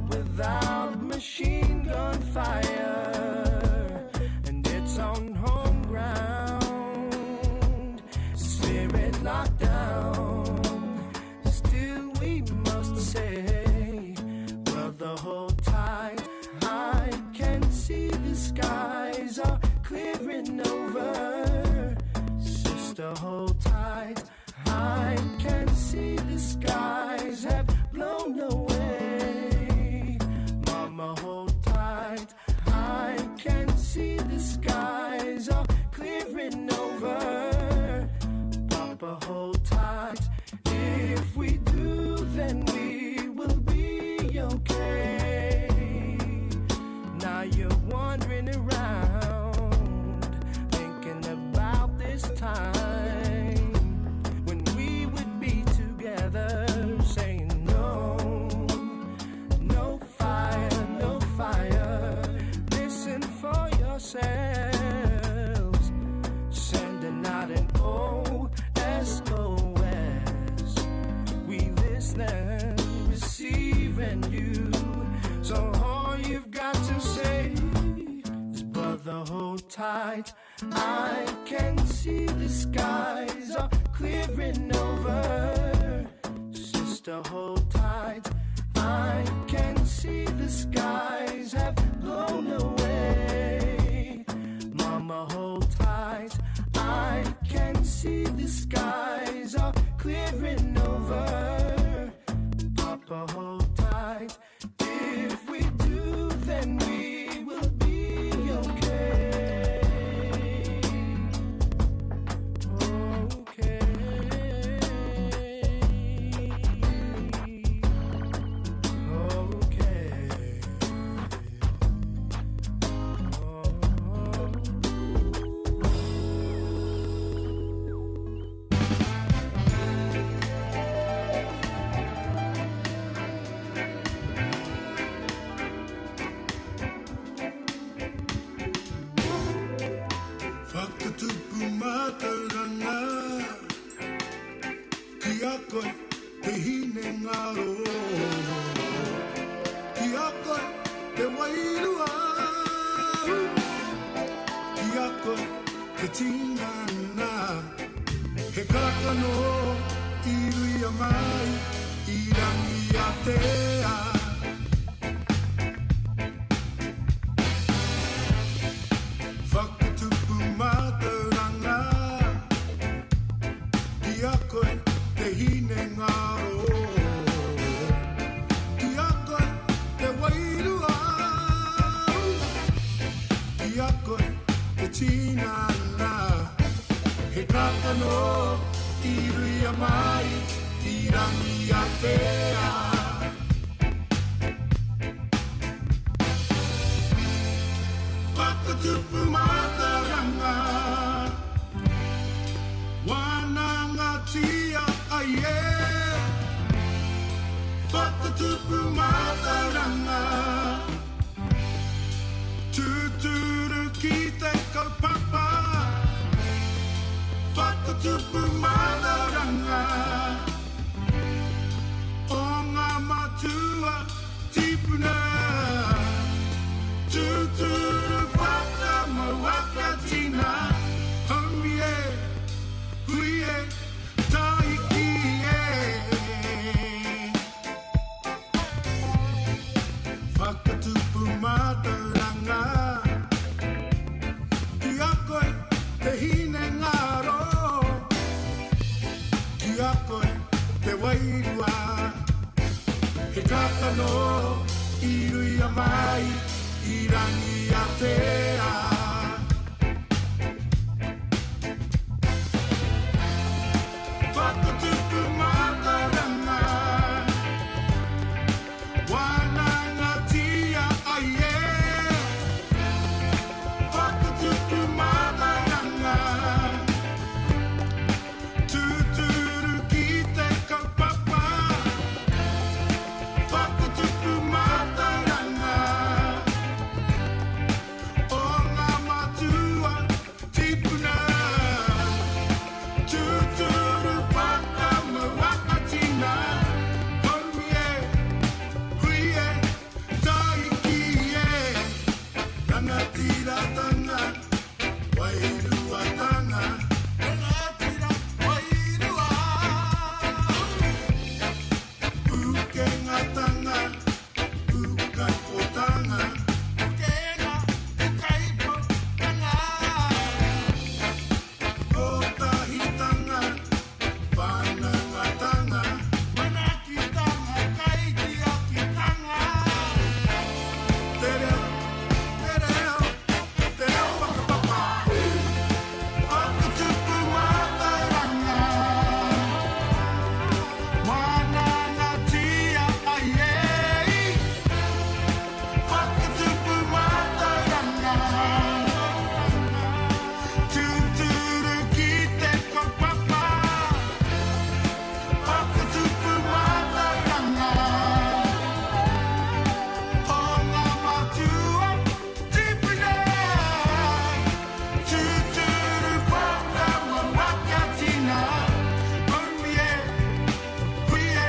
Without machine gun fire and its own home ground, spirit locked down, still we must say, brother hold tight, I can see the skies are clearing over, sister hold tight, I can see the skies have blown away. Mama, hold tight, I can see the skies are clearing over. Papa, hold tight, if we do, then we will be okay. Now you're wandering around, thinking about this time when we would be together, saying no, no fire, no fire. Listen for yourselves, sending out an SOS. We listening, receiving you. So all you've got to say is, brother, hold tight. I can see the skies are clearing over. Sister, hold tight. I can see the skies have blown away. Mama, hold tight, I can see the skies are clearing over. Papa, hold tight, if we do, then we will be okay. Okay. Kia koe te hine ngaro Kia koe te wairua Kia koe te tingana He karakano I ruia mai I rangi a tea Whakatupu mātauranga Kia koe te hine ngaro Kia koe te wairua Kia koe te tinana He kakano I ruia mai I rangi a tea Whakatupu mātauranga Wānanga tia aie Whakatupu mātauranga Tūturu ki te kaupapa Whakatupu mātauranga O ngā matua tipuna Tūturu whakamawakatina Haumie, huie, taiki e Whakatupu mātauranga Kia koe te hine ngaro Kia koe te wairua He kakano I ruia mai I rangi a tea Whakatupu mātauranga Wānanga tia aie Whakatupu mātauranga Tūturu ki te kaupapa Whakatupu mātauranga O ngā matua tipuna Tūturu whakamawakatina Haumie, huie, taiki e Rangatiratanga, wairuatanga Rangatira, wairua Ukengatanga, ukaipotanga Ukenga, ukaipotanga Kotahitanga, whanangatanga Manakitanga, kaikiakitanga Te reo, whakapapa Whakatupu mātauranga Wānanga tia aie Whakatupu mātauranga Tūturu ki te kaupapa Whakatupu mātauranga O ngā matua tipuna Tūturu whakamawakatina Haumie, huie,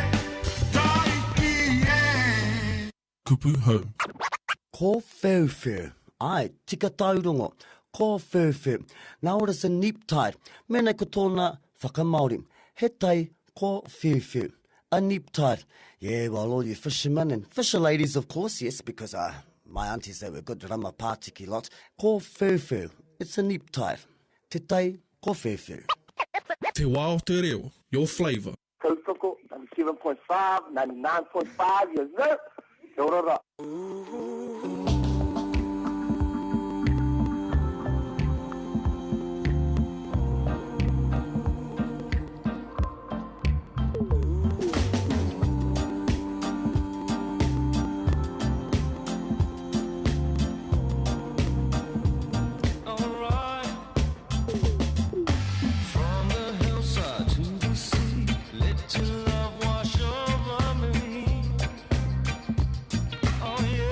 taiki e Kupu hau. Ko whewhew. Ai, tika taurongo. Ko whewhew. Now it is a neap tide. Mene ko tōna whakamaori. He tai ko whewhew. A neap tide. Yeah, well, all you fishermen and fisher ladies, of course, yes, because my aunties, they were good rama pātiki lot. Ko whewhew. It's a neap tide. Te tai ko whewhew. Te wā o te reo. Your flavour. Tautoko, 97.5, 99.5 years old. Te orara. Let your love wash over me. Oh yeah.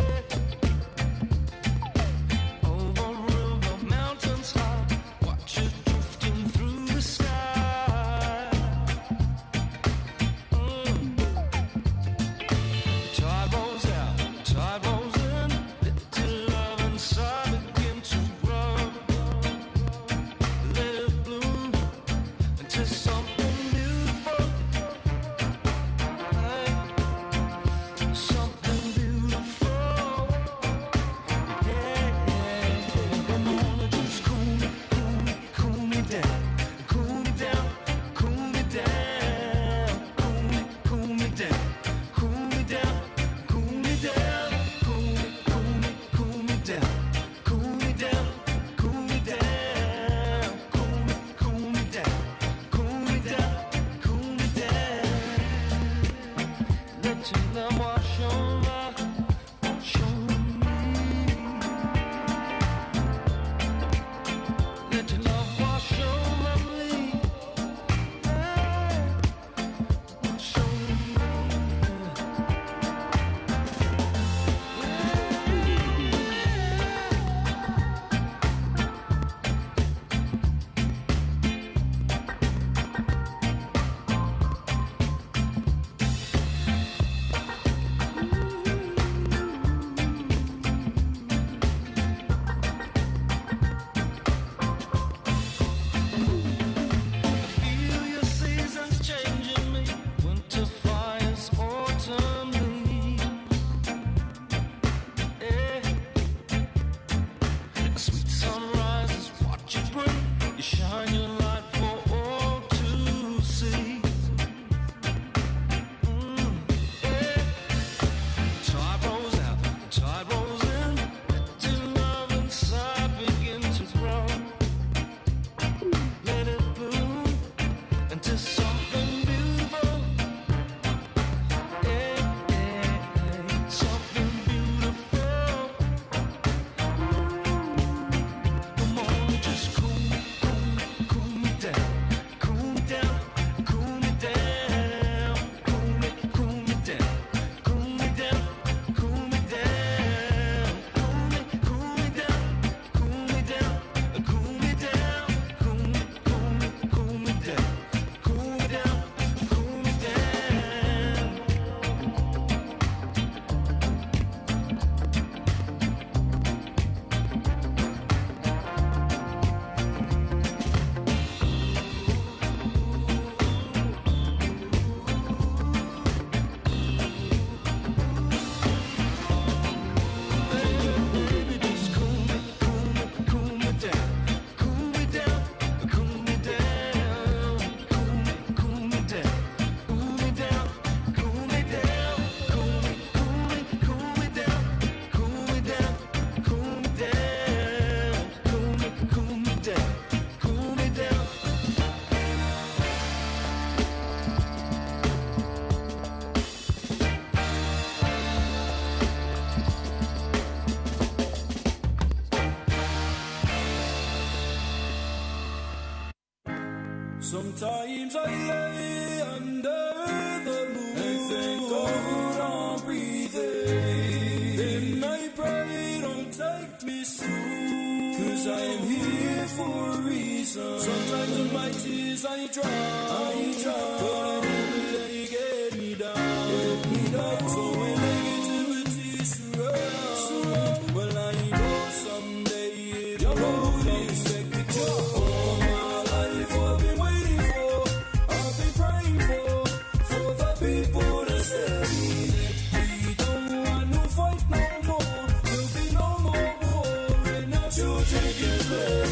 Sometimes I lay under the moon and think, oh, I'm breathing. Then I pray, don't take me soon, 'cause I am here for a reason. Sometimes in my tears I drown, but I never let it get me down. So when negativity surrounds, well, I know someday it'll come. Expect it to all my life I've been waiting for, I've been praying for the people to say that we don't want to fight no more. There'll be no more war, and our children can play.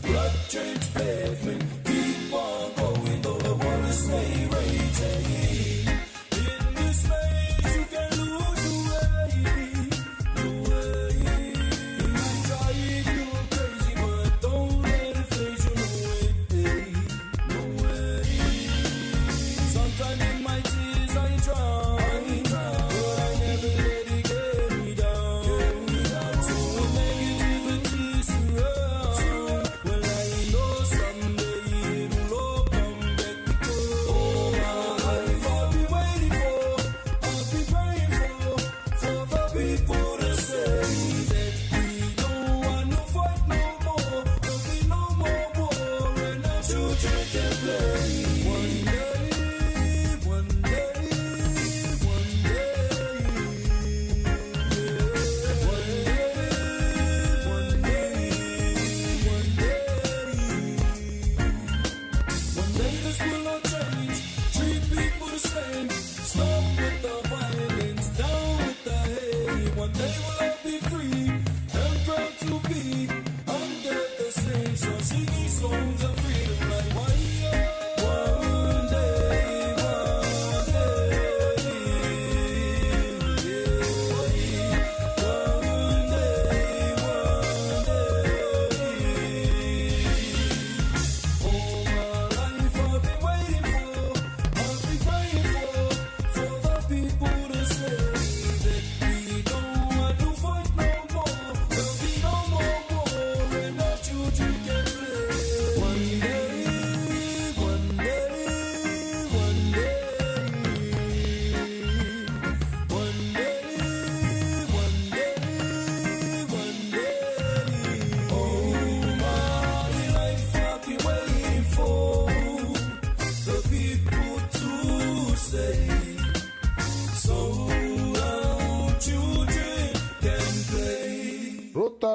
Blood-drenched pavement, keep on going, though the waters may rage. In this maze, you can lose the way. You might drive you crazy, but don't let it phase you, no way. Sometimes in my tears I drown, but I never let it get me down. So when negativity surrounds, well, I know someday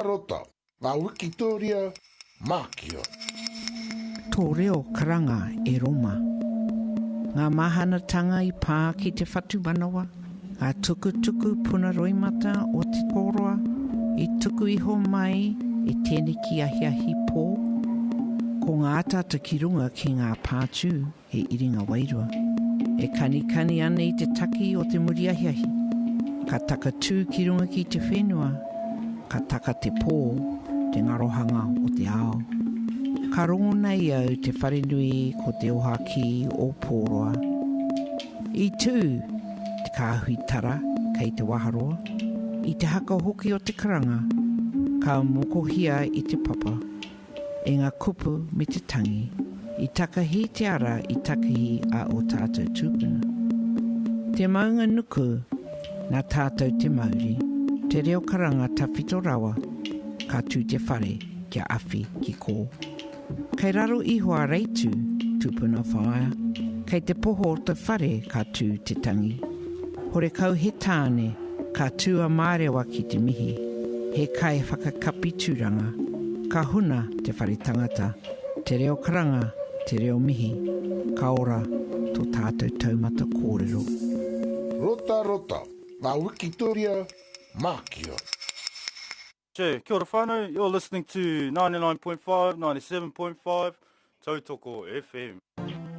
Rota, ngā Wikitoria, Mākia. Tō reo karanga e Roma. Ngā mahanatanga I pā ki te whatu manawa, ngā tukutuku puna roimata o te pōroa, I tuku iho mai e tēne ki ahiahi pō. Ko ngā tata ki runga ki ngā pātū e iringa wairua. E kani ane I te taki o te muri ahiahi. Ka taka tū ki runga ki te whenua, ka taka te pō, te ngarohanga o te ao. Ka rongo nei au te wharenui ko te ohaki o pōroa. I tū, te kāhui tara kei te waharoa. I te haka hoki o te karanga, ka mokohia I te papa. E ngā kupu me te tangi, I takahi te ara I takahi a o tātou tūpuna. Te maunga nuku, nā tātou te mauri. Te reo karanga tawhito rawa, ka tū te whare kia awhi ki kō. Kei raro ihoa reitu, tūpuna whaia. Kei te poho o te whare ka tū te tangi. Hore kau he tāne, ka tū a mārewa ki te mihi. He kai whakakapi tūranga. Ka huna te whare tangata. Te reo karanga, te reo mihi. Ka ora tō tātou taumata kōrero. Rota, ngā Wikitoria, Mākia. Kia ora whānau, you're listening to 99.5, 97.5, Tautoko FM. Yeah.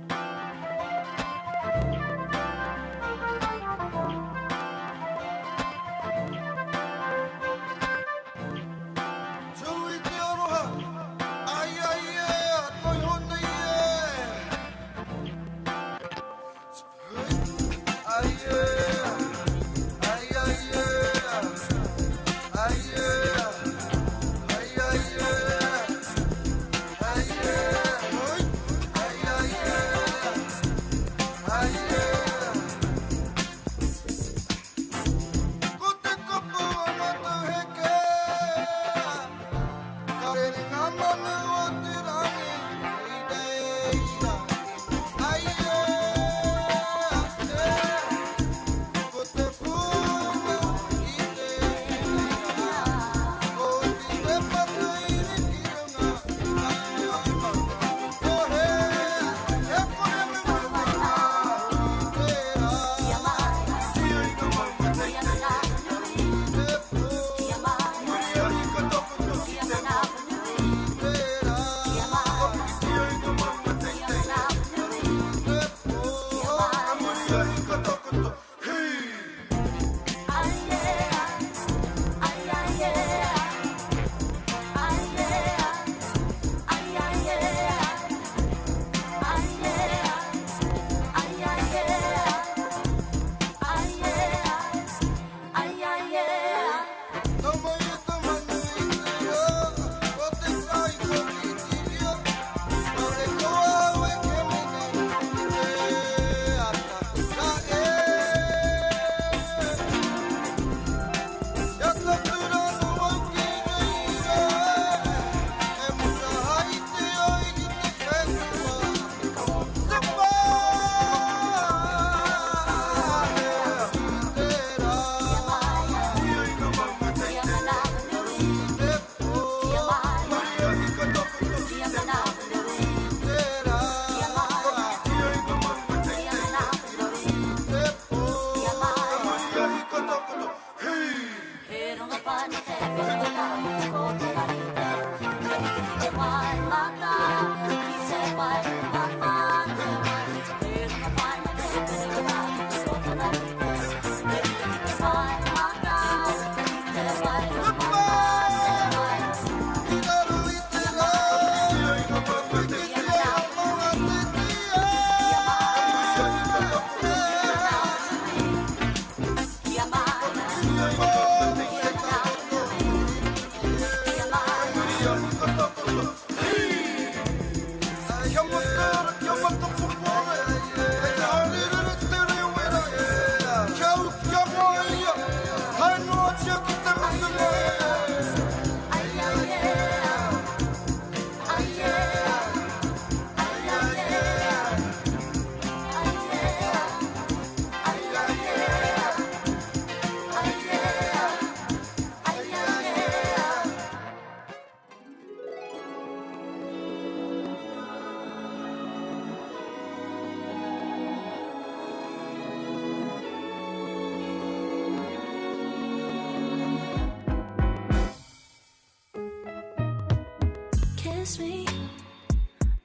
Kiss me,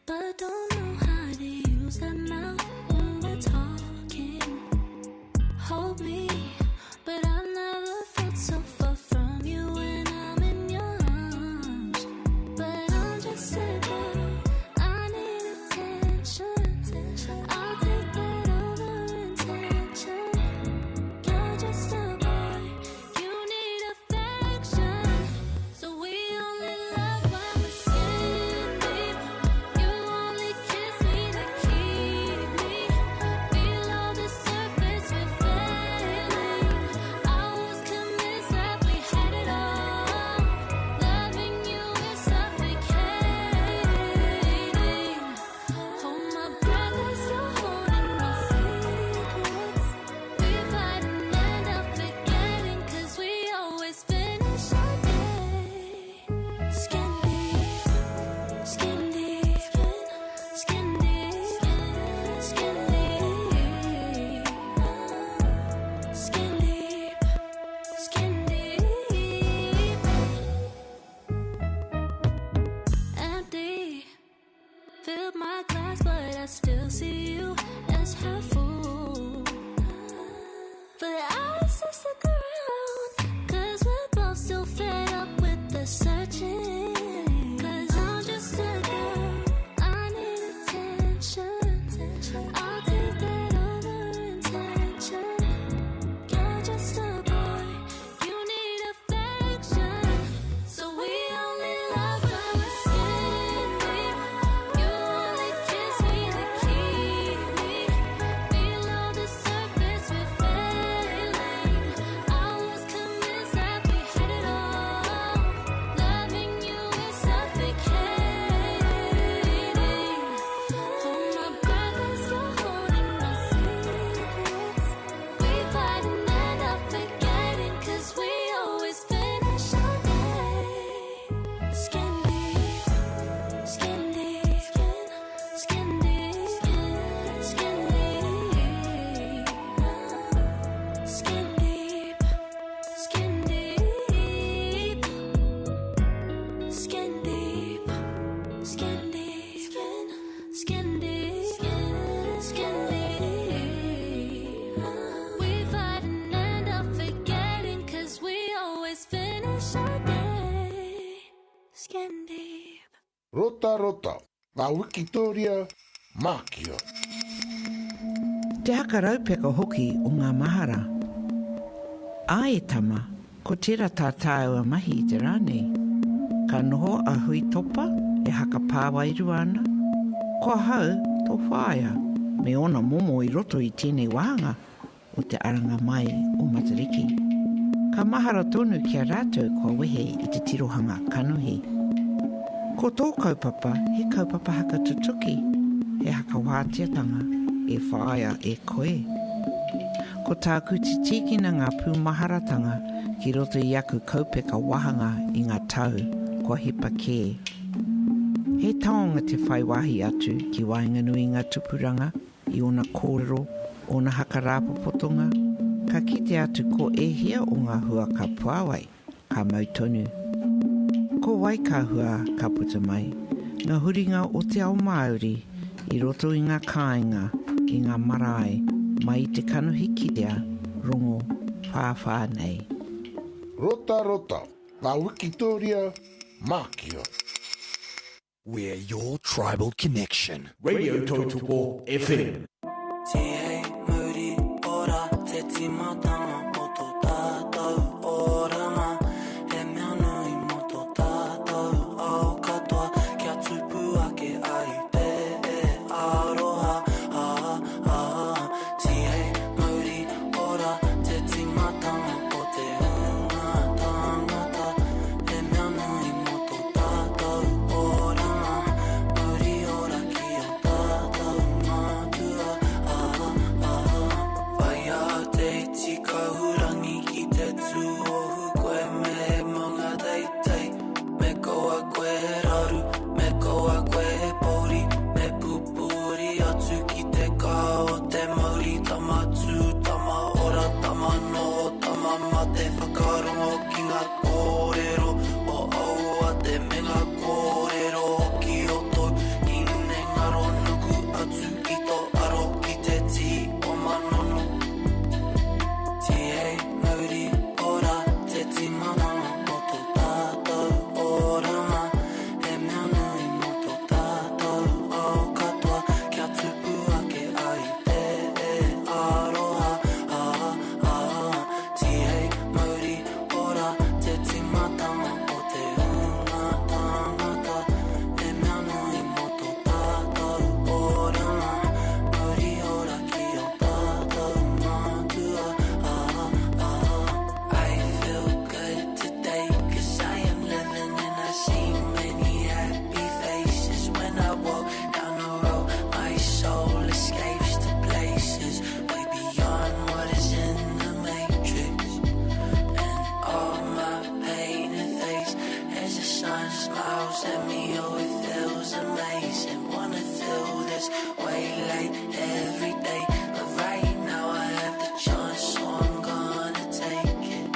but don't know how to use that mouth when we're talking. Hold me, but I've never felt so far from you when I'm in your arms. But I'm just a girl, I need attention. I'll take that over intention. You're just a boy, you need affection. So we only love when we're skin deep. You only kiss me to keep me below the surface. We're failing. I was convinced that we had it all. Loving you is suffocating. Hold my breath as you're holding my secrets. We fight and end up forgetting, 'cause we always finish our day. Skin deep, skin deep, skin deep, skin deep, skin deep, skin deep. Empty, filled my glass, but I still see you as half full. But I still stick around, 'cause we're both still fed up with the searching. 'Cause I'm just a girl, I need attention. I'll take that over intention. You're just a boy, you need affection. So we only love when we're skin deep. You only kiss me to keep me below the surface. We're failing. I was convinced that we had it all. Loving you is suffocating. Hold my breath as you're holding my secrets. We fight and end up forgetting, 'cause we always finish our day. Skin deep, skin deep, skin deep, skin deep, skin deep, skin deep, skin deep, skin deep, skin deep, skin deep. We fight and end up forgetting, 'cause we always finish our day. Skin deep. Rota rota, ngā Wikitoria Mākia. Te haka raupeka hoki o ngā mahara. Ai tama, ko tira tātāu a mahi i te rānei. Ka noho a hui topa e haka pāwairu ana. Ko hau tō whaia me ona momo i roto i tēnei wahanga o te aranga mai o Matariki. Ka mahara tonu kia rātou kua wehe i te tirohanga kanuhi. Ko tō kaupapa, he kaupapa haka tutuki, he haka wātiatanga e whaia e koe. Ko tāku te tikina ngā pūmaharatanga ki roto i aku kaupeka wahanga i ngā tau kua hipa kē. He taonga te whai wahi atu ki Wainganui ngā tupuranga i ona kōrero, ona haka rāpopotonga, ka kite atu ko e hia o ngā hua ka puawai. ka mau tonu. Ko wai ka hua ka puta mai, ngā huringa o te ao Māori I roto I ngā kāinga I ngā marae mai te kanuhikirea rongo whāwhā nei. Rota rota, ngā Wikitoria Mākio. We're your tribal connection. Radio Totoko FM. Te muri ora te timatanga o tō tātou oranga. He mea nui mo tō tātou au katoa. Kia tupu ake ai te e aroha. Te muri ora te timatanga o te hunga tangata. He mea nui mo tō tātou oranga. Muri ora ki o tātou mātua. Vai a te tika hurangi ki te tūohu koe me monga teitei. Me koa koe raru, me koa koe pori. Me pupuri atu ki te kā o te mauri. Tama tū, tama ora, tama no, tama mate. Whakarongo ki ngā kōrero. O au a te me ngā kōrero ki o tō. I ne ngaro nuku atu i tō aro ki te ti o manono. Te hei mauri ora te timananga o tō tātou oranga. He mea nui mo tō tātou au katoa. Kia tupu ake ai te e aroha. Te hei mauri ora te timatanga o te hunga tangata. He mea nui mo tō tātou oranga. Mauri ora ki o tātou mātua. I feel good today 'cause I am living and I see many happy faces. When I walk down the road, my soul escapes to places way beyond what is in the matrix. And all my pain and face as the sun smiles at me, oh it feels amazing. Wanna feel this way like every day, but right now I have the chance, so I'm gonna take it.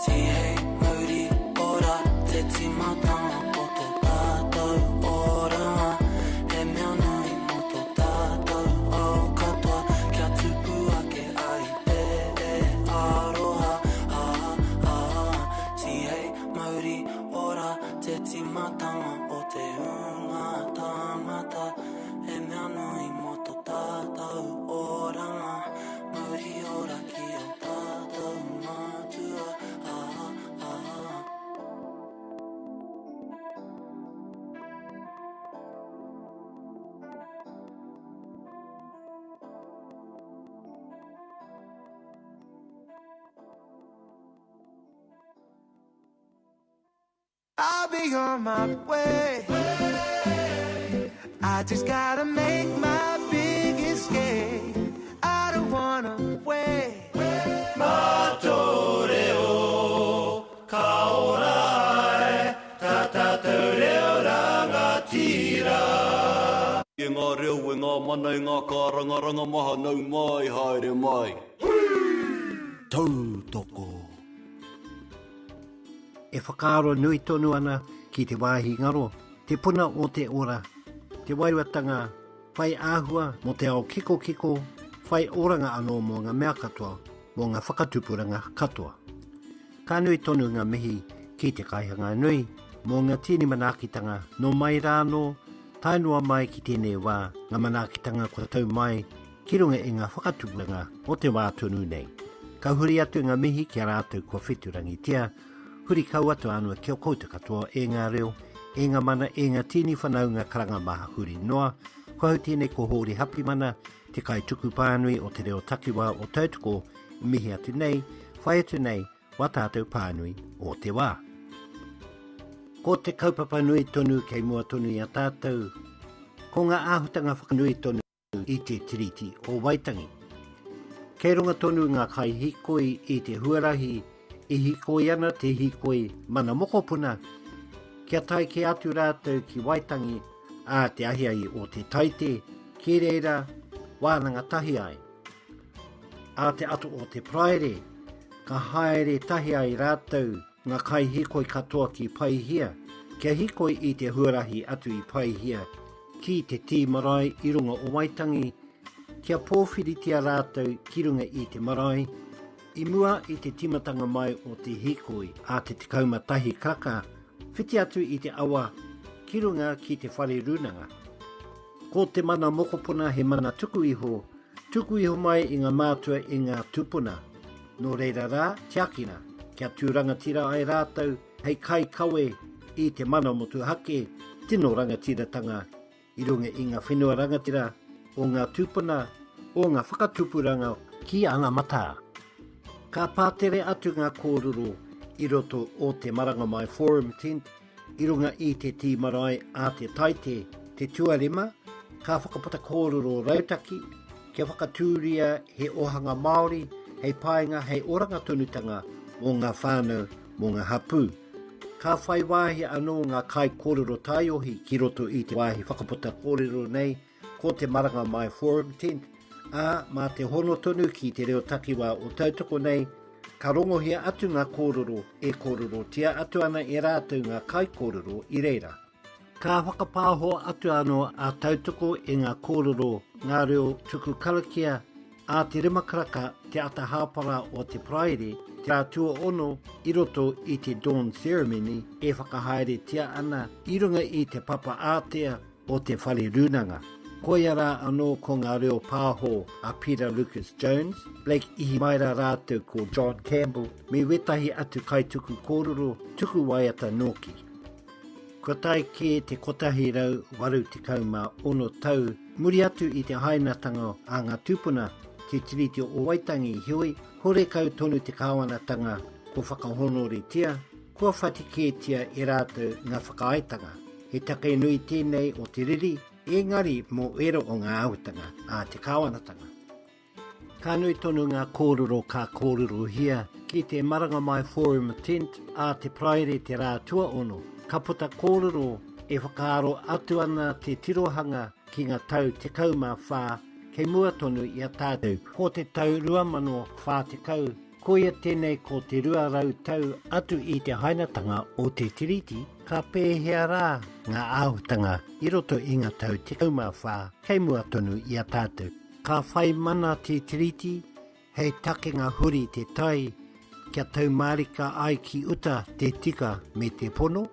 Te hei mauri ora te timatanga o tō tātou oranga. He mea nui mo tō tātou au katoa. Kia tupu ake ai te e aroha. Te hei mauri ora te timatanga o te hunga tangata. He mea nui mo tō tātou oranga. Mauri ora ki o tātou mātua. I'll be on my way. I just gotta make my big escape. I don't wanna wait. Matoreo, ka ora e, ta tātou reo rangatira. I ngā reo e ngā mana I ngā kārangaranga maha nau mai, haere mai. Tautoko. E whakaaro nui tonu ana ki te wāhi ngaro, te puna o te ora, te waiwatanga, whai āhua mo te ao kiko kiko, whai oranga anō mō ngā mea katoa, mō ngā whakatupuranga katoa. Ka nui tonu ngā mihi ki te kaihanga nui, mō ngā tini manakitanga no mai rāno, tainua mai ki tēnei wā, ngā manakitanga kua tau mai, ki runga e ngā whakatupuranga o te wā tonu nei. Ka huri atu ngā mihi ki a rātou kua whiturangi tia, huri kau atu anua kia kouta katoa e ngā reo, e ngā mana, e ngā tini whanau ngā karanga maha huri noa, kua hau tēnei ko hōri hapi mana, te kai tuku pānui o te reo takiwa o tautoko, mihi atu nei, whai atu nei, wa tātou pānui o te wā. Ko te kaupapa nui tonu kei mua tonu i a tātou, ko ngā āhutanga whakanui tonu i te tiriti o Waitangi. Kei runga tonu ngā kai hikoi i te huarahi, I hikoi ana te hikoi mana mokopuna. Kia tai ke atu rātou ki Waitangi a te ahiai o te taite, ki reira wānanga tahi ai. A te atu o te praere, ka haere tahi ai rātou ngā kai hikoi katoa ki Paihia, kia hikoi i te huarahi atu i Paihia, ki te tī marae i runga o Waitangi, kia pōwhiritia rātou ki runga i te marae, i mua i te timatanga mai o te hikoi a te tikauma tahi kaka, whiti atu i te awa, ki runga ki te whare runanga. Ko te mana mokopuna he mana tuku iho mai i ngā mātua i ngā tupuna. Nō reira rā, tiakina, kia tūrangatira ai rātou, hei kai kawe i te mana motu hake, tino rangatiratanga, i runga i ngā whenua rangatira, o ngā tupuna, o ngā whakatupuranga ki ana mata. Ka pātere atu ngā kōrero i roto o te Maranga Mai Forum Tent, i runga i te tī marae a te taite, te tuarima, ka whakapata kōrero rautaki, kia whakatūria he ohanga Māori, hei paenga, hei oranga tonutanga o ngā whānau mō ngā hapu. Ka whai wāhi anō ngā kai kōrero taiohi ki roto i te wāhi whakapata kōrero nei, ko te Maranga Mai Forum Tent, a mā te hono tonu ki te reo takiwa o tautoko nei, ka rongohia atu ngā kōrero e kōrero tia atu ana e rātou ngā kai kōrero i reira. Ka whakapāho atu anō a tautoko e ngā kōrero ngā reo tuku karakia a te rimakaraka te ata hāpara o te praere, te rātua ono i roto i te Dawn Ceremony e whakahaere tia ana i runga i te papa ātea o te whare runanga. Koia rā anō ko ngā reo pāho a Peter Lucas Jones, Blake Ihimaira rātou ko John Campbell, me wetahi atu kai tuku kōrero, tuku waiata Noki. Ko tai ke te kotahi rau waru te kauma ono tau, muri atu i te hainatanga a ngā tupuna, te tiriti o Waitangi hioi, hore kau tonu te kāwanatanga ko whakahonori tia, kua whatiketia e rātou ngā whakaaitanga. He take nui tēnei o te riri, engari mō ero o ngā autanga a te kāwanatanga. Ka nui tonu ngā kōrero ka kōrero hia ki te Maranga Mai Forum Tent a te praere te rātua ono. Ka puta kōrero e whakaaro atu ana te tirohanga ki ngā tau te kauma whā kei mua tonu i a tātou. Ko te tau 2040, koia tēnei ko te 2 rau tau atu i te hainatanga o te tiriti, ka pēhea rā ngā āhutanga i roto i ngā tau te kauma whā kei mua tonu i a tātou. Ka whai mana te tiriti, hei take ngā huri te tai, kia tau marika ai ki uta te tika me te pono.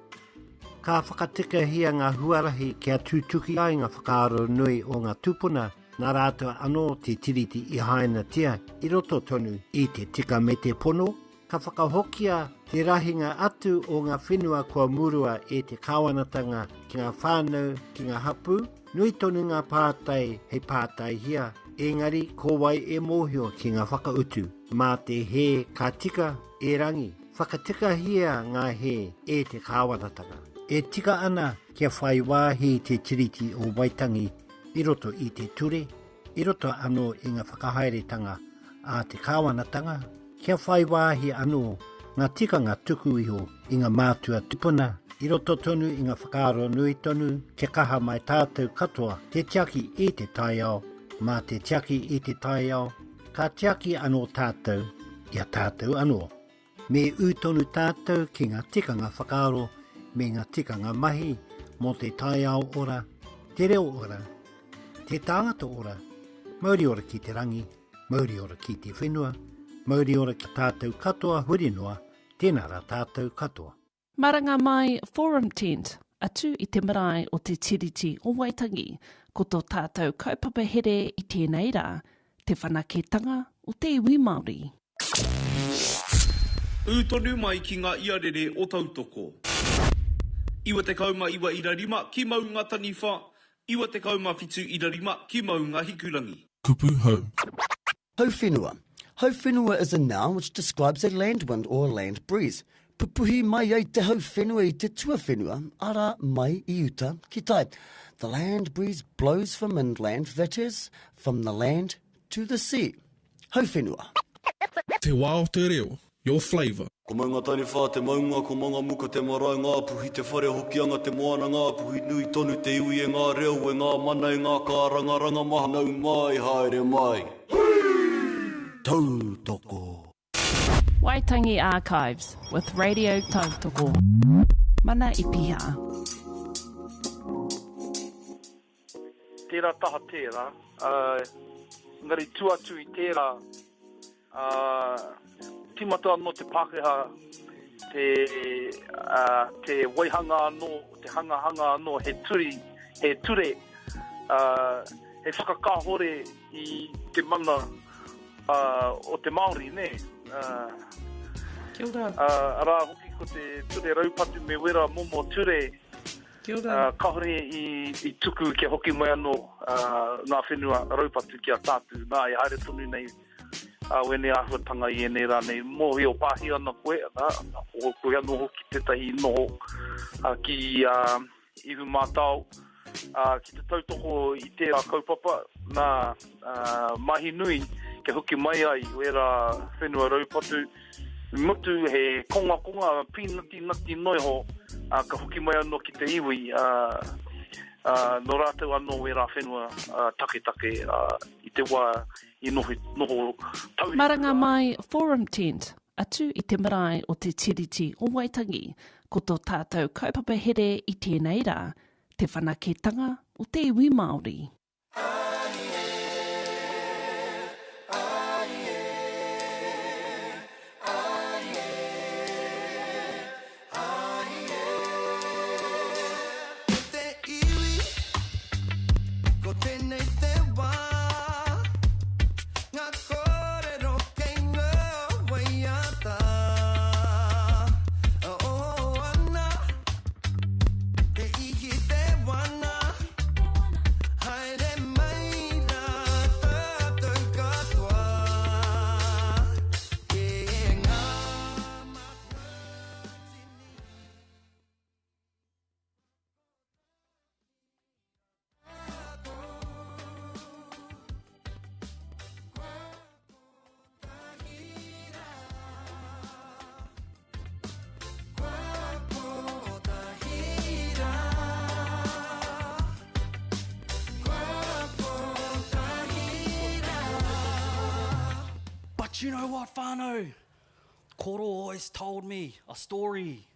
Ka whakatika hia ngā huarahi kia tūtuki ai ngā whakaaro nui o ngā tupuna, nā rātua anō te tiriti i haina tia i roto tonu i te tika me te pono. Ka whakahokia te rahinga atu o ngā whenua kua murua e te kāwanatanga ki ngā whānau, ki ngā hapu, nui tonu ngā pātai hei pātai hia, engari ko wai e mōhio ki ngā whakautu, mā te he ka tika e rangi, whakatika hia ngā he e te kāwanatanga. E tika ana kia whai wāhi te tiriti o Waitangi i roto i te ture, i roto anō i ngā whakahaeretanga a te kāwanatanga, kia whai wāhi anō ngā tikanga tuku iho i ngā mātua tupuna, i roto tonu i ngā whakaaro nui tonu, ke kaha mai tātou katoa, te tiaki i te taiao, mā te tiaki i te taiao, ka tiaki anō tātou, ia tātou anō. Me tonu tātou ki ngā tikanga whakaaro, me ngā tikanga mahi, mō te taiao ora, te reo ora, te tāngata ora, mauri ora ki te rangi, mauri ora ki te whenua, mauri ora ki tātou katoa huri noa, tēnā rā tātou katoa. Maranga Mai Forum Tent, atu i te marae o te tiriti o Waitangi, ko tō tātou kaupapa here i tēnei rā, te whanaketanga o te iwi Māori. Tonu mai ki ngā iarere o tautoko. Iwa te kauma iwa irarima ki mau ngā taniwha, iwa te kauma whitu irarima ki mau ngā hikurangi. Kupu hau. Hau whenua. Hau whenua is a noun which describes a land wind or a land breeze. Pupuhi mai ai te hau whenua i te tua whenua, ara mai I uta ki tai. The land breeze blows from inland, that is, from the land to the sea. Hau whenua. Te wā o te reo, your flavour. Ko maunga tani whā te maunga, ko manga muka te marae ngā puhi, te whare hokianga te moana ngā puhi, nui tonu te iwi e ngā reo, e ngā mana e ngā kāranga maha, nau mai, haere mai. Tautoko. Waitangi Archives with Radio Tautoko. Mana i piha. Tērā taha tērā. Ngari tuatu i tērā. Timata anō te Pākehā, te waihanga anō, te hanga anō, he ture, he whakakahore i te mana o te Māori, ne? Kia ora. Ara hoki ko te ture raupatu me wera momo ture. Kia ora. Kahore i tuku ke hoki mai anō ngā whenua raupatu ki a tātu. Nā, e haere tonu nei. Wene ahuatanga i ene rānei, mohi o pāhi ana koe, o koe anō hoki tetahi noho ki ihu mātau, ki te tautoko i tērā kaupapa, nā mahi nui, ke hoki mai ai, wera whenua raupatu, mutu he konga, pinati noiho, ka hoki mai anō ki te iwi, no rātou anō wera whenua take, i te wā, I noho tau. Maranga mai Forum Tent, atu i te marae o te tiriti o Waitangi, ko tō tātou kaupapa here i tēnei rā, te whanaketanga o te iwi Māori. You know what, whānau? Koro always told me a story.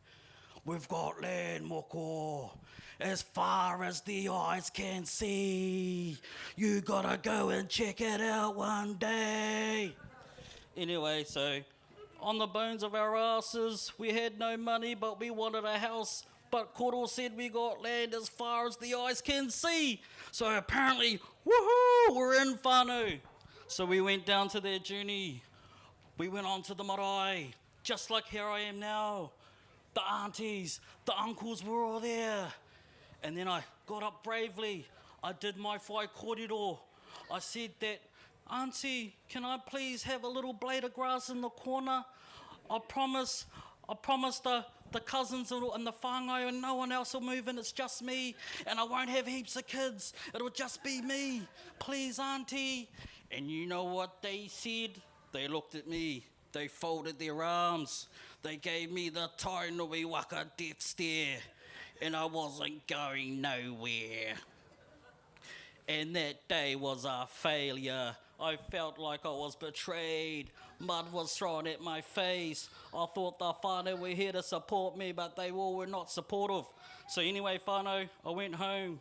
We've got land, moko, as far as the eyes can see. You gotta go and check it out one day. Anyway, so on the bones of our asses, we had no money, but we wanted a house. But Koro said we got land as far as the eyes can see. So apparently, woohoo, we're in whānau. So we went down to their journey. We went on to the marae, just like here I am now. The aunties, the uncles were all there. And then I got up bravely. I did my whai kōrero. I said that, Auntie, can I please have a little blade of grass in the corner? I promise the cousins and the whāngai and no one else will move in, it's just me. And I won't have heaps of kids, it'll just be me. Please, Auntie. And you know what they said? They looked at me, they folded their arms, they gave me the tainui waka death stare, and I wasn't going nowhere. And that day was a failure. I felt like I was betrayed. Mud was thrown at my face. I thought the whānau were here to support me, but they all were not supportive. So anyway, whānau, I went home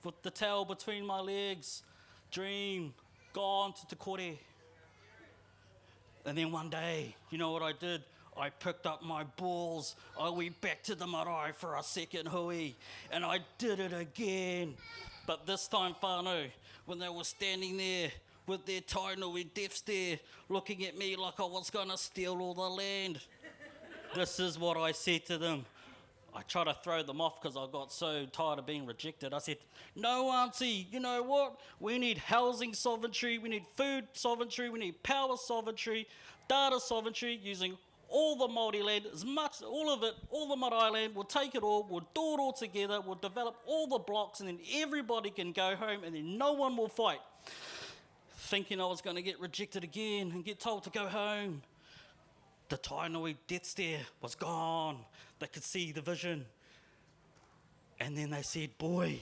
with the towel between my legs, dream, gone to Te Kore. And then one day, you know what I did? I picked up my balls, I went back to the marae for a second hui, and I did it again. But this time, whānau, when they were standing there with their tainui death stare, looking at me like I was going to steal all the land, this is what I said to them. I tried to throw them off because I got so tired of being rejected. I said, no, Auntie, you know what? We need housing sovereignty, we need food sovereignty, we need power sovereignty, data sovereignty, using all the Māori land, as much, all of it, all the marae land, we'll take it all, we'll do it all together, we'll develop all the blocks, and then everybody can go home, and then no one will fight. Thinking I was going to get rejected again and get told to go home. The Tainui death stare was gone. They could see the vision. And then they said, boy,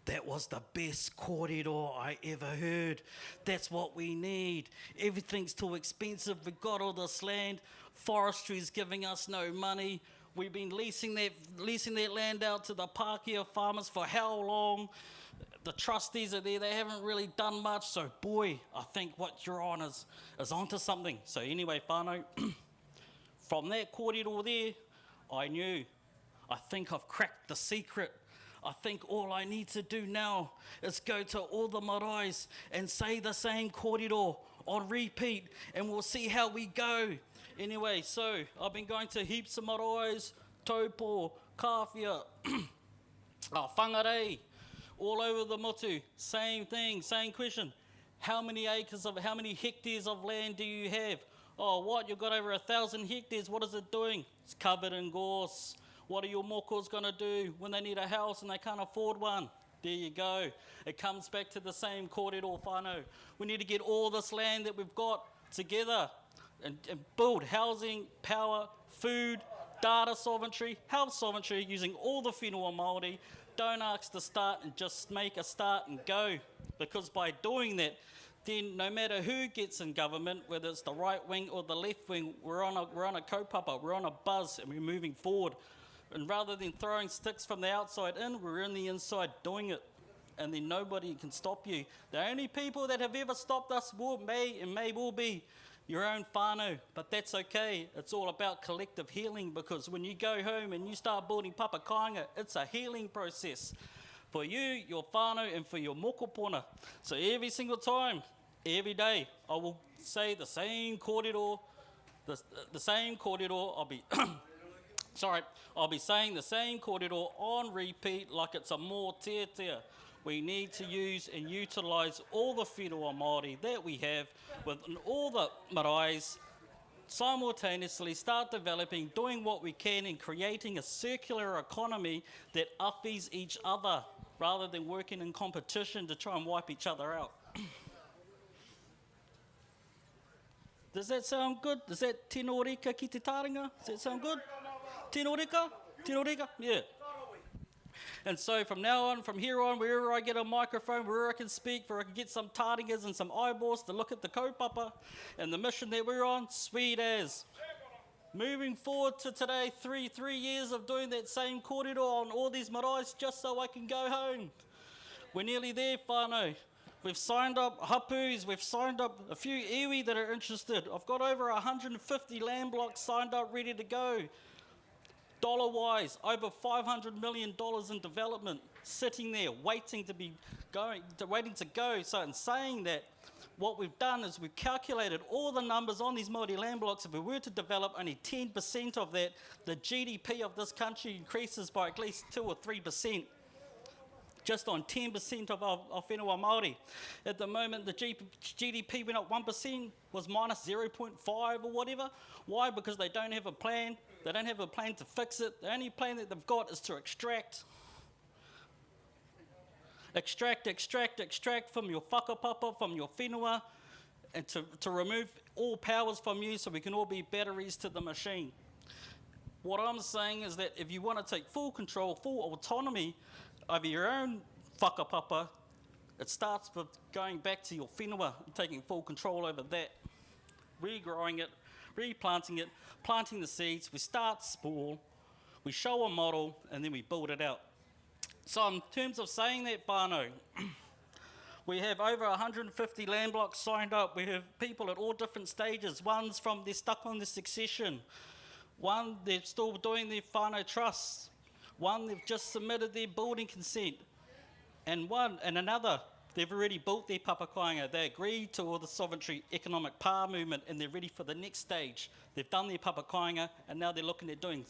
that was the best kōrero I ever heard. That's what we need. Everything's too expensive. We've got all this land. Forestry's giving us no money. We've been leasing that land out to the Pākehā farmers for how long? The trustees are there. They haven't really done much. So, boy, I think what you're on is onto something. So anyway, whānau, from that kōrero there, I knew. I think I've cracked the secret. I think all I need to do now is go to all the maraes and say the same kōrero on repeat, and we'll see how we go. Anyway, so I've been going to heaps of maraes, Taupo, Kāwhia, Whangarei, all over the motu. Same thing, same question. How many hectares of land do you have? Oh, what? You've got over 1,000 hectares. What is it doing? It's covered in gorse. What are your mokos going to do when they need a house and they can't afford one? There you go. It comes back to the same kōrero whānau. We need to get all this land that we've got together and build housing, power, food, data sovereignty, health sovereignty using all the whenua Māori. Don't ask to start and just make a start and go. Because by doing that, then no matter who gets in government, whether it's the right wing or the left wing, we're on a kaupapa, we're on a buzz and we're moving forward. And rather than throwing sticks from the outside in, we're in the inside doing it. And then nobody can stop you. The only people that have ever stopped us may will be your own whānau. But that's okay. It's all about collective healing, because when you go home and you start building papakainga, it's a healing process. For you, your whānau, and for your mokopuna. So every single time, every day, I will say the same kōrero, the same kōrero. I'll be saying the same kōrero on repeat like it's a mōteatea. We need to use and utilise all the whenua Māori that we have within all the maraes, simultaneously start developing, doing what we can and creating a circular economy that upbeats each other rather than working in competition to try and wipe each other out. Does that sound good? Does that tino rika ki te taringa? Does that sound good? Tino rika? Tino rika? Yeah. And so from now on, from here on, wherever I get a microphone, wherever I can speak, where I can get some taringas and some eyeballs to look at the kaupapa and the mission that we're on, sweet as. Moving forward to today, three years of doing that same kōrero on all these maraes just so I can go home. We're nearly there, whānau. We've signed up hapus, we've signed up a few iwi that are interested. I've got over 150 land blocks signed up, ready to go. Dollar-wise, over $500 million in development, sitting there, waiting to go. So in saying that, what we've done is we've calculated all the numbers on these Māori land blocks. If we were to develop only 10% of that, the GDP of this country increases by at least 2 or 3%. Just on 10% of our whenua Māori. At the moment, the GDP went up 1%, was minus 0.5 or whatever. Why? Because they don't have a plan. They don't have a plan to fix it. The only plan that they've got is to extract from your whakapapa, from your whenua, and to remove all powers from you so we can all be batteries to the machine. What I'm saying is that if you want to take full control, full autonomy over your own whakapapa, it starts with going back to your whenua and taking full control over that, regrowing it, replanting it, planting the seeds. We start small, we show a model, and then we build it out. So in terms of saying that, whānau, we have over 150 land blocks signed up. We have people at all different stages. One's they're stuck on the succession. One, they're still doing their whānau trusts. One, they've just submitted their building consent. And another, they've already built their papakainga. They agreed to all the sovereignty economic power movement and they're ready for the next stage. They've done their papakainga and now they're looking at doing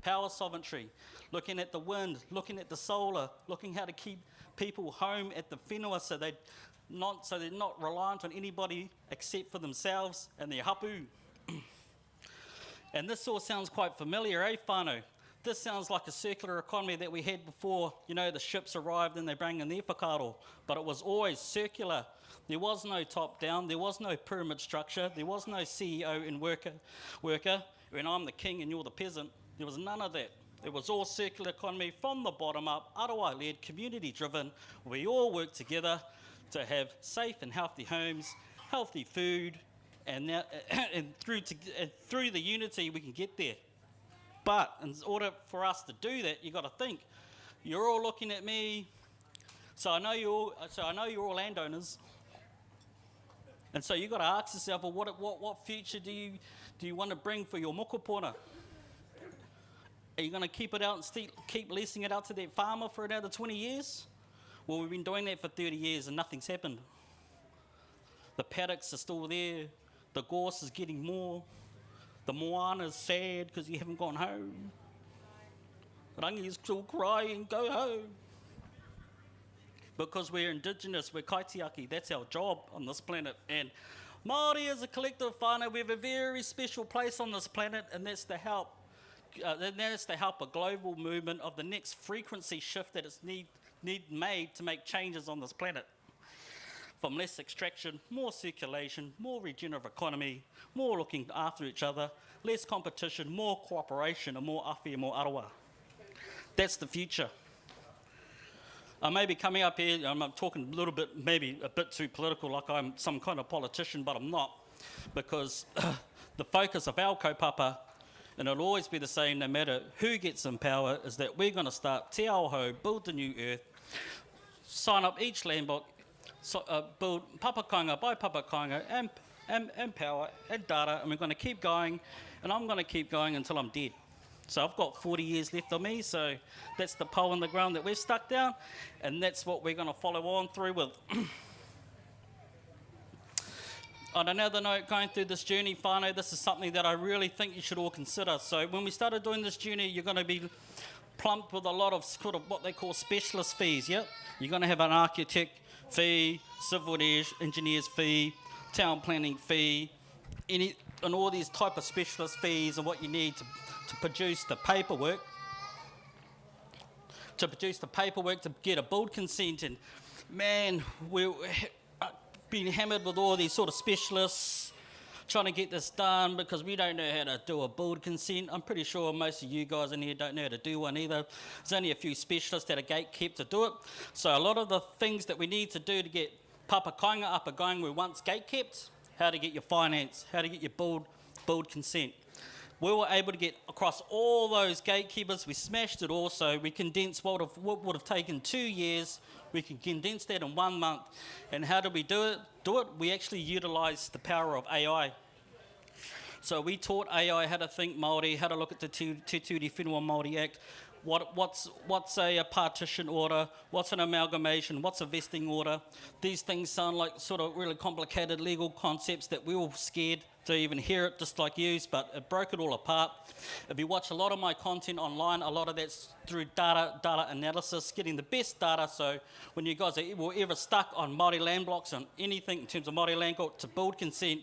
power sovereignty, looking at the wind, looking at the solar, looking how to keep people home at the whenua so they're not reliant on anybody except for themselves and their hapu. And this all sounds quite familiar, eh, whānau? this sounds like a circular economy that we had before, you know, the ships arrived and they bring in their whakaaro, but it was always circular. There was no top-down, there was no pyramid structure, there was no CEO and worker, when I'm the king and you're the peasant. There was none of that. It was all circular economy from the bottom up, Arawai-led, community-driven. We all work together to have safe and healthy homes, healthy food, and through the unity we can get there. But in order for us to do that, you've got to think. You're all looking at me, so I know you're all landowners, and so you've got to ask yourself, well, what future do you want to bring for your mokopuna? Are you going to keep it out and keep leasing it out to that farmer for another 20 years? Well, we've been doing that for 30 years and nothing's happened. The paddocks are still there. The gorse is getting more. The moana's sad because you haven't gone home. Rangi's still crying, go home. Because we're indigenous, we're kaitiaki, that's our job on this planet. And Māori as a collective whānau, we have a very special place on this planet, and that's to help a global movement of the next frequency shift that is made to make changes on this planet. From less extraction, more circulation, more regenerative economy, more looking after each other, less competition, more cooperation, and more awhi and more arawa. That's the future. I may be coming up here, I'm talking a little bit, maybe a bit too political, like I'm some kind of politician, but I'm not, because the focus of our kaupapa, and it'll always be the same no matter who gets in power, is that we're going to start te aoho, build the new earth, sign up each land block, build papakainga by papakainga and power and data, and we're going to keep going, and I'm going to keep going until I'm dead. So I've got 40 years left on me, so that's the pole in the ground that we've stuck down, and that's what we're going to follow on through with. On another note, going through this journey, whānau, this is something that I really think you should all consider. So when we started doing this journey, you're going to be plumped with a lot of sort of what they call specialist fees, yep? You're going to have an architect fee, civil engineer's fee, town planning fee, and all these type of specialist fees and what you need to produce the paperwork, to get a build consent. And man, we've been hammered with all these sort of specialists trying to get this done because we don't know how to do a build consent. I'm pretty sure most of you guys in here don't know how to do one either. There's only a few specialists that are gatekept to do it. So a lot of the things that we need to do to get papakainga up and going were once gatekept. How to get your finance, how to get your build consent. We were able to get across all those gatekeepers. We smashed it all, so we condensed what would have taken 2 years. We can condense that in 1 month. And how do we do it? We actually utilised the power of AI. So we taught AI how to think Māori, how to look at the Te Ture Whenua Māori Act, what's a partition order, what's an amalgamation, what's a vesting order. These things sound like sort of really complicated legal concepts that we were scared to even hear it, just like you, but it broke it all apart. If you watch a lot of my content online, a lot of that's through data analysis, getting the best data. So when you guys were ever stuck on Māori land blocks and anything in terms of Māori land court to build consent,